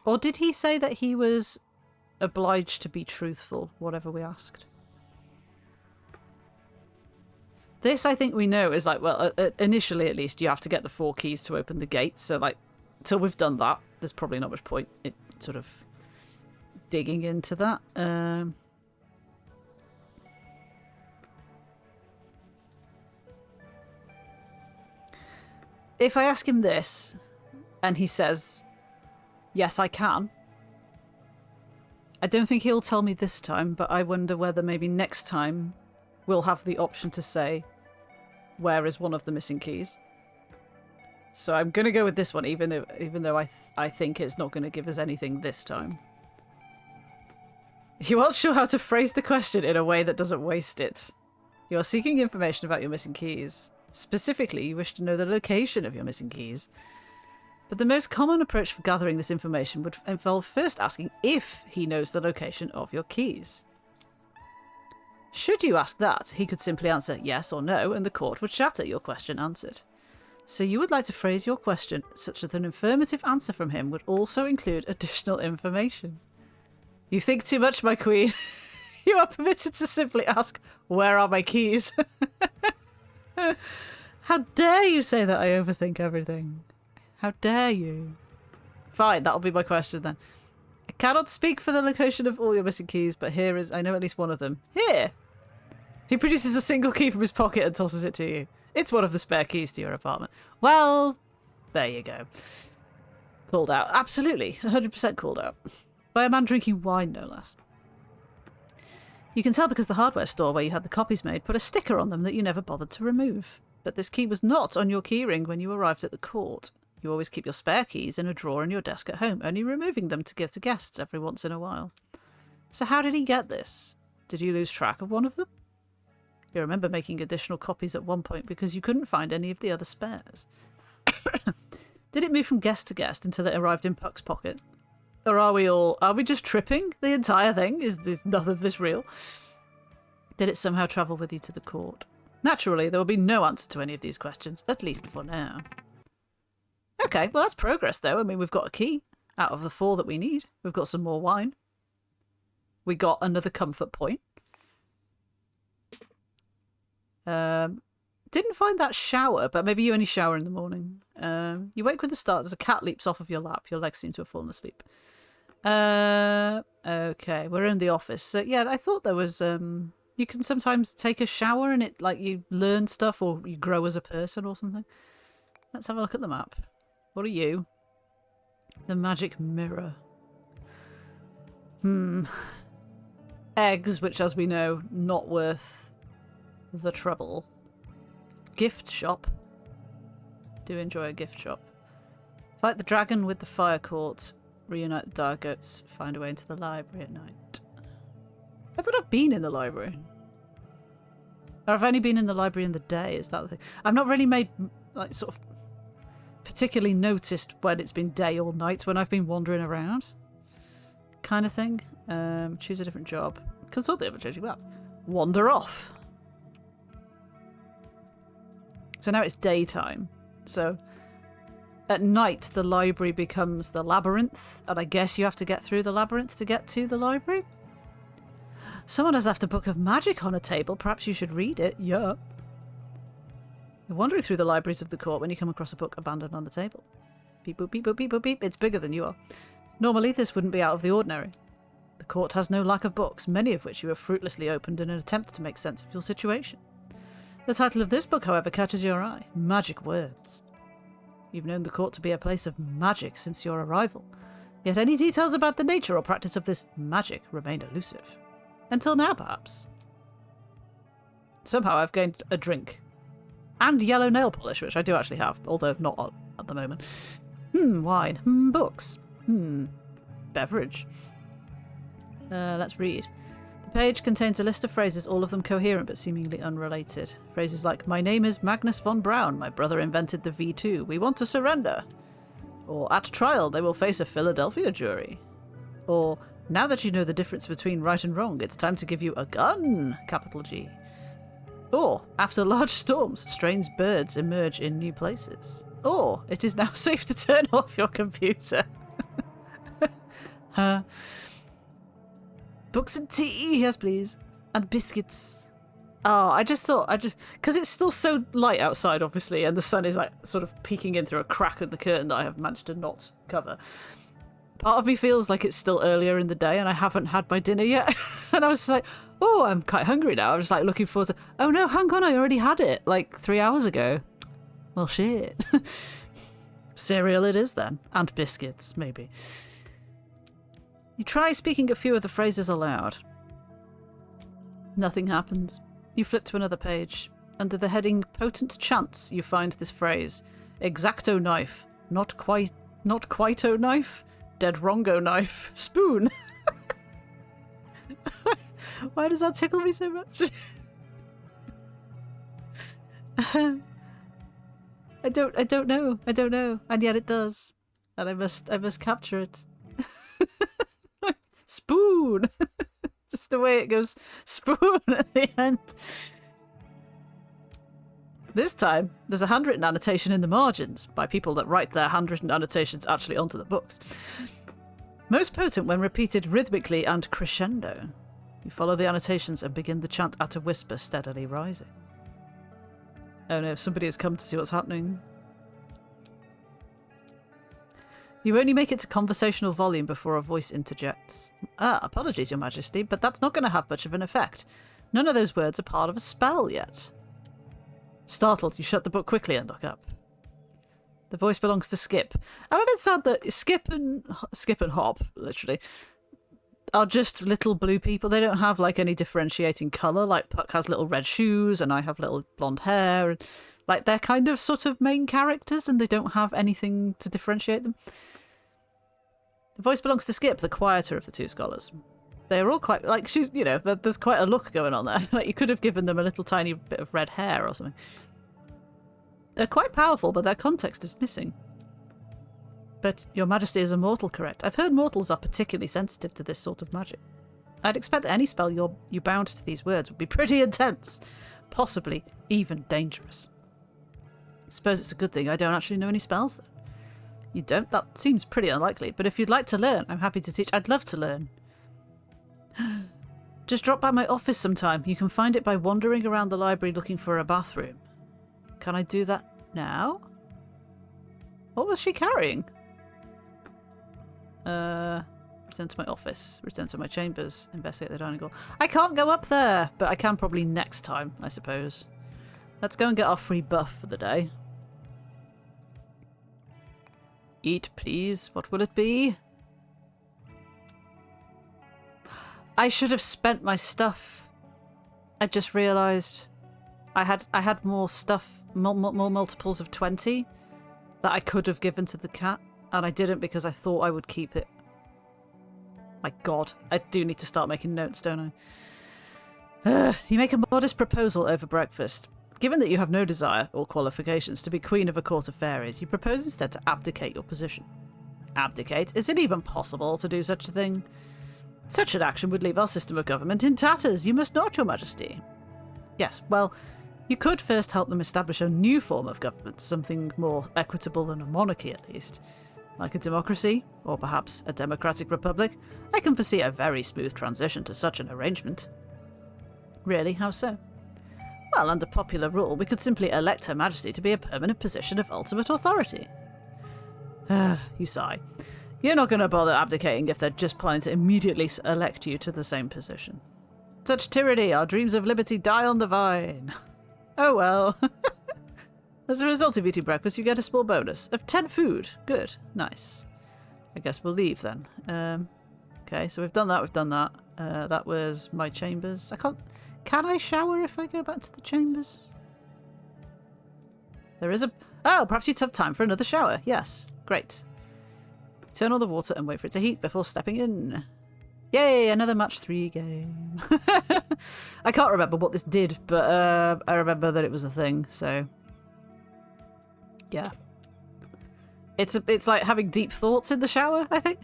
Or did he say that he was obliged to be truthful, whatever we asked? This, I think we know, is like, well, initially at least, you have to get the 4 keys to open the gate. So, like, till we've done that, there's probably not much point in sort of digging into that. If I ask him this, and he says, yes, I can, I don't think he'll tell me this time, but I wonder whether maybe next time we'll have the option to say, where is one of the missing keys? So I'm going to go with this one, even though I think it's not going to give us anything this time. You aren't sure how to phrase the question in a way that doesn't waste it. You are seeking information about your missing keys. Specifically, you wish to know the location of your missing keys. But the most common approach for gathering this information would involve first asking if he knows the location of your keys. Should you ask that, he could simply answer yes or no, and the court would shatter your question answered. So you would like to phrase your question such that an affirmative answer from him would also include additional information. You think too much, my queen. You are permitted to simply ask, where are my keys? How dare you say that I overthink everything? How dare you? Fine, that'll be my question then. I cannot speak for the location of all your missing keys, but here is, I know at least one of them. Here! He produces a single key from his pocket and tosses it to you. It's one of the spare keys to your apartment. Well, there you go. Called out. Absolutely. 100% called out. By a man drinking wine, no less. You can tell because the hardware store where you had the copies made put a sticker on them that you never bothered to remove. But this key was not on your keyring when you arrived at the court. You always keep your spare keys in a drawer in your desk at home, only removing them to give to guests every once in a while. So how did he get this? Did you lose track of one of them? You remember making additional copies at one point because you couldn't find any of the other spares. Did it move from guest to guest until it arrived in Puck's pocket? Or are we just tripping the entire thing? Is none of this real? Did it somehow travel with you to the court? Naturally, there will be no answer to any of these questions, at least for now. Okay, well that's progress though. I mean, we've got a key out of the 4 that we need. We've got some more wine. We got another comfort point. Didn't find that shower, but maybe you only shower in the morning. You wake with a start as a cat leaps off of your lap. Your legs seem to have fallen asleep. Okay, we're in the office. So yeah, I thought there was, you can sometimes take a shower and it, like, you learn stuff or you grow as a person or something. Let's have a look at the map. What are you? The magic mirror. Eggs, which as we know, not worth the trouble. Gift shop. Do enjoy a gift shop. Fight the dragon with the fire court. Reunite the dire goats. Find a way into the library at night. I thought I've been in the library. Or I've only been in the library in the day, is that the thing? I've not really made, like, sort of particularly noticed when it's been day or night when I've been wandering around. Kind of thing. Choose a different job. Consult the ever-changing map. Wander off. So now it's daytime. So at night the library becomes the labyrinth, and I guess you have to get through the labyrinth to get to the library? Someone has left a book of magic on a table. Perhaps you should read it. Yeah. You're wandering through the libraries of the court when you come across a book abandoned on a table. Beep boop beep boop beep boop beep. It's bigger than you are. Normally this wouldn't be out of the ordinary. The court has no lack of books, many of which you have fruitlessly opened in an attempt to make sense of your situation. The title of this book, however, catches your eye. Magic Words. You've known the court to be a place of magic since your arrival, yet any details about the nature or practice of this magic remain elusive. Until now, perhaps. Somehow I've gained a drink. And yellow nail polish, which I do actually have, although not at the moment. Wine. Books. Beverage. Let's read. The page contains a list of phrases, all of them coherent but seemingly unrelated. Phrases like, my name is Magnus von Braun, my brother invented the V2, we want to surrender. Or, at trial they will face a Philadelphia jury. Or, now that you know the difference between right and wrong, it's time to give you a gun, capital G. Or, after large storms, strange birds emerge in new places. Or, it is now safe to turn off your computer. Books and tea, yes please. And biscuits. Oh, I just thought, because it's still so light outside, obviously, and the sun is like sort of peeking in through a crack in the curtain that I have managed to not cover. Part of me feels like it's still earlier in the day and I haven't had my dinner yet. And I was just like, oh, I'm quite hungry now. I'm just like looking forward to, oh no, hang on, I already had it like 3 hours ago. Well, shit. Cereal it is then. And biscuits, maybe. You try speaking a few of the phrases aloud. Nothing happens. You flip to another page. Under the heading Potent Chants, you find this phrase. Exacto knife. Not quite-o knife. Dead wrongo knife. Spoon. Why does that tickle me so much? I don't know. And yet it does. And I must capture it. Spoon! Just the way it goes spoon at the end. This time, there's a handwritten annotation in the margins by people that write their handwritten annotations actually onto the books. Most potent when repeated rhythmically and crescendo. You follow the annotations and begin the chant at a whisper, steadily rising. Oh no, somebody has come to see what's happening. You only make it to conversational volume before a voice interjects. Apologies, Your Majesty, but that's not going to have much of an effect. None of those words are part of a spell yet. Startled, you shut the book quickly and look up. The voice belongs to Skip. I'm a bit sad that Skip and Hop, literally, are just little blue people. They don't have like any differentiating colour. Like Puck has little red shoes and I have little blonde hair. And, like they're kind of sort of main characters and they don't have anything to differentiate them. The voice belongs to Skip, the quieter of the two scholars. They're all quite, like, she's, you know, there's quite a look going on there. Like, you could have given them a little tiny bit of red hair or something. They're quite powerful, but their context is missing. But Your Majesty is a mortal, correct? I've heard mortals are particularly sensitive to this sort of magic. I'd expect that any spell you bound to these words would be pretty intense. Possibly even dangerous. I suppose it's a good thing I don't actually know any spells, then. You don't? That seems pretty unlikely, but if you'd like to learn, I'm happy to teach. I'd love to learn. Just drop by my office sometime. You can find it by wandering around the library looking for a bathroom. Can I do that now? What was she carrying? Return to my office. Return to my chambers. Investigate the dining hall. I can't go up there, but I can probably next time, I suppose. Let's go and get our free buff for the day. Eat, please. What will it be? I should have spent my stuff. I just realised I had more stuff, more multiples of 20 that I could have given to the cat, and I didn't because I thought I would keep it. My God, I do need to start making notes, don't I? You make a modest proposal over breakfast. Given that you have no desire or qualifications to be queen of a court of fairies, you propose instead to abdicate your position. Abdicate? Is it even possible to do such a thing? Such an action would leave our system of government in tatters. You must not, Your Majesty. Yes, well, you could first help them establish a new form of government, something more equitable than a monarchy at least. Like a democracy, or perhaps a democratic republic. I can foresee a very smooth transition to such an arrangement. Really? How so? Well, under popular rule, we could simply elect Her Majesty to be a permanent position of ultimate authority. You sigh. You're not going to bother abdicating if they're just planning to immediately elect you to the same position. Such tyranny, our dreams of liberty die on the vine. Oh well. As a result of eating breakfast, you get a small bonus of 10 food. Good. Nice. I guess we'll leave then. Okay, so we've done that. That was my chambers. I can't... Can I shower if I go back to the chambers? There is a... Oh, perhaps you'd have time for another shower. Yes. Great. Turn on the water and wait for it to heat before stepping in. Yay, another match 3 game. I can't remember what this did, but I remember that it was a thing, so... Yeah. It's like having deep thoughts in the shower, I think.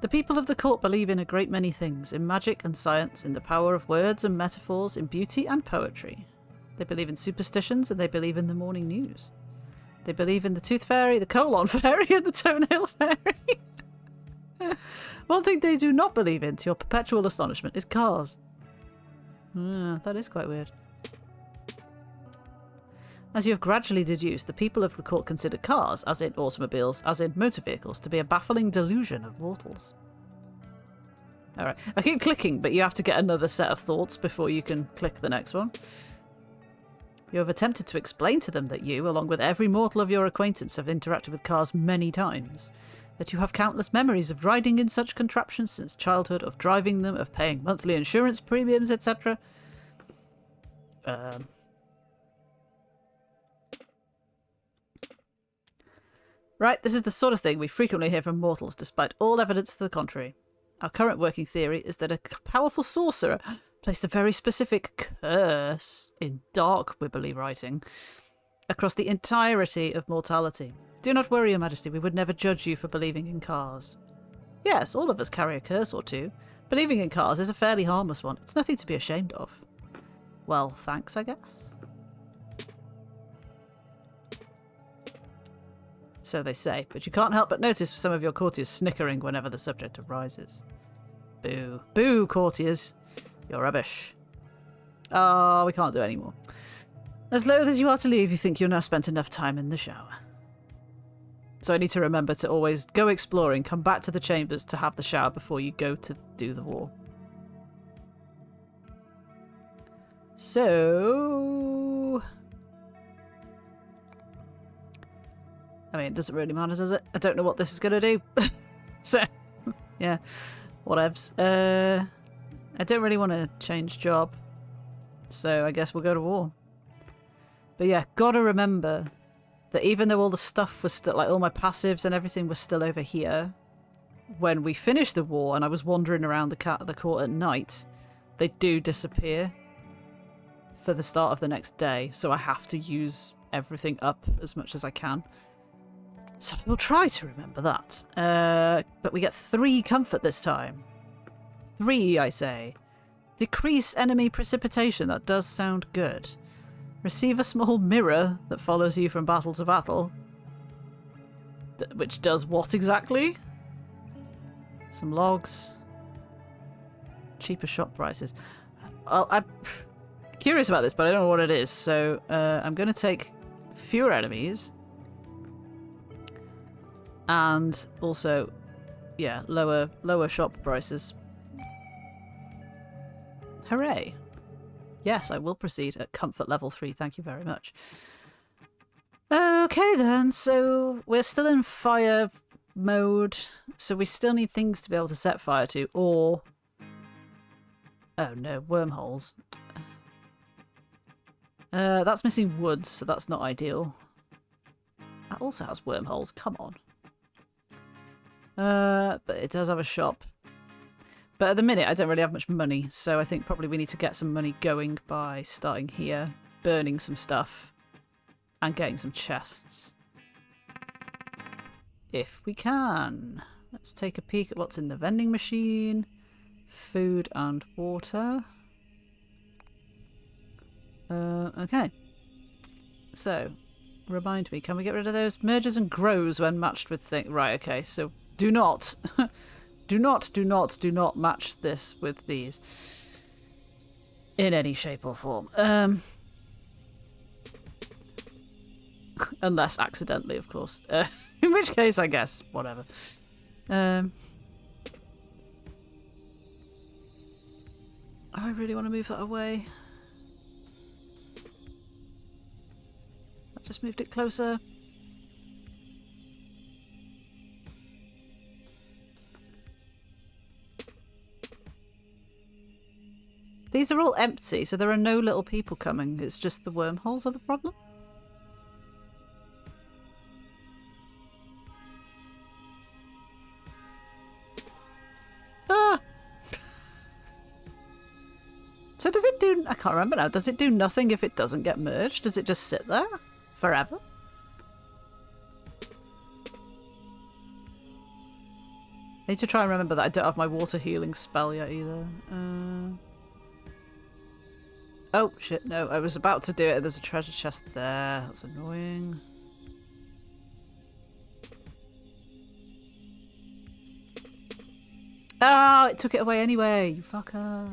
The people of the court believe in a great many things, in magic and science, in the power of words and metaphors, in beauty and poetry. They believe in superstitions and they believe in the morning news. They believe in the tooth fairy, the colon fairy, and the toenail fairy. One thing they do not believe in, to your perpetual astonishment, is cars. That is quite weird. As you have gradually deduced, the people of the court consider cars, as in automobiles, as in motor vehicles, to be a baffling delusion of mortals. Alright, I keep clicking, but you have to get another set of thoughts before you can click the next one. You have attempted to explain to them that you, along with every mortal of your acquaintance, have interacted with cars many times. That you have countless memories of riding in such contraptions since childhood, of driving them, of paying monthly insurance premiums, etc. Right, this is the sort of thing we frequently hear from mortals, despite all evidence to the contrary. Our current working theory is that a powerful sorcerer placed a very specific curse, in dark wibbly writing, across the entirety of mortality. Do not worry, Your Majesty, we would never judge you for believing in cars. Yes, all of us carry a curse or two. Believing in cars is a fairly harmless one. It's nothing to be ashamed of. Well, thanks, I guess. So they say, but you can't help but notice some of your courtiers snickering whenever the subject arises. Boo. Boo, courtiers. You're rubbish. Oh, we can't do any more. As loath as you are to leave, you think you've now spent enough time in the shower. So I need to remember to always go exploring, come back to the chambers to have the shower before you go to do the war. So... I mean, it doesn't really matter, does it? I don't know what this is going to do. So, yeah, whatevs. I don't really want to change job. So I guess we'll go to war. But yeah, gotta remember that even though all the stuff was still, like all my passives and everything was still over here, when we finished the war and I was wandering around the court at night, they do disappear for the start of the next day. So I have to use everything up as much as I can. So we'll try to remember that. But we get 3 comfort this time. 3, I say. Decrease enemy precipitation. That does sound good. Receive a small mirror that follows you from battle to battle. Which does what exactly? Some logs. Cheaper shop prices. I'm curious about this, but I don't know what it is. So I'm going to take fewer enemies. And also, yeah, lower shop prices. Hooray. Yes, I will proceed at comfort level 3. Thank you very much. Okay then, so we're still in fire mode. So we still need things to be able to set fire to, or... Oh no, wormholes. That's missing woods, so that's not ideal. That also has wormholes, come on. But it does have a shop. But at the minute, I don't really have much money, so I think probably we need to get some money going by starting here, burning some stuff, and getting some chests. If we can. Let's take a peek at what's in the vending machine. Food and water. Okay. So, remind me, can we get rid of those? Merges and grows when matched with things. Right, okay, so do not... do not match this with these. In any shape or form. Unless accidentally, of course. In which case, I guess, whatever. I really want to move that away. I just moved it closer. These are all empty, so there are no little people coming. It's just the wormholes are the problem. Ah! So does it do... I can't remember now. Does it do nothing if it doesn't get merged? Does it just sit there forever? I need to try and remember that I don't have my water healing spell yet either. Oh, shit, no. I was about to do it. There's a treasure chest there. That's annoying. Oh, it took it away anyway. You fucker.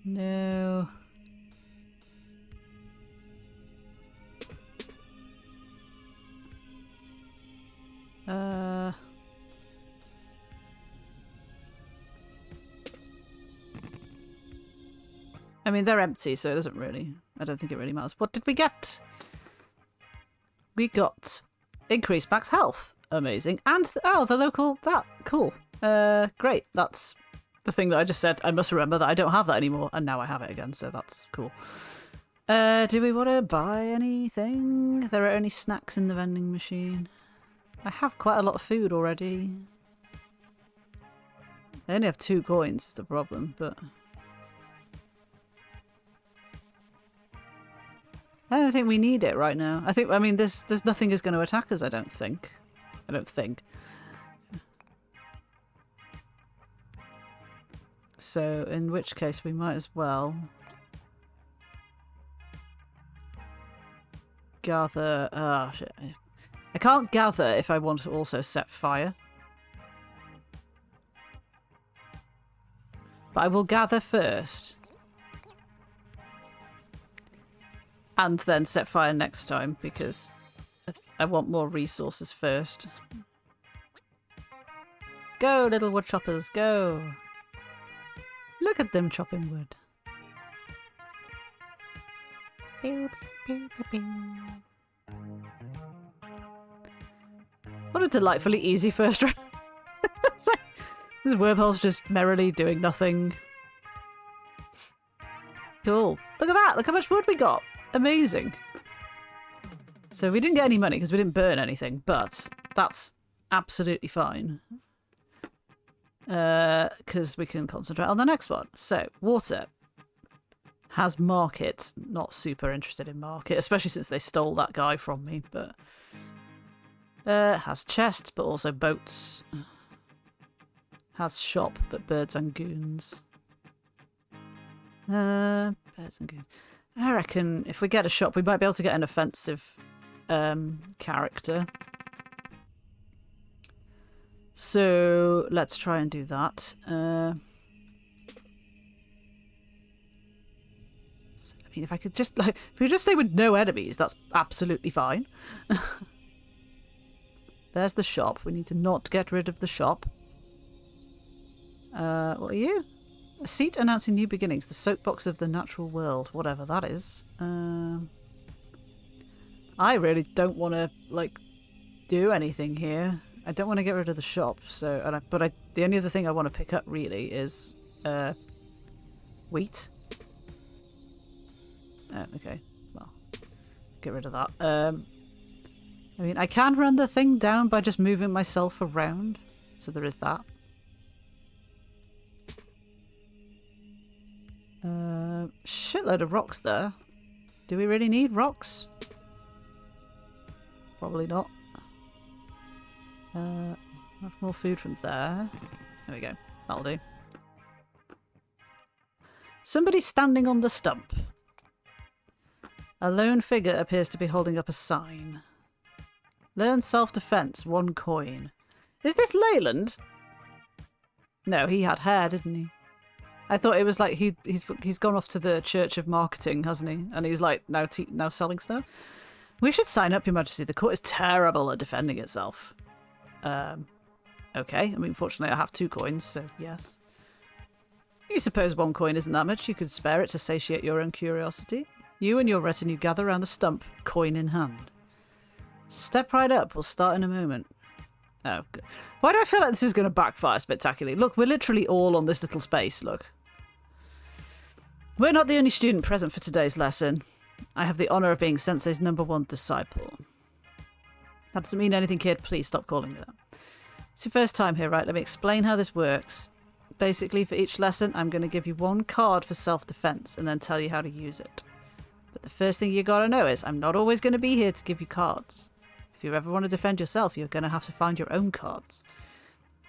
No. I mean, they're empty, so it doesn't really... I don't think it really matters. What did we get? We got increased max health. Amazing. And, oh, the local... That. Cool. Great. That's the thing that I just said. I must remember that I don't have that anymore. And now I have it again, so that's cool. Do we want to buy anything? There are only snacks in the vending machine. I have quite a lot of food already. I only have 2 coins is the problem, but... I don't think we need it right now. I mean, there's nothing is going to attack us, I don't think. So, in which case, we might as well... gather... Oh, shit. I can't gather if I want to also set fire. But I will gather first. And then set fire next time, because I want more resources first. Go, little wood choppers, go! Look at them chopping wood. Pew, pew, pew, pew. What a delightfully easy first round. This wormhole's just merrily doing nothing. Cool. Look at that! Look how much wood we got! Amazing. So we didn't get any money because we didn't burn anything, but that's absolutely fine. Because we can concentrate on the next one. So, water has market. Not super interested in market, especially since they stole that guy from me, but... has chests, but also boats. Has shop, but birds and goons. Birds and goons. I reckon if we get a shop, we might be able to get an offensive character. So let's try and do that. So, I mean, if I could just if we just stay with no enemies, that's absolutely fine. There's the shop. We need to not get rid of the shop. What are you? A seat announcing new beginnings. The soapbox of the natural world. Whatever that is. I really don't want to, like, do anything here. I don't want to get rid of the shop. So, the only other thing I want to pick up, really, is, wheat. Oh, okay. Well, get rid of that. I mean, I can run the thing down by just moving myself around. So there is that. Shitload of rocks there. Do we really need rocks? Probably not. Have more food from there. There we go. That'll do. Somebody standing on the stump. A lone figure appears to be holding up a sign. Learn self-defense, 1 coin. Is this Leyland? No, he had hair, didn't he? I thought it was like he's gone off to the Church of Marketing, hasn't he? And he's like now selling stuff. We should sign up, Your Majesty. The court is terrible at defending itself. Okay. I mean, fortunately, I have 2 coins, so yes. You suppose 1 coin isn't that much? You could spare it to satiate your own curiosity. You and your retinue gather around the stump, coin in hand. Step right up. We'll start in a moment. Oh, good. Why do I feel like this is going to backfire spectacularly? Look, we're literally all on this little space, look. We're not the only student present for today's lesson. I have the honour of being Sensei's #1 disciple. That doesn't mean anything, kid. Please stop calling me that. It's your first time here, right? Let me explain how this works. Basically, for each lesson, I'm going to give you one card for self-defense and then tell you how to use it. But the first thing you gotta know is I'm not always going to be here to give you cards. If you ever want to defend yourself, you're going to have to find your own cards.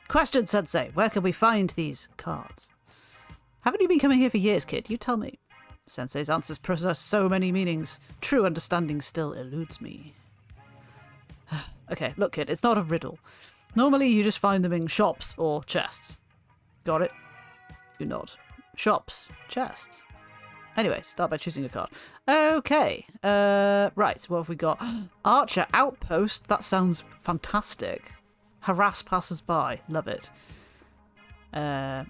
Question, Sensei. Where can we find these cards? Haven't you been coming here for years, kid? You tell me. Sensei's answers possess so many meanings. True understanding still eludes me. Okay, look, kid, it's not a riddle. Normally you just find them in shops or chests. Got it? You nod. Shops, chests. Anyway, start by choosing a card. Okay, right, what have we got? Archer Outpost, that sounds fantastic. Harass passers-by, love it. A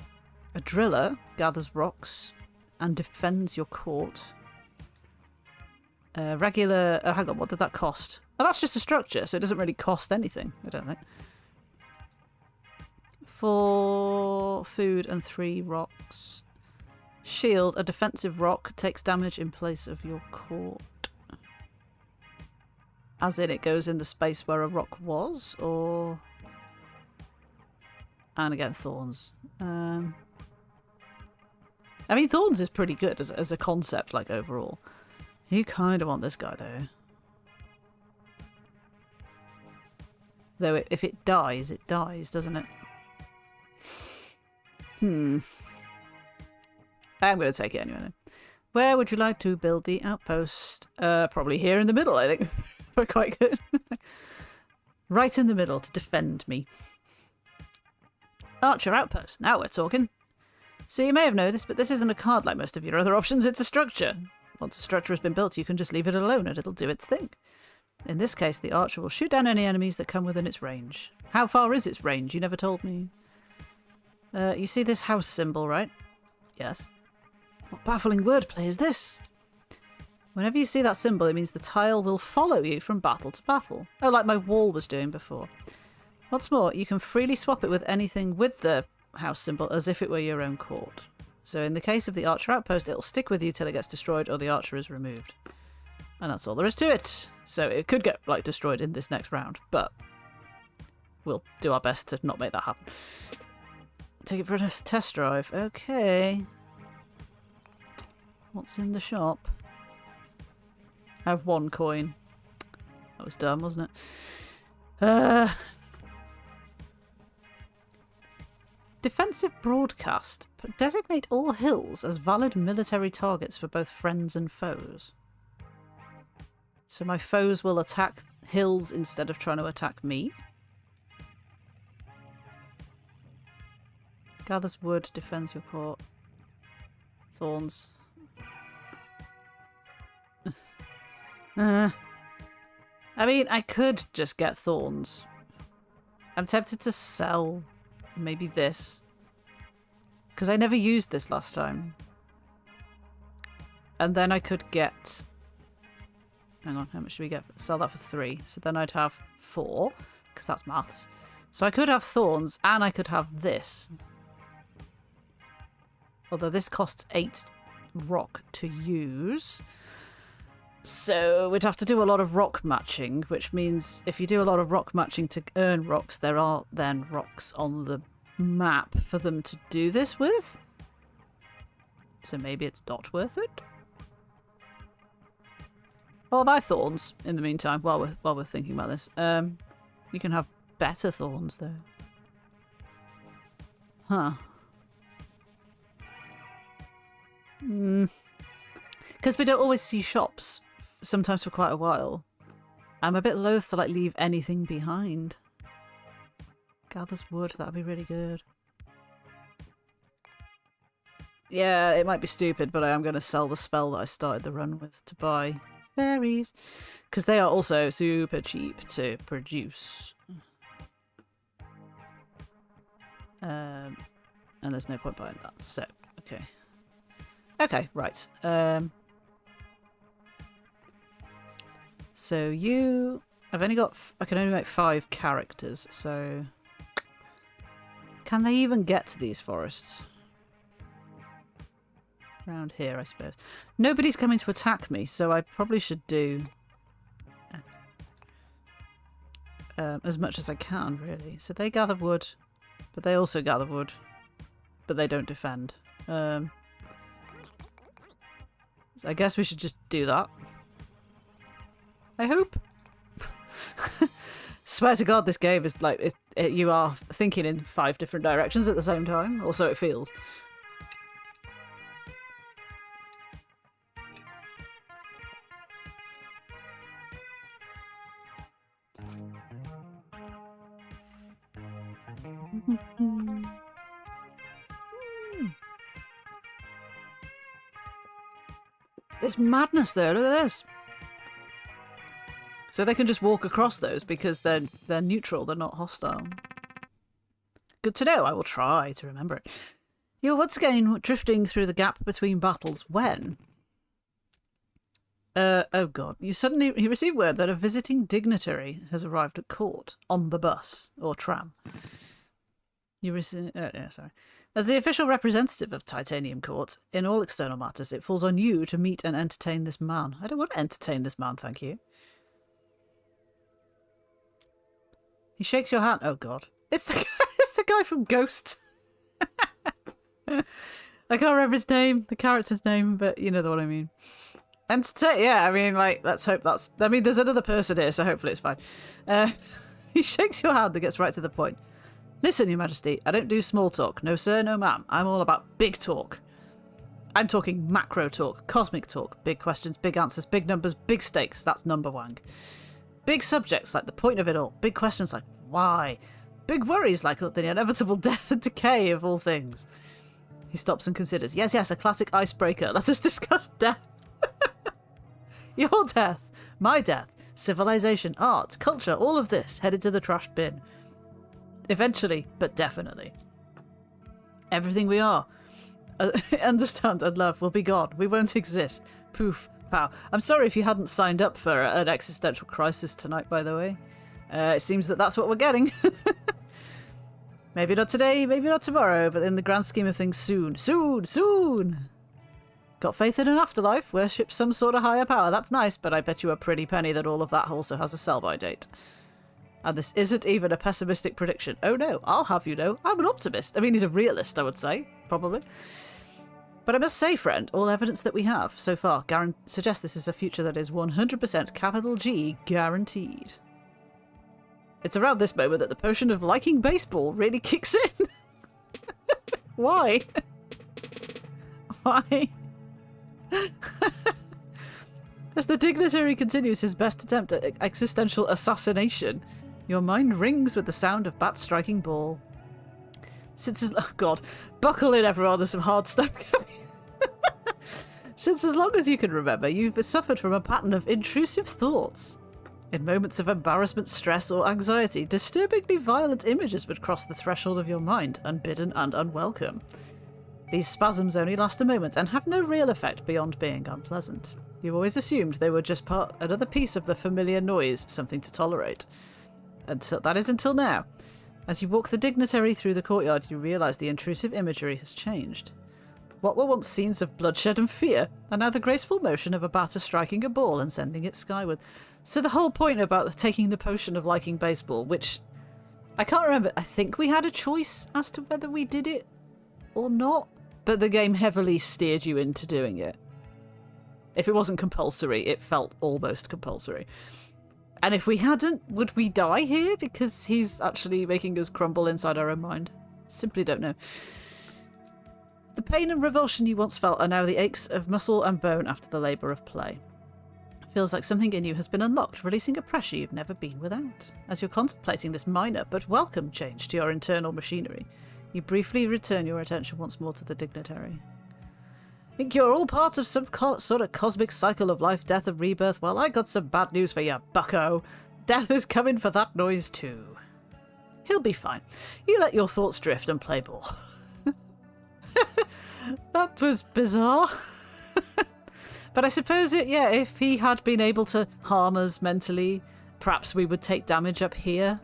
driller gathers rocks and defends your court. Regular... Oh, hang on, what did that cost? Oh, that's just a structure, so it doesn't really cost anything, I don't think. 4 food and 3 rocks. Shield, a defensive rock, takes damage in place of your court. As in, it goes in the space where a rock was, or... And again, thorns. I mean, thorns is pretty good as a concept, like, overall. You kind of want this guy, though. Though if it dies, doesn't it? I'm going to take it anyway, then. Where would you like to build the outpost? Probably here in the middle, I think. We're quite good. Right in the middle to defend me. Archer Outpost. Now we're talking. So you may have noticed, but this isn't a card like most of your other options, it's a structure. Once a structure has been built, you can just leave it alone and it'll do its thing. In this case, the archer will shoot down any enemies that come within its range. How far is its range? You never told me. You see this house symbol, right? Yes. What baffling wordplay is this? Whenever you see that symbol, it means the tile will follow you from battle to battle. Oh, like my wall was doing before. What's more, you can freely swap it with anything with the house symbol as if it were your own court. So in the case of the archer outpost, it'll stick with you till it gets destroyed or the archer is removed. And that's all there is to it. So it could get, like, destroyed in this next round, but we'll do our best to not make that happen. Take it for a test drive. Okay. What's in the shop? I have 1 coin. That was dumb, wasn't it? Defensive broadcast. Designate all hills as valid military targets for both friends and foes. So my foes will attack hills instead of trying to attack me. Gathers wood, defends your court. Thorns. I mean, I could just get thorns. I'm tempted to sell maybe this. Because I never used this last time. And then I could get... Hang on, how much do we get? Sell that for 3. So then I'd have 4, because that's maths. So I could have thorns, and I could have this. Although this costs 8 rock to use. So we'd have to do a lot of rock matching, which means if you do a lot of rock matching to earn rocks, there are then rocks on the map for them to do this with. So maybe it's not worth it. I'll buy thorns in the meantime while we're thinking about this. You can have better thorns though. Huh. Because we don't always see shops, sometimes for quite a while. I'm a bit loath to, like, leave anything behind. Gathers wood, that'd be really good. Yeah, it might be stupid, but I am going to sell the spell that I started the run with to buy berries. Because they are also super cheap to produce. And there's no point buying that, so, okay. Okay, right. So you... I've only got... I can only make 5 characters, so... Can they even get to these forests? Around here, I suppose. Nobody's coming to attack me, so I probably should do... as much as I can, really. So they gather wood, but they also gather wood, but they don't defend. So I guess we should just do that. I hope. Swear to God, this game is like you are thinking in 5 different directions at the same time. Also, it feels. There's madness there. Look at this. So they can just walk across those because they're neutral. They're not hostile. Good to know. I will try to remember it. You're once again drifting through the gap between battles when... oh god. You receive word that a visiting dignitary has arrived at court on the bus or tram. You receive... sorry. As the official representative of Titanium Court, in all external matters, it falls on you to meet and entertain this man. I don't want to entertain this man, thank you. He shakes your hand. Oh god. It's the guy from Ghost. I can't remember his name, the character's name, but you know what I mean. Entertain, yeah, I mean, like, let's hope that's... I mean, there's another person here, so hopefully it's fine. He shakes your hand and gets right to the point. Listen, Your Majesty, I don't do small talk. No sir, no ma'am. I'm all about big talk. I'm talking macro talk, cosmic talk, big questions, big answers, big numbers, big stakes. That's number one. Big subjects like the point of it all. Big questions like why. Big worries like the inevitable death and decay of all things. He stops and considers. Yes, a classic icebreaker. Let us discuss death. Your death, my death, civilization, art, culture, all of this headed to the trash bin. Eventually, but definitely. Everything we are, understand and love will be gone. We won't exist. Poof, pow. I'm sorry if you hadn't signed up for an existential crisis tonight, by the way. It seems that that's what we're getting. Maybe not today, maybe not tomorrow, but in the grand scheme of things, soon. Soon, soon! Got faith in an afterlife? Worship some sort of higher power? That's nice, but I bet you a pretty penny that all of that also has a sell-by date. And this isn't even a pessimistic prediction. Oh no, I'll have you know, I'm an optimist. I mean, he's a realist, I would say, probably. But I must say, friend, all evidence that we have so far suggests this is a future that is 100% capital G guaranteed. It's around this moment that the potion of liking baseball really kicks in. Why? Why? As the dignitary continues his best attempt at existential assassination, your mind rings with the sound of bat striking ball. Oh god, buckle in everyone, there's some hard stuff coming. Since as long as you can remember, you've suffered from a pattern of intrusive thoughts. In moments of embarrassment, stress, or anxiety, disturbingly violent images would cross the threshold of your mind, unbidden and unwelcome. These spasms only last a moment and have no real effect beyond being unpleasant. You always assumed they were just another piece of the familiar noise, something to tolerate. Until now. As you walk the dignitary through the courtyard, you realise the intrusive imagery has changed. What were once scenes of bloodshed and fear are now the graceful motion of a batter striking a ball and sending it skyward. So the whole point about taking the potion of liking baseball, which I can't remember, I think we had a choice as to whether we did it or not, but the game heavily steered you into doing it. If it wasn't compulsory, it felt almost compulsory. And if we hadn't, would we die here because he's actually making us crumble inside our own mind? Simply don't know. The pain and revulsion you once felt are now the aches of muscle and bone after the labour of play. Feels like something in you has been unlocked, releasing a pressure you've never been without. As you're contemplating this minor but welcome change to your internal machinery, you briefly return your attention once more to the dignitary. Think you're all part of some sort of cosmic cycle of life, death, and rebirth? Well, I got some bad news for you, bucko. Death is coming for that noise too. He'll be fine. You let your thoughts drift and play ball. That was bizarre. But I suppose, if he had been able to harm us mentally, perhaps we would take damage up here.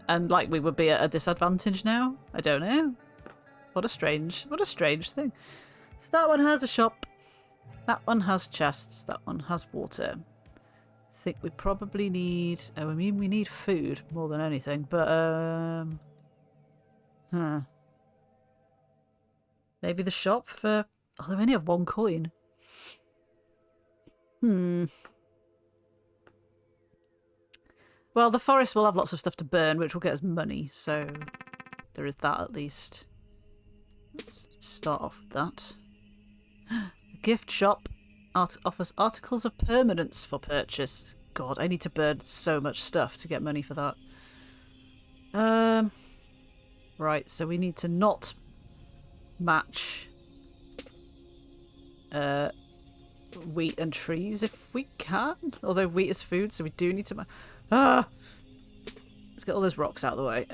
And, we would be at a disadvantage now? I don't know. What a strange thing. So that one has a shop. That one has chests. That one has water. think we probably need... Oh, I mean, we need food more than anything, but... Maybe the shop for... Oh, they only have 1 coin. Well, the forest will have lots of stuff to burn, which will get us money, so there is that at least. Let's start off with that. A gift shop offers articles of permanence for purchase. God, I need to burn so much stuff to get money for that. Right, so we need to not match wheat and trees if we can. Although wheat is food, so we do need to... Let's get all those rocks out of the way.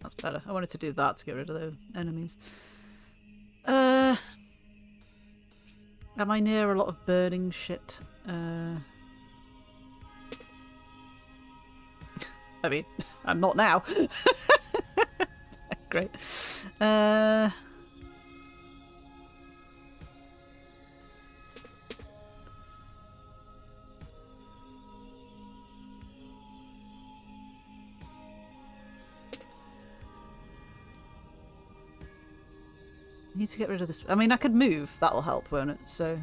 That's better. I wanted to do that to get rid of the enemies. Am I near a lot of burning shit? I mean, I'm not now. Great. Need to get rid of this. I mean, I could move. That'll help, won't it? So,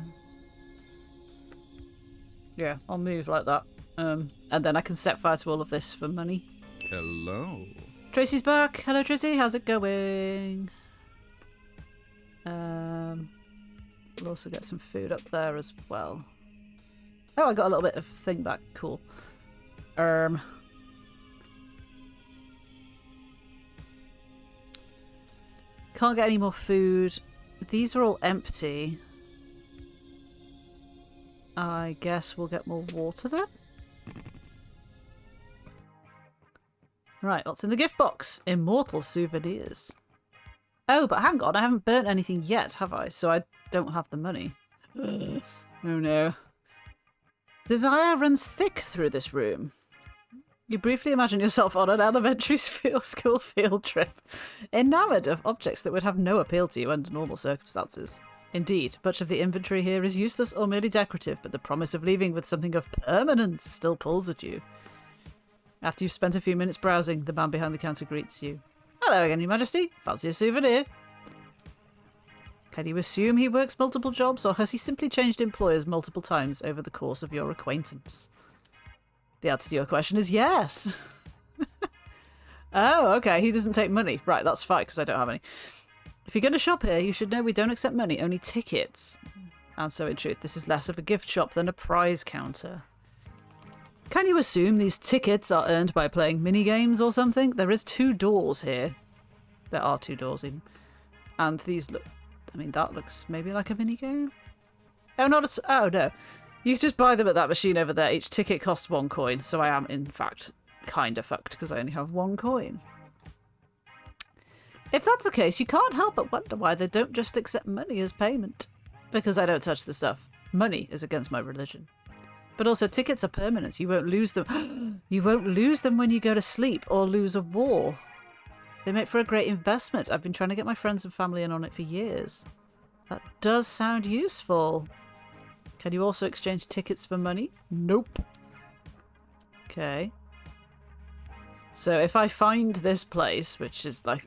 yeah, I'll move like that. And then I can set fire to all of this for money. Hello. Tracy's back. Hello, Tracy. How's it going? We'll also get some food up there as well. Oh, I got a little bit of thing back. Cool. Can't get any more food. These are all empty. I guess we'll get more water then. Right, what's in the gift box? Immortal souvenirs. Oh, but hang on, I haven't burnt anything yet, have I? So I don't have the money. Oh no. Desire runs thick through this room. You briefly imagine yourself on an elementary school field trip, enamoured of objects that would have no appeal to you under normal circumstances. Indeed, much of the inventory here is useless or merely decorative, but the promise of leaving with something of permanence still pulls at you. After you've spent a few minutes browsing, the man behind the counter greets you. Hello again, Your Majesty. Fancy a souvenir? Can you assume he works multiple jobs, or has he simply changed employers multiple times over the course of your acquaintance? The answer to your question is yes. Oh, okay. He doesn't take money. Right, that's fine, because I don't have any. If you're going to shop here, you should know we don't accept money, only tickets. And so, in truth, this is less of a gift shop than a prize counter. Can you assume these tickets are earned by playing mini-games or something? There is 2 doors here. There are 2 doors, even. And these look... I mean, that looks maybe like a mini-game? Oh, not at... Oh, no. You can just buy them at that machine over there. Each ticket costs 1 coin, so I am, in fact, kind of fucked because I only have 1 coin. If that's the case, you can't help but wonder why they don't just accept money as payment. Because I don't touch the stuff. Money is against my religion. But also, tickets are permanent. You won't lose them. You won't lose them when you go to sleep or lose a war. They make for a great investment. I've been trying to get my friends and family in on it for years. That does sound useful. Can you also exchange tickets for money? Nope. Okay. So if I find this place, which is like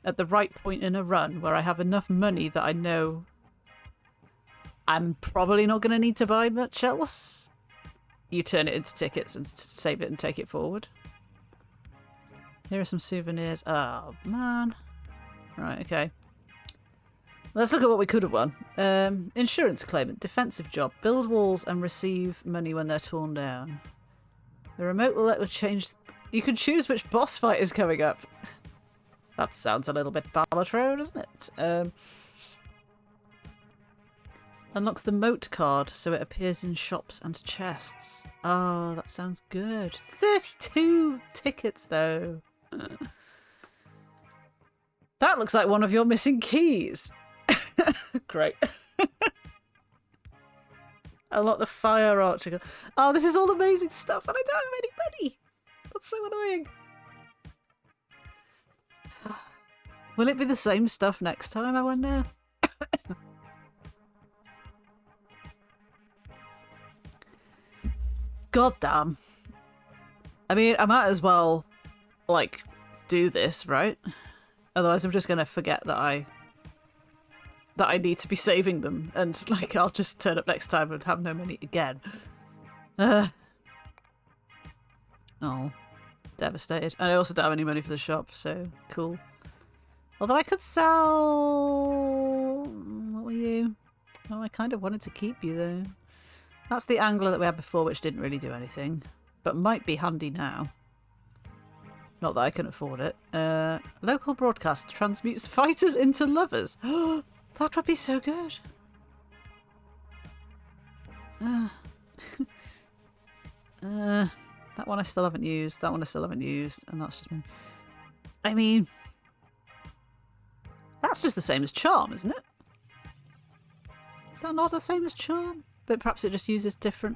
at the right point in a run where I have enough money that I know I'm probably not going to need to buy much else, you turn it into tickets and save it and take it forward. Here are some souvenirs. Oh, man. Right, okay. Let's look at what we could have won. Insurance claimant, defensive job, build walls and receive money when they're torn down. The remote will let you change... You can choose which boss fight is coming up. That sounds a little bit Balatro, doesn't it? Unlocks the moat card so it appears in shops and chests. Oh, that sounds good. 32 tickets, though. That looks like one of your missing keys. Great. Unlock the fire archer. Oh, this is all amazing stuff, and I don't have any money. That's so annoying. Will it be the same stuff next time, I wonder? God damn. I mean, I might as well, like, do this, right? Otherwise I'm just gonna forget that I need to be saving them, and, like, I'll just turn up next time and have no money again. Oh. Devastated. And I also don't have any money for the shop, so cool. Although I could sell... What were you? Oh, I kind of wanted to keep you, though. That's the angler that we had before, which didn't really do anything. But might be handy now. Not that I can afford it. Local broadcast transmutes fighters into lovers. That would be so good. That one I still haven't used. That one I still haven't used. And that's just been... I mean... That's just the same as charm, isn't it? Is that not the same as charm? But perhaps it just uses different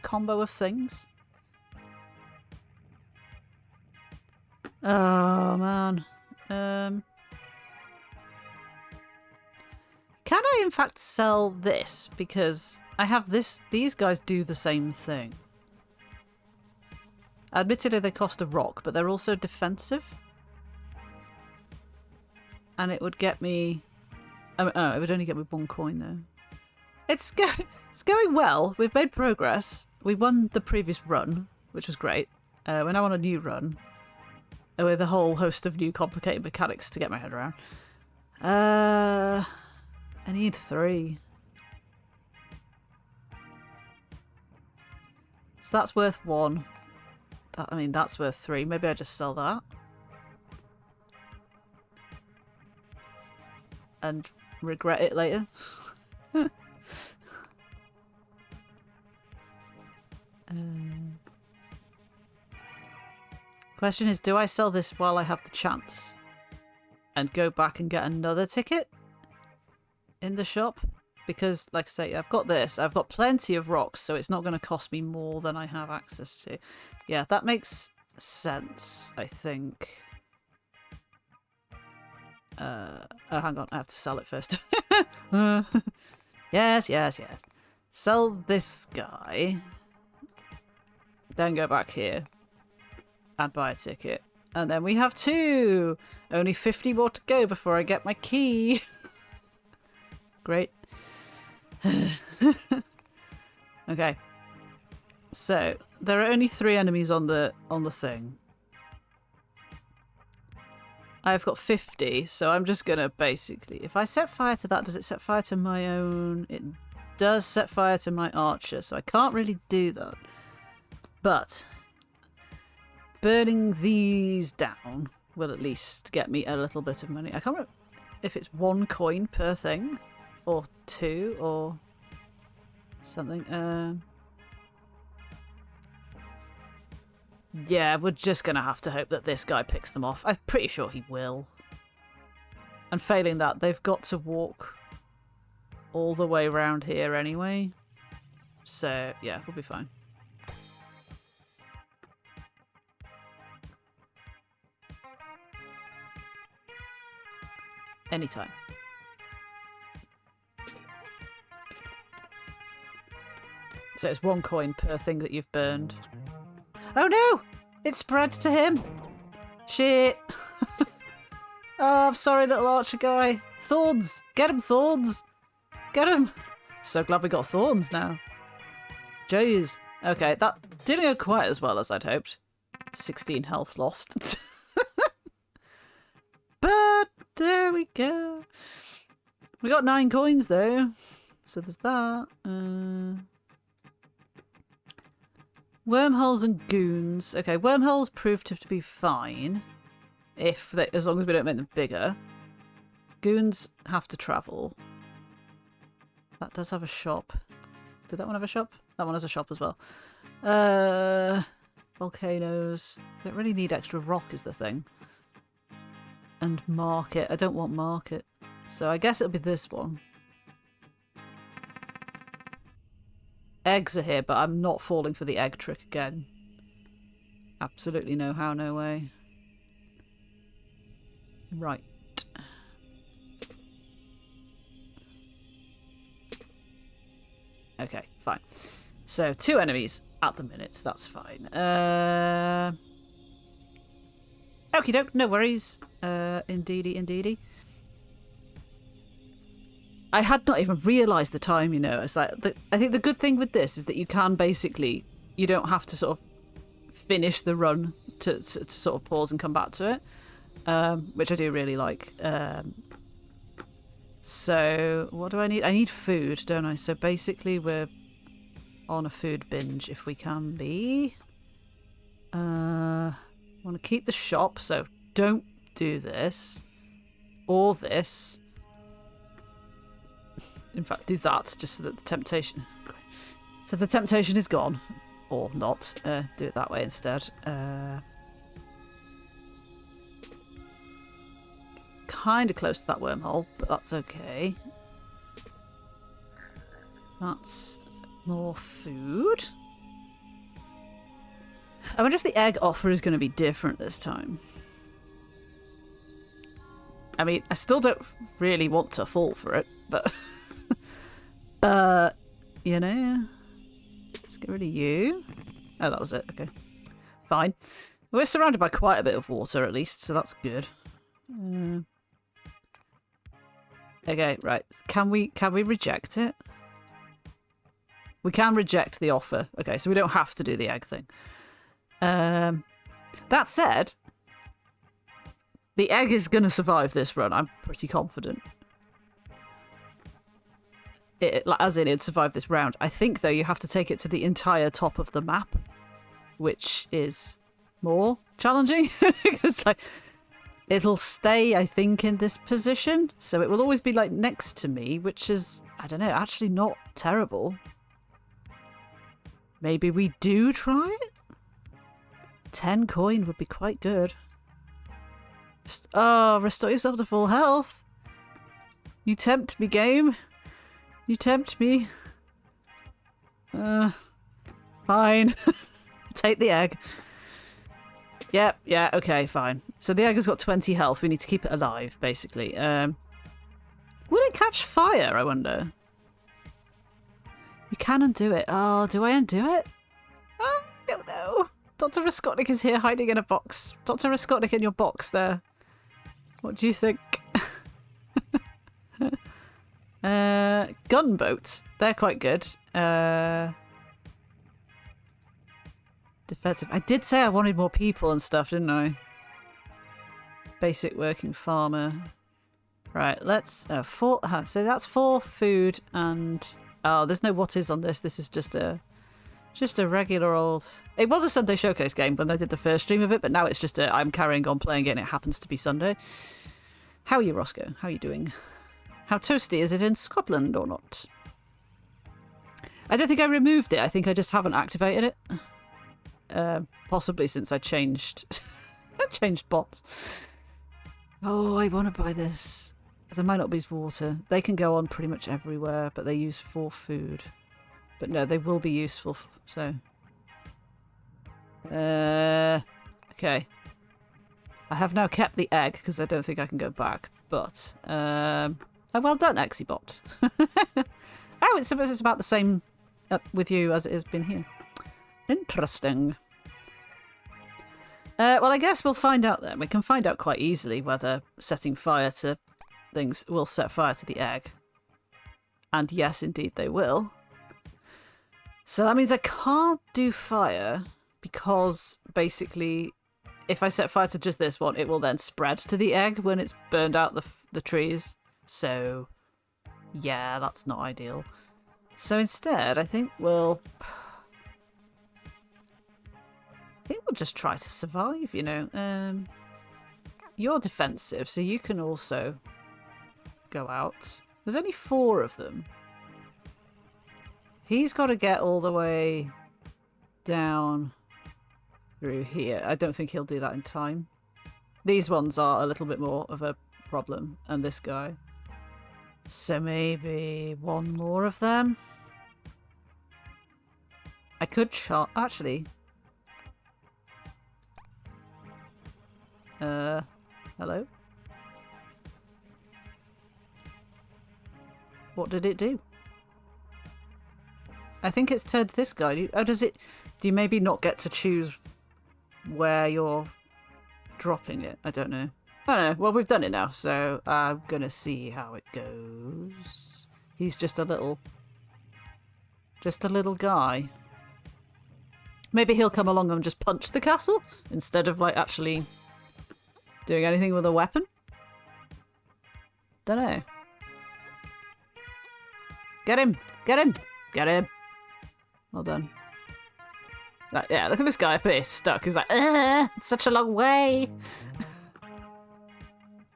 combo of things. Oh man. Can I in fact sell this? Because I have this. These guys do the same thing. Admittedly, they cost a rock, but they're also defensive. And it would get me... Oh, it would only get me 1 coin, though. It's going well. We've made progress. We won the previous run, which was great. We're now on a new run. With a whole host of new complicated mechanics to get my head around. I need 3. So that's worth 1. I mean, that's worth 3. Maybe I just sell that. And regret it later. Question is, do I sell this while I have the chance? And go back and get another ticket? In the shop? Because, like I say, I've got this. I've got plenty of rocks, so it's not going to cost me more than I have access to. Yeah, that makes sense, I think. Oh, hang on. I have to sell it first. Yes. Sell this guy. Then go back here. And buy a ticket. And then we have 2! Only 50 more to go before I get my key. Great. Okay. So, there are only 3 enemies on the thing. I've got 50, so I'm just gonna basically... If I set fire to that, does it set fire to my own? It does set fire to my archer, so I can't really do that. But burning these down will at least get me a little bit of money. I can't remember if it's 1 coin per thing, or 2, or something. Yeah, we're just gonna have to hope that this guy picks them off. I'm pretty sure he will. And failing that, they've got to walk all the way around here anyway. So, yeah, we'll be fine. Anytime. So it's 1 coin per thing that you've burned. Oh no! It spread to him! Shit! Oh, I'm sorry, little archer guy. Thorns! Get him, Thorns! Get him! So glad we got Thorns now. Jeez. Okay, that didn't go quite as well as I'd hoped. 16 health lost. But there we go. We got 9 coins though. So there's that. Wormholes and goons. Okay, wormholes proved to be fine. As long as we don't make them bigger. Goons have to travel. That does have a shop. Did that one have a shop? That one has a shop as well. Volcanoes. Don't really need extra rock is the thing. And market. I don't want market. So I guess it'll be this one. Eggs are here, but I'm not falling for the egg trick again. Absolutely no how, no way. Right. Okay, fine. So 2 enemies at the minute. That's fine. Okie doke, no worries. Indeedy, indeedy. I had not even realised the time, you know. It's like I think the good thing with this is that you can basically, you don't have to sort of finish the run to sort of pause and come back to it, which I do really like. So what do I need? I need food, don't I? So basically we're on a food binge if we can be. Want to keep the shop, so don't do this or this. In fact, do that just so that the temptation... So the temptation is gone. Or not. Do it that way instead. Kind of close to that wormhole, but that's okay. That's more food. I wonder if the egg offer is going to be different this time. I mean, I still don't really want to fall for it, but... you know, let's get rid of you. Oh, that was it. Okay, fine. We're surrounded by quite a bit of water, at least, so that's good. Okay, right. Can we reject it? We can reject the offer. Okay, so we don't have to do the egg thing. That said, the egg is going to survive this run. I'm pretty confident. As in, it'd survive this round. I think, though, you have to take it to the entire top of the map, which is more challenging. Because, like, it'll stay, I think, in this position. So it will always be, like, next to me, which is, I don't know, actually not terrible. Maybe we do try it? 10 coin would be quite good. Oh, restore yourself to full health. You tempt me, game. You tempt me. Fine. Take the egg. Yep, yeah, okay, fine. So the egg has got 20 health. We need to keep it alive, basically. Will it catch fire, I wonder? You can undo it. Oh, do I undo it? Oh, I don't know. Dr. Raskotnik is here hiding in a box. Dr. Raskotnik in your box there. What do you think? Gunboats. They're quite good. Defensive. I did say I wanted more people and stuff, didn't I? Basic working farmer. Right, let's... so that's 4 food and... Oh, there's no what is on this. This is just a regular old... It was a Sunday Showcase game when I did the first stream of it, but now it's just I'm carrying on playing it and it happens to be Sunday. How are you, Roscoe? How are you doing? How toasty is it in Scotland or not? I don't think I removed it. I think I just haven't activated it. Possibly since I changed... I changed bots. Oh, I want to buy this. There might not be water. They can go on pretty much everywhere, but they use 4 food. But no, they will be useful, so... Okay. I have now kept the egg, because I don't think I can go back, but... Oh, well done, Exibot. Oh, it's about the same with you as it has been here. Interesting. Well, I guess we'll find out then. We can find out quite easily whether setting fire to things will set fire to the egg. And yes, indeed they will. So that means I can't do fire because basically if I set fire to just this one, it will then spread to the egg when it's burned out the trees. So yeah, that's not ideal. So instead, I think we'll just try to survive, you know. You're defensive, so you can also go out. There's only 4 of them. He's got to get all the way down through here. I don't think he'll do that in time. These ones are a little bit more of a problem, and this guy. So maybe one more of them? I could chop... Actually... Hello? What did it do? I think it's turned this guy. Oh, does it... Do you maybe not get to choose where you're dropping it? I don't know. I don't know. Well, we've done it now, so I'm gonna see how it goes. He's just a little... Just a little guy. Maybe he'll come along and just punch the castle instead of, like, actually doing anything with a weapon? Don't know. Get him! Get him! Get him! Well done. Yeah, look at this guy up here, stuck. He's like, it's such a long way.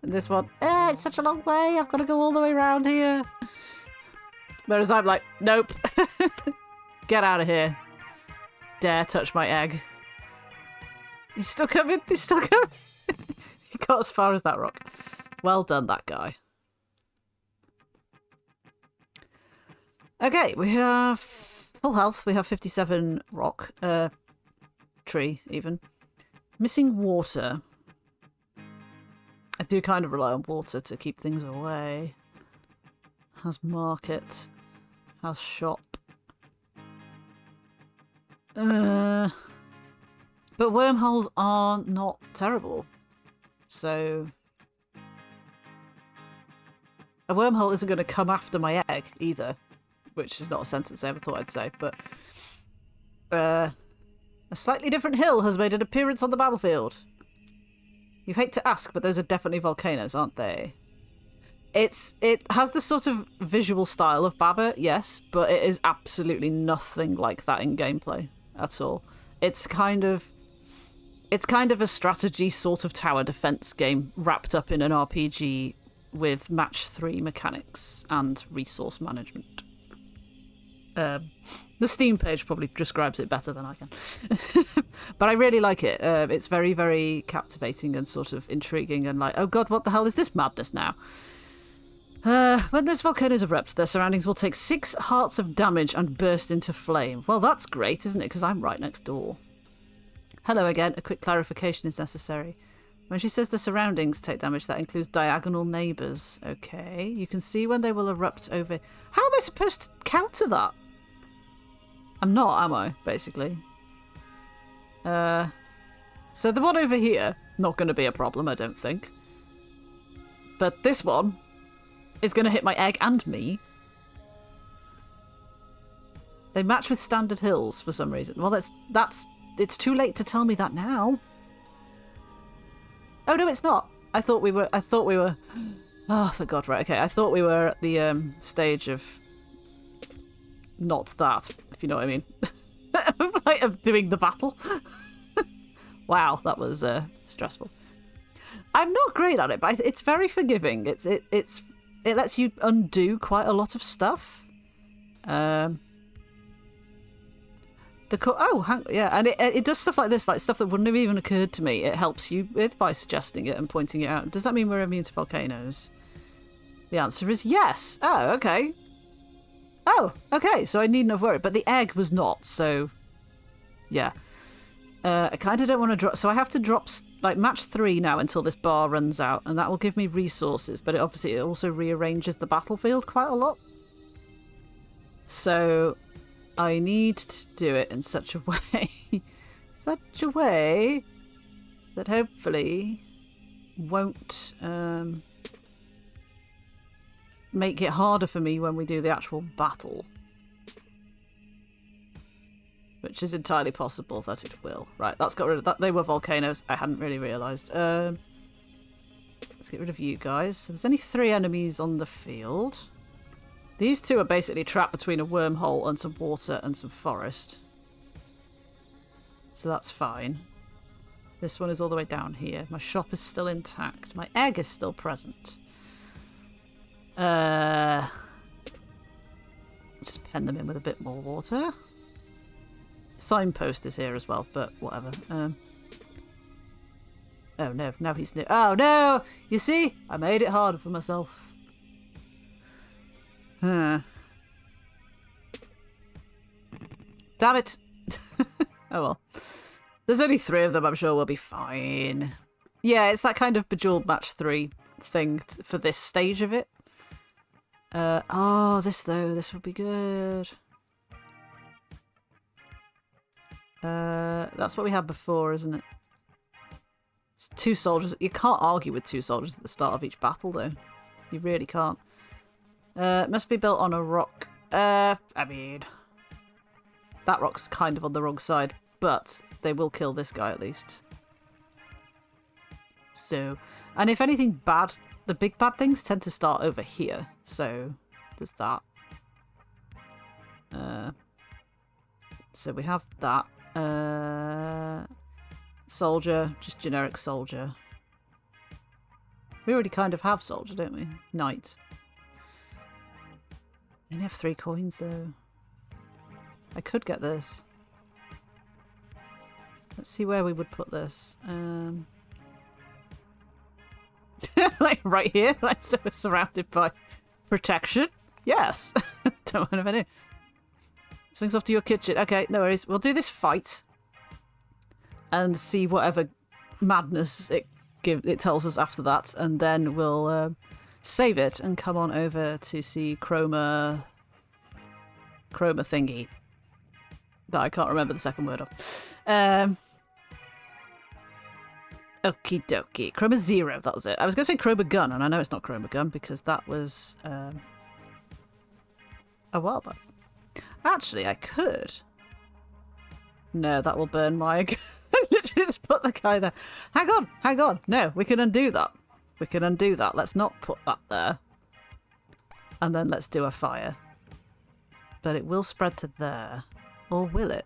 And this one, it's such a long way. I've got to go all the way around here. Whereas I'm like, nope. Get out of here. Dare touch my egg. He's still coming. He's still coming. He got as far as that rock. Well done, that guy. Okay, we have full health. We have 57 rock. Tree, even. Missing water. I do kind of rely on water to keep things away. Has market. Has shop. But wormholes are not terrible. So... A wormhole isn't going to come after my egg, either. Which is not a sentence I ever thought I'd say, but... a slightly different hill has made an appearance on the battlefield. You hate to ask, but those are definitely volcanoes, aren't they? It has the sort of visual style of Baba, yes, but it is absolutely nothing like that in gameplay at all. It's kind of a strategy sort of tower defense game wrapped up in an RPG with match 3 mechanics and resource management. The Steam page probably describes it better than I can. But I really like it. It's very, very captivating and sort of intriguing and like, oh god, what the hell is this madness now? When those volcanoes erupt, their surroundings will take 6 hearts of damage and burst into flame. Well, that's great, isn't it? Because I'm right next door. Hello again. A quick clarification is necessary. When she says the surroundings take damage, that includes diagonal neighbours. Okay. You can see when they will erupt over... How am I supposed to counter that? I'm not, am I? Basically. So the one over here, not going to be a problem, I don't think. But this one is going to hit my egg and me. They match with standard hills for some reason. Well, it's too late to tell me that now. Oh no, it's not. I thought we were. Oh, thank God! Right, okay. I thought we were at the stage of not that, if you know what I mean, like of doing the battle. Wow, that was stressful. I'm not great at it, but it's very forgiving. It lets you undo quite a lot of stuff. Yeah, and it does stuff like this, like stuff that wouldn't have even occurred to me. It helps you with by suggesting it and pointing it out. Does that mean we're immune to volcanoes? The answer is yes. Oh, okay. Oh, okay, so I needn't have worried. But the egg was not, so... Yeah. I kind of don't want to drop... So I have to drop, like, match 3 now until this bar runs out, and that will give me resources, but it also rearranges the battlefield quite a lot. So... I need to do it in such a way... such a way... that hopefully... won't... make it harder for me when we do the actual battle. Which is entirely possible that it will. Right, that's got rid of that. They were volcanoes. I hadn't really realised. Let's get rid of you guys. So there's only 3 enemies on the field. These 2 are basically trapped between a wormhole and some water and some forest. So that's fine. This one is all the way down here. My shop is still intact. My egg is still present. Just pen them in with a bit more water. Signpost is here as well, but whatever. Oh no, now he's new. Oh no! You see? I made it harder for myself. Huh. Damn it. Oh well. There's only 3 of them, I'm sure we'll be fine. Yeah, it's that kind of Bejeweled Match 3 thing for this stage of it. Oh, this though, this would be good. That's what we had before, isn't it? It's 2 soldiers. You can't argue with 2 soldiers at the start of each battle, though. You really can't. It must be built on a rock. I mean, that rock's kind of on the wrong side, but they will kill this guy at least. So, and if anything bad, the big bad things tend to start over here. So, there's that. So we have that. Soldier, just generic soldier. We already kind of have soldier, don't we? Knight. I only have 3 coins though. I could get this. Let's see where we would put this. Like right here, like so we're surrounded by protection. Yes. Don't mind if I do. This thing's off to your kitchen. Okay, no worries. We'll do this fight and see whatever madness it tells us after that, and then we'll save it and come on over to see Chroma thingy that I can't remember the second word of. Okie dokie. Chroma Zero, that was it. I was going to say Chroma Gun, and I know it's not Chroma Gun because that was a while back. Actually, I could. No, that will burn my... I literally just put the guy there. Hang on, hang on. No, we can undo that. We can undo that. Let's not put that there. And then let's do a fire. But it will spread to there. Or will it?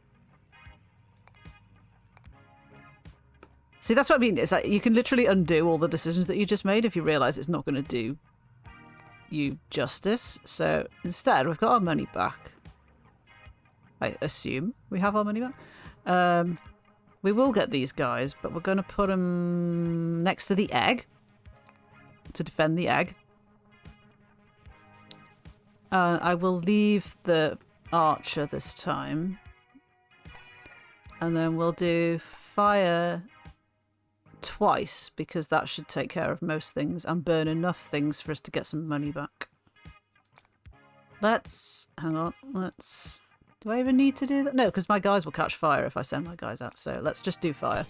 See, that's what I mean. It's like you can literally undo all the decisions that you just made if you realise it's not going to do you justice. So instead, we've got our money back. I assume we have our money back. We will get these guys, but we're going to put them next to the egg to defend the egg. I will leave the archer this time. And then we'll do fire twice, because that should take care of most things and burn enough things for us to get some money back. Hang on, do I even need to do that? No, because my guys will catch fire if I send my guys out, so let's just do fire.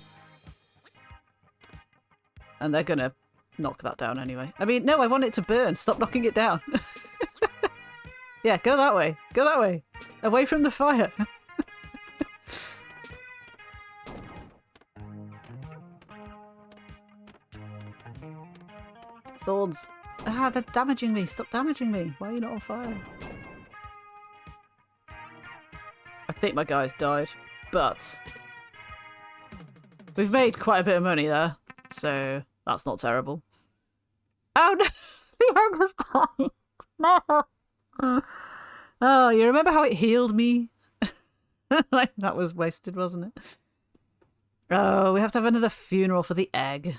And they're gonna knock that down anyway. I mean, no, I want it to burn. Stop knocking it down. Yeah, go that way. Go that way. Away from the fire. Thorns. Ah, they're damaging me. Stop damaging me. Why are you not on fire? I think my guys died, but we've made quite a bit of money there, so that's not terrible. Oh no! The egg was dying! No! Oh, you remember how it healed me? Like, that was wasted, wasn't it? Oh, we have to have another funeral for the egg.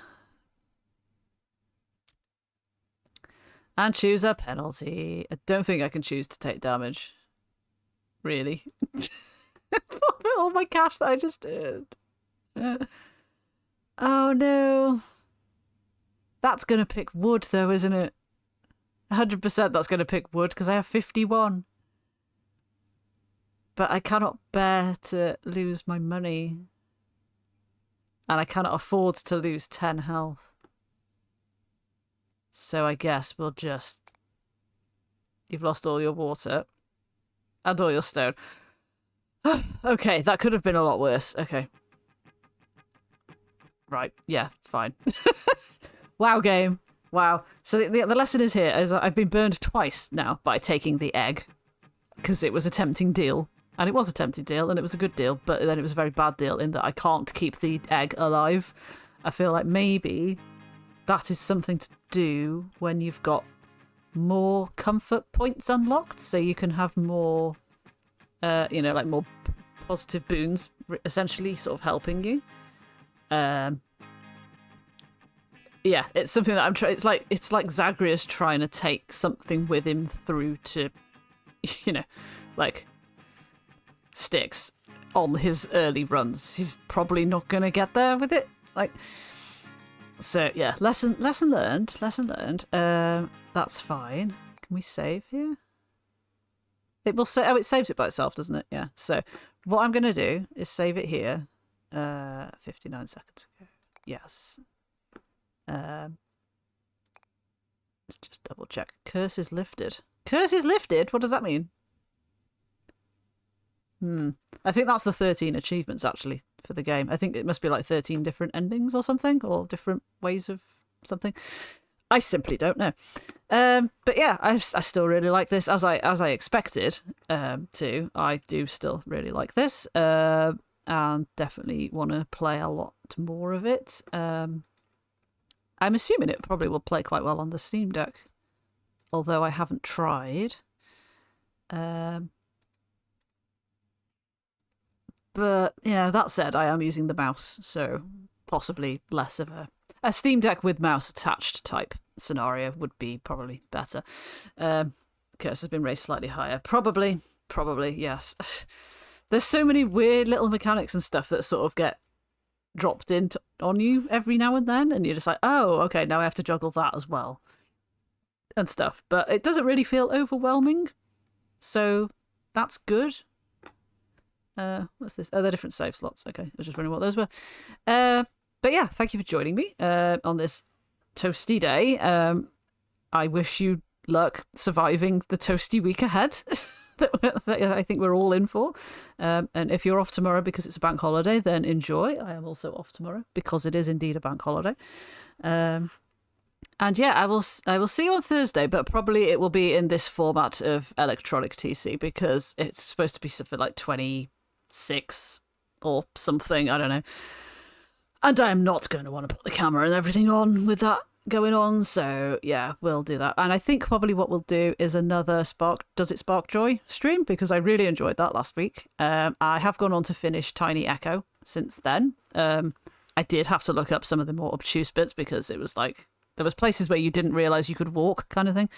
And choose a penalty. I don't think I can choose to take damage. Really? All my cash that I just earned. Oh no. That's going to pick wood though, isn't it? 100% that's going to pick wood because I have 51. But I cannot bear to lose my money. And I cannot afford to lose 10 health. So I guess we'll just... You've lost all your water. And all your stone. Okay, that could have been a lot worse. Okay. Right, yeah, fine. Wow, game. Wow. So the lesson is here is I've been burned twice now by taking the egg. Because it was a tempting deal. And it was a tempting deal, and it was a good deal. But then it was a very bad deal in that I can't keep the egg alive. I feel like maybe that is something to do when you've got more comfort points unlocked, so you can have more, you know, like more positive boons, essentially sort of helping you. Yeah, it's something that I'm trying. It's like Zagreus trying to take something with him through to, like Styx on his early runs. He's probably not gonna get there with it. So yeah, lesson learned. That's fine. Can we save here? It will say. Oh, it saves it by itself, doesn't it? Yeah. So what I'm gonna do is save it here. 59 seconds ago. Yes. Let's just double check. Curse is lifted. Curse is lifted? What does that mean? I think that's the 13 achievements, actually, for the game. I think it must be like 13 different endings or something, or different ways of something. I simply don't know. But yeah, I still really like this, as I expected to. I do still really like this, and definitely want to play a lot more of it. I'm assuming it probably will play quite well on the Steam Deck, although I haven't tried. But yeah, that said, I am using the mouse, so possibly less of a Steam Deck with mouse attached type scenario would be probably better. Curse has been raised slightly higher. Probably, yes. There's so many weird little mechanics and stuff that sort of get dropped on you every now and then, and you're just like, oh, okay, now I have to juggle that as well and stuff. But it doesn't really feel overwhelming, so that's good. What's this? Oh, they're different save slots. Okay, I was just wondering what those were. But yeah, thank you for joining me on this toasty day. I wish you luck surviving the toasty week ahead that I think we're all in for. And if you're off tomorrow because it's a bank holiday, then enjoy. I am also off tomorrow because it is indeed a bank holiday. And yeah, I will see you on Thursday, but probably it will be in this format of electronic TC because it's supposed to be something like 26 or something, I don't know. And I am not going to want to put the camera and everything on with that going on, so yeah, we'll do that. And I think probably what we'll do is another Does It Spark Joy stream, because I really enjoyed that last week. I have gone on to finish Tiny Echo since then. I did have to look up some of the more obtuse bits because it was like there was places where you didn't realise you could walk kind of thing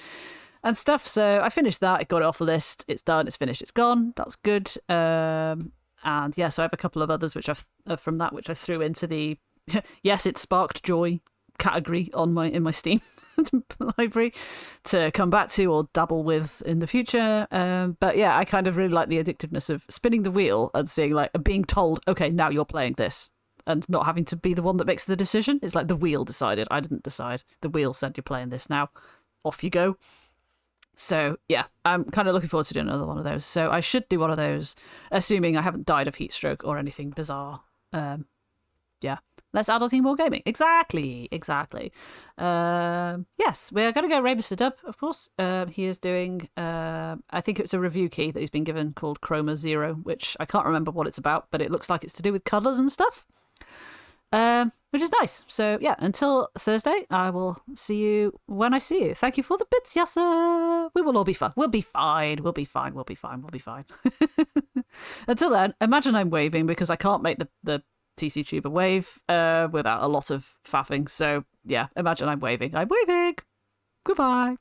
and stuff. So I finished that, I got it off the list, it's done, it's finished, it's gone. That's good. And yeah, so I have a couple of others which from that which I threw into the yes, it sparked joy category in my Steam library to come back to or dabble with in the future. But yeah, I kind of really like the addictiveness of spinning the wheel and seeing being told, okay, now you're playing this, and not having to be the one that makes the decision. It's like the wheel decided. I didn't decide. The wheel said you're playing this now. Off you go. So yeah, I'm kind of looking forward to doing another one of those. So I should do one of those, assuming I haven't died of heat stroke or anything bizarre. Yeah. Let's adulting more gaming. Exactly. Yes, we're going to go Ray Mr. Dub, of course. He is doing, I think it's a review key that he's been given called Chroma Zero, which I can't remember what it's about, but it looks like it's to do with colours and stuff, which is nice. So yeah, until Thursday, I will see you when I see you. Thank you for the bits, Yasser. We will all be fine. We'll be fine. Until then, imagine I'm waving because I can't make the TC Tuber wave without a lot of faffing. So yeah, imagine I'm waving. Goodbye.